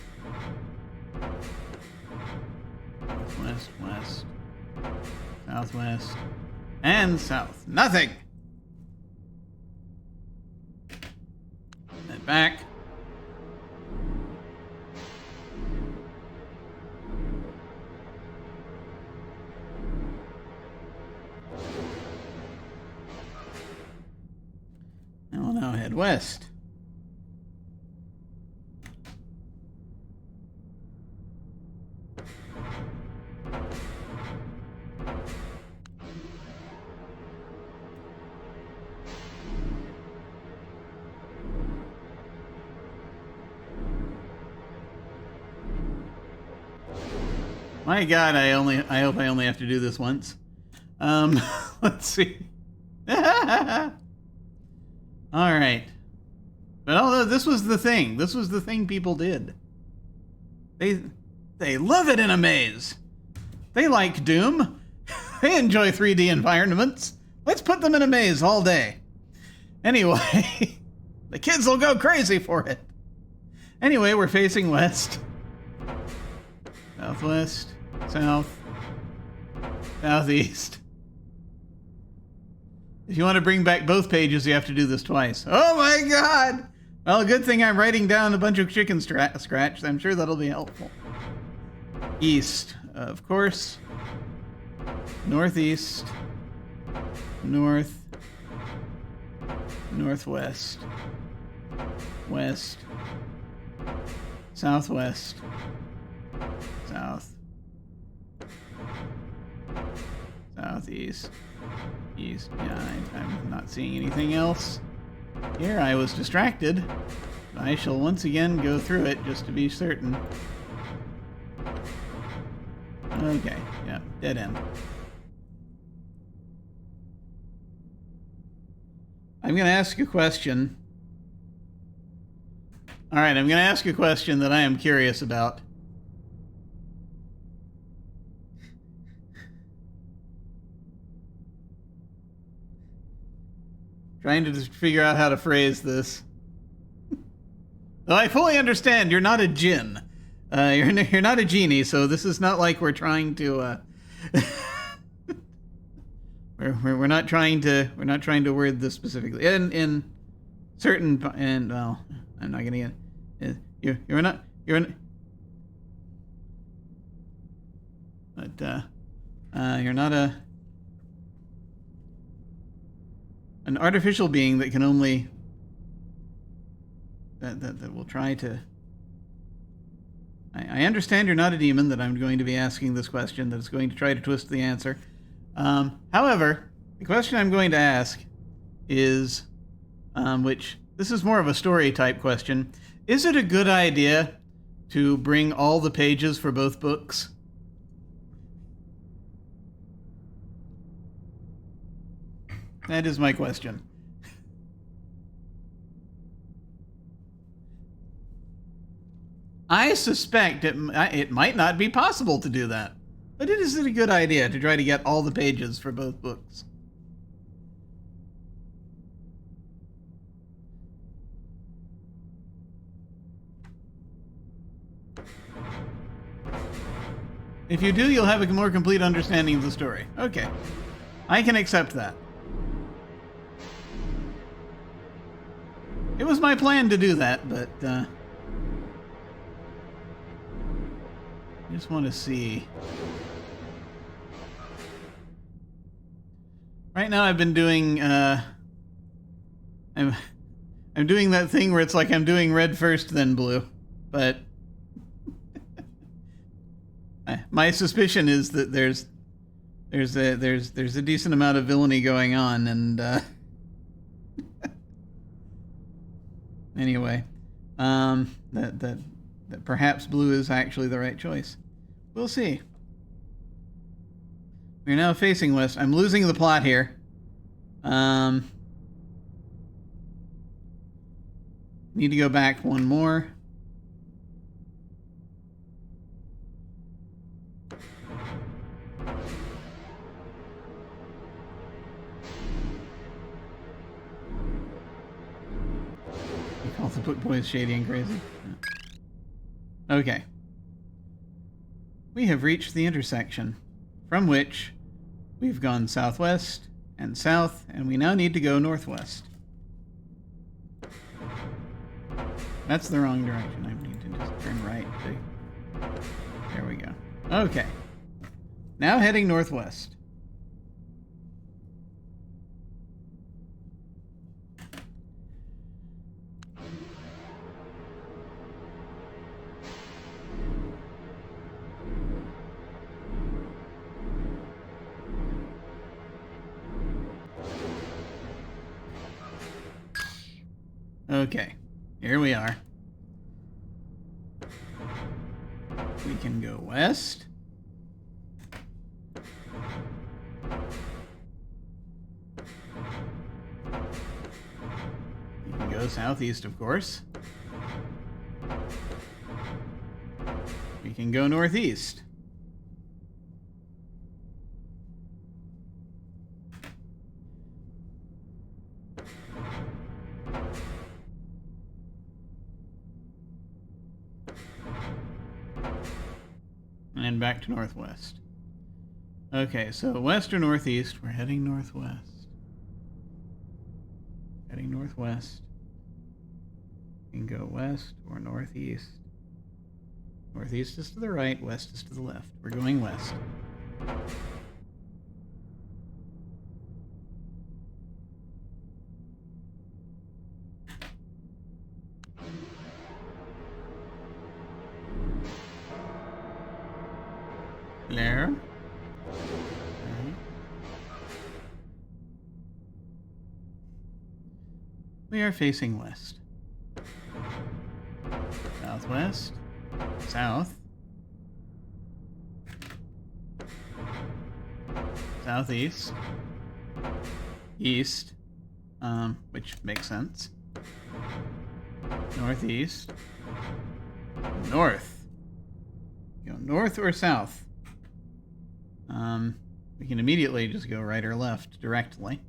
Northwest, west, southwest, and south. Nothing! Head back. And we'll now head west. My God, I hope I only have to do this once. Let's see. All right. But although this was the thing people did. They love it in a maze. They like Doom. They enjoy 3D environments. Let's put them in a maze all day. Anyway, the kids will go crazy for it. Anyway, we're facing west. Southwest, south, southeast. If you want to bring back both pages, you have to do this twice. Oh my God! Well, good thing I'm writing down a bunch of chicken scratch. I'm sure that'll be helpful. East, of course. Northeast. North. Northwest. West. Southwest. South. Southeast. East. Yeah, I'm not seeing anything else. Here, I was distracted. I shall once again go through it just to be certain. Okay, yeah, dead end. I'm going to ask a question. All right, I'm going to ask a question that I am curious about. Trying to just figure out how to phrase this. Though I fully understand, you're not a djinn. You're not a genie, so this is not like we're trying to. We're not trying to word this specifically. In certain and well, I'm not gonna get. You're not. But you're not an artificial being that can only that will try to. I understand you're not a demon, that I'm going to be asking this question, that is going to try to twist the answer. However, the question I'm going to ask is, which this is more of a story type question, is it a good idea to bring all the pages for both books? That is my question. I suspect it might not be possible to do that, but is it a good idea to try to get all the pages for both books? If you do, you'll have a more complete understanding of the story. Okay. I can accept that. It was my plan to do that, but I just want to see. Right now I've been doing I'm doing that thing where it's like I'm doing red first then blue. But my suspicion is that there's a decent amount of villainy going on, and anyway, that perhaps blue is actually the right choice. We'll see. We're now facing west. I'm losing the plot here. Need to go back one more. You call the book boys shady and crazy. Okay. We have reached the intersection, from which we've gone southwest and south, and we now need to go northwest. That's the wrong direction. I need to just turn right. There we go. Okay. Now heading northwest. Okay, here we are. We can go west, You can go southeast, of course. We can go northeast. And back to northwest. Okay, so west or northeast? We're heading northwest. Heading northwest. We can go west or northeast. Northeast is to the right, west is to the left. We're going west. Hello? Okay. We are facing west. Southwest. South. Southeast. East. Which makes sense. Northeast. North. Go north or south? We can immediately just go right or left directly.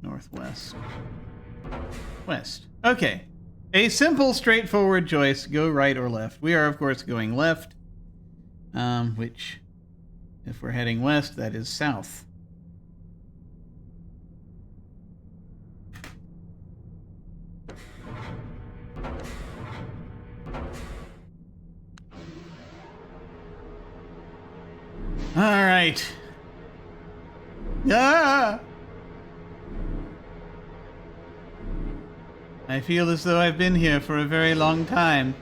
Northwest. West. Okay. A simple, straightforward choice. Go right or left. We are, of course, going left. Which, if we're heading west, that is south. All right. Ah! I feel as though I've been here for a very long time.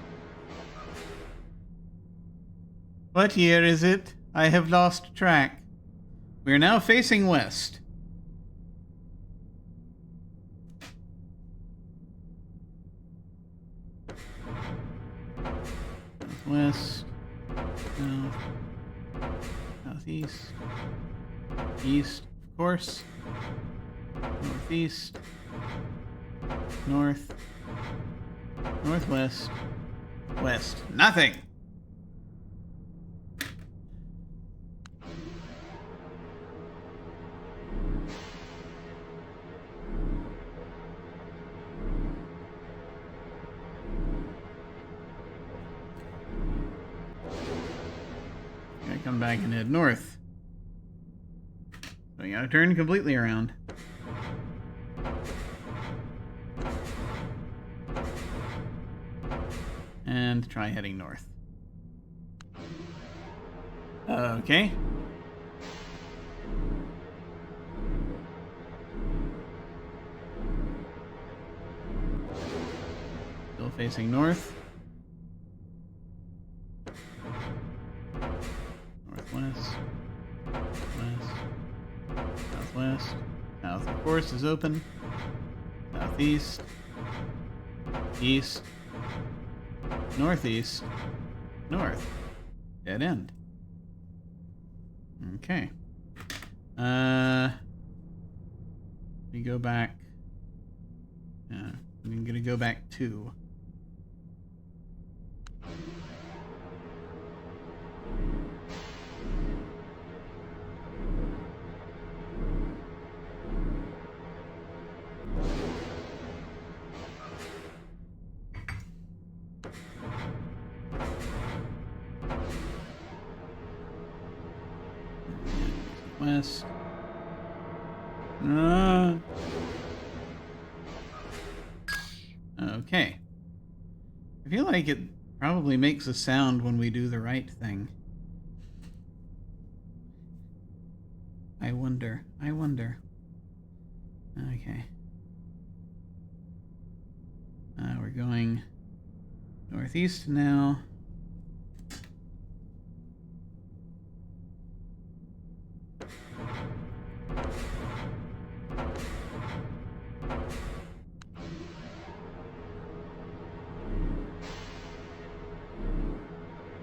What year is it? I have lost track. We are now facing west. West. South. Southeast. East, of course. Northeast. North. Northwest. West. Nothing! Gotta come back and head north. So we gotta turn completely around. And try heading north. Okay. Still facing north. Northwest. West. Southwest. South, of course, is open. Southeast. East. Northeast. North. Dead end. Okay. We go back. I'm gonna go back 2. West. Okay. I feel like it probably makes a sound when we do the right thing. I wonder. Okay. We're going northeast now.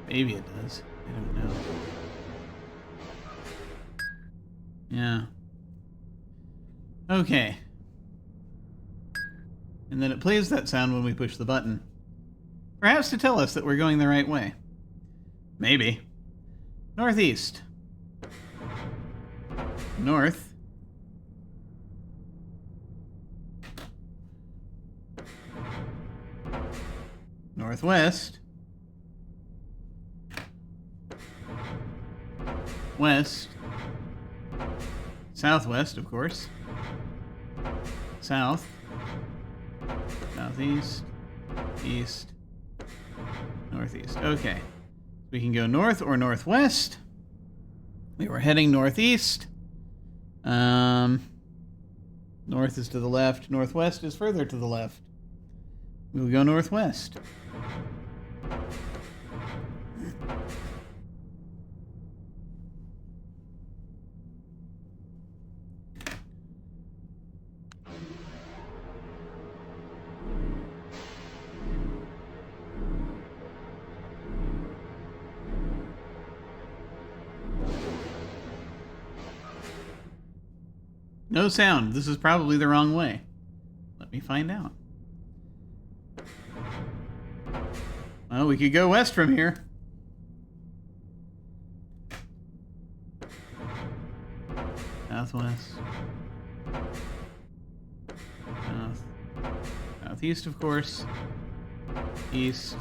Maybe it does. I don't know. Yeah. Okay. And then it plays that sound when we push the button. Perhaps to tell us that we're going the right way. Maybe. Northeast. North. Northwest. West. Southwest, of course. South. Southeast. East. Northeast. Okay. We can go north or northwest. We were heading northeast. North is to the left. Northwest is further to the left. We'll go northwest. No sound. This is probably the wrong way. Let me find out. Well, we could go west from here. Southwest. South. Southeast, of course. East.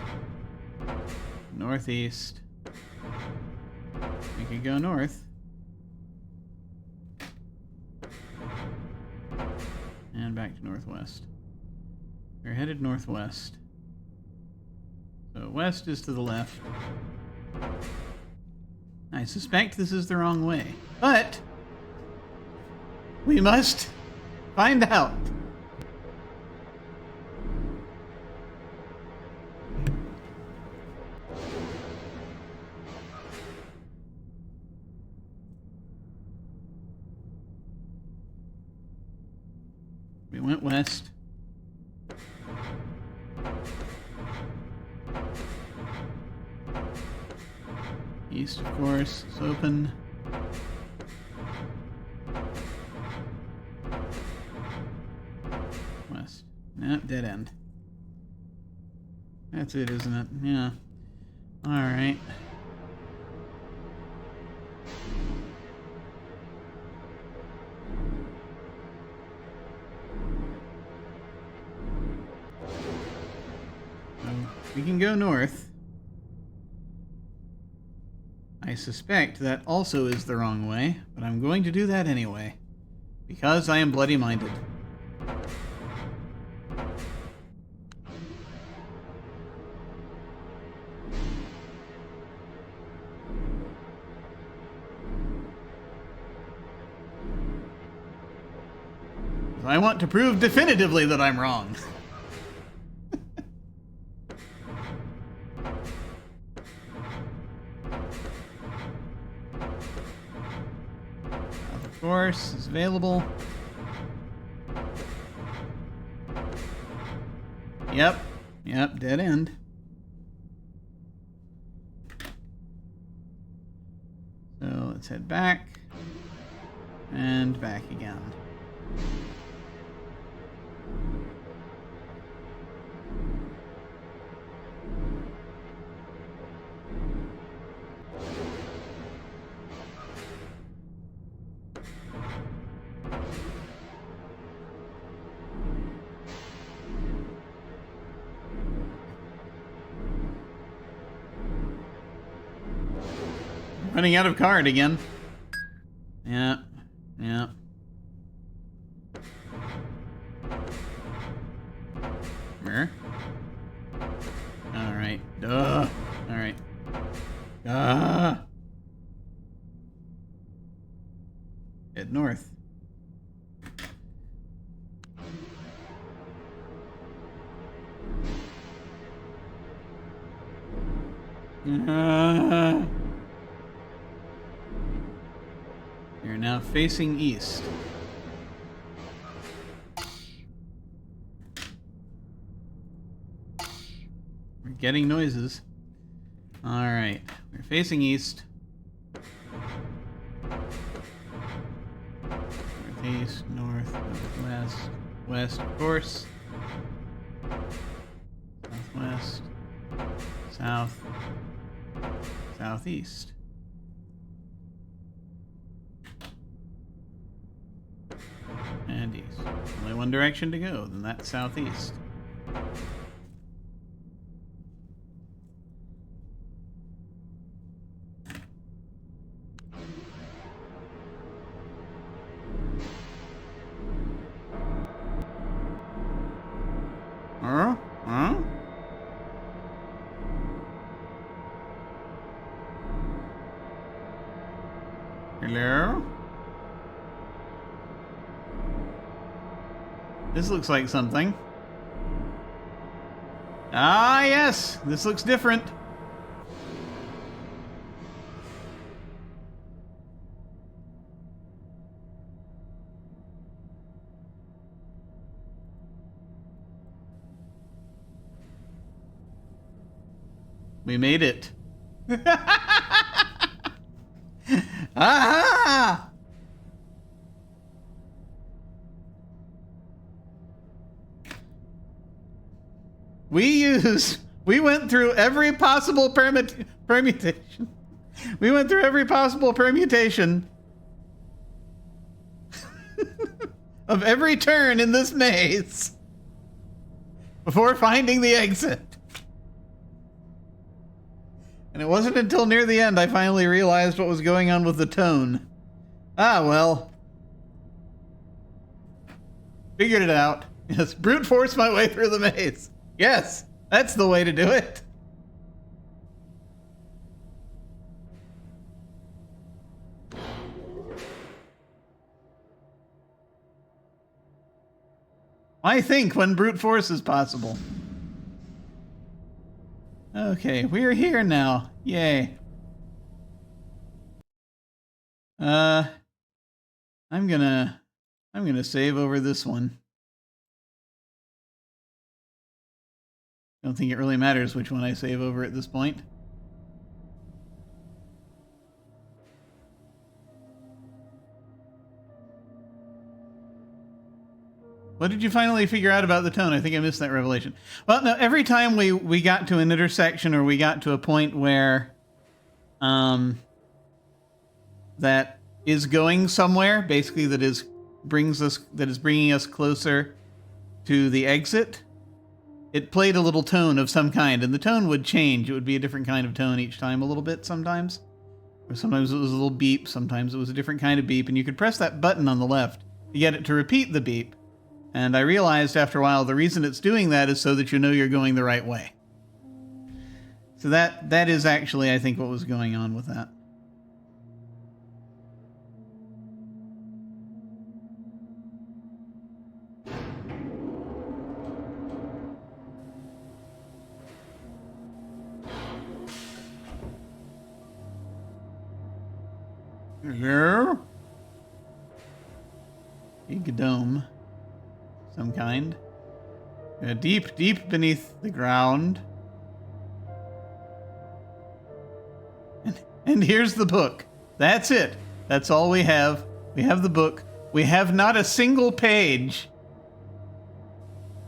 Northeast. We could go north. And back to northwest. We're headed northwest. So west is to the left. I suspect this is the wrong way, but we must find out. We went west. East, of course, is open. West. Nope, dead end. That's it, isn't it? Yeah. Alright. So, we can go north. I suspect that also is the wrong way, but I'm going to do that anyway. Because I am bloody-minded. I want to prove definitively that I'm wrong. Of course, is available. Yep, dead end. So let's head back and back again. Running out of card again. Yeah. Where? Alright. Duh. Alright. Head north. You're now facing east. We're getting noises. Alright, we're facing east. East, north, west, west, of course. Southwest, south, southeast. And east. Only one direction to go, then that's southeast. Huh? Hello? This looks like something. Ah, yes! This looks different. We made it. Aha! We went through every possible permutation. We went through every possible permutation of every turn in this maze before finding the exit. And it wasn't until near the end I finally realized what was going on with the tone. Ah, well. Figured it out. Yes, brute force my way through the maze. Yes, that's the way to do it. I think when brute force is possible. Okay, we're here now. Yay. I'm gonna save over this one. Don't think it really matters which one I save over at this point. What did you finally figure out about the tone? I think I missed that revelation. Well, no, every time we got to an intersection or we got to a point where that is going somewhere, basically that is bringing us closer to the exit, it played a little tone of some kind, and the tone would change. It would be a different kind of tone each time a little bit sometimes. Or sometimes it was a little beep, sometimes it was a different kind of beep, and you could press that button on the left to get it to repeat the beep. And I realized after a while the reason it's doing that is so that you know you're going the right way. So that is actually, I think, what was going on with that. Hello? Big dome. Some kind. Deep, deep beneath the ground. And here's the book. That's it. That's all we have. We have the book. We have not a single page.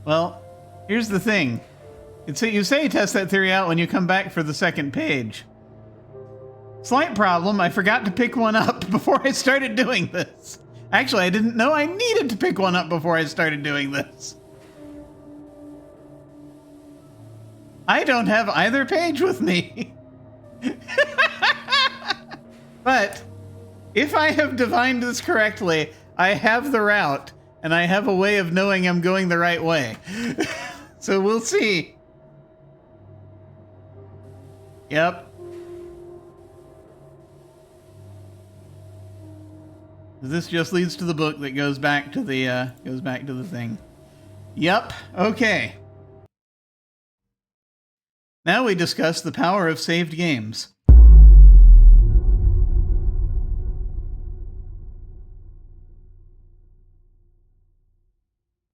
Well, here's the thing. You say test that theory out when you come back for the second page. Slight problem, I forgot to pick one up before I started doing this. Actually, I didn't know I needed to pick one up before I started doing this. I don't have either page with me. But if I have divined this correctly, I have the route, and I have a way of knowing I'm going the right way. So we'll see. Yep. This just leads to the book that goes back to the thing. Yep. Okay. Now we discuss the power of saved games.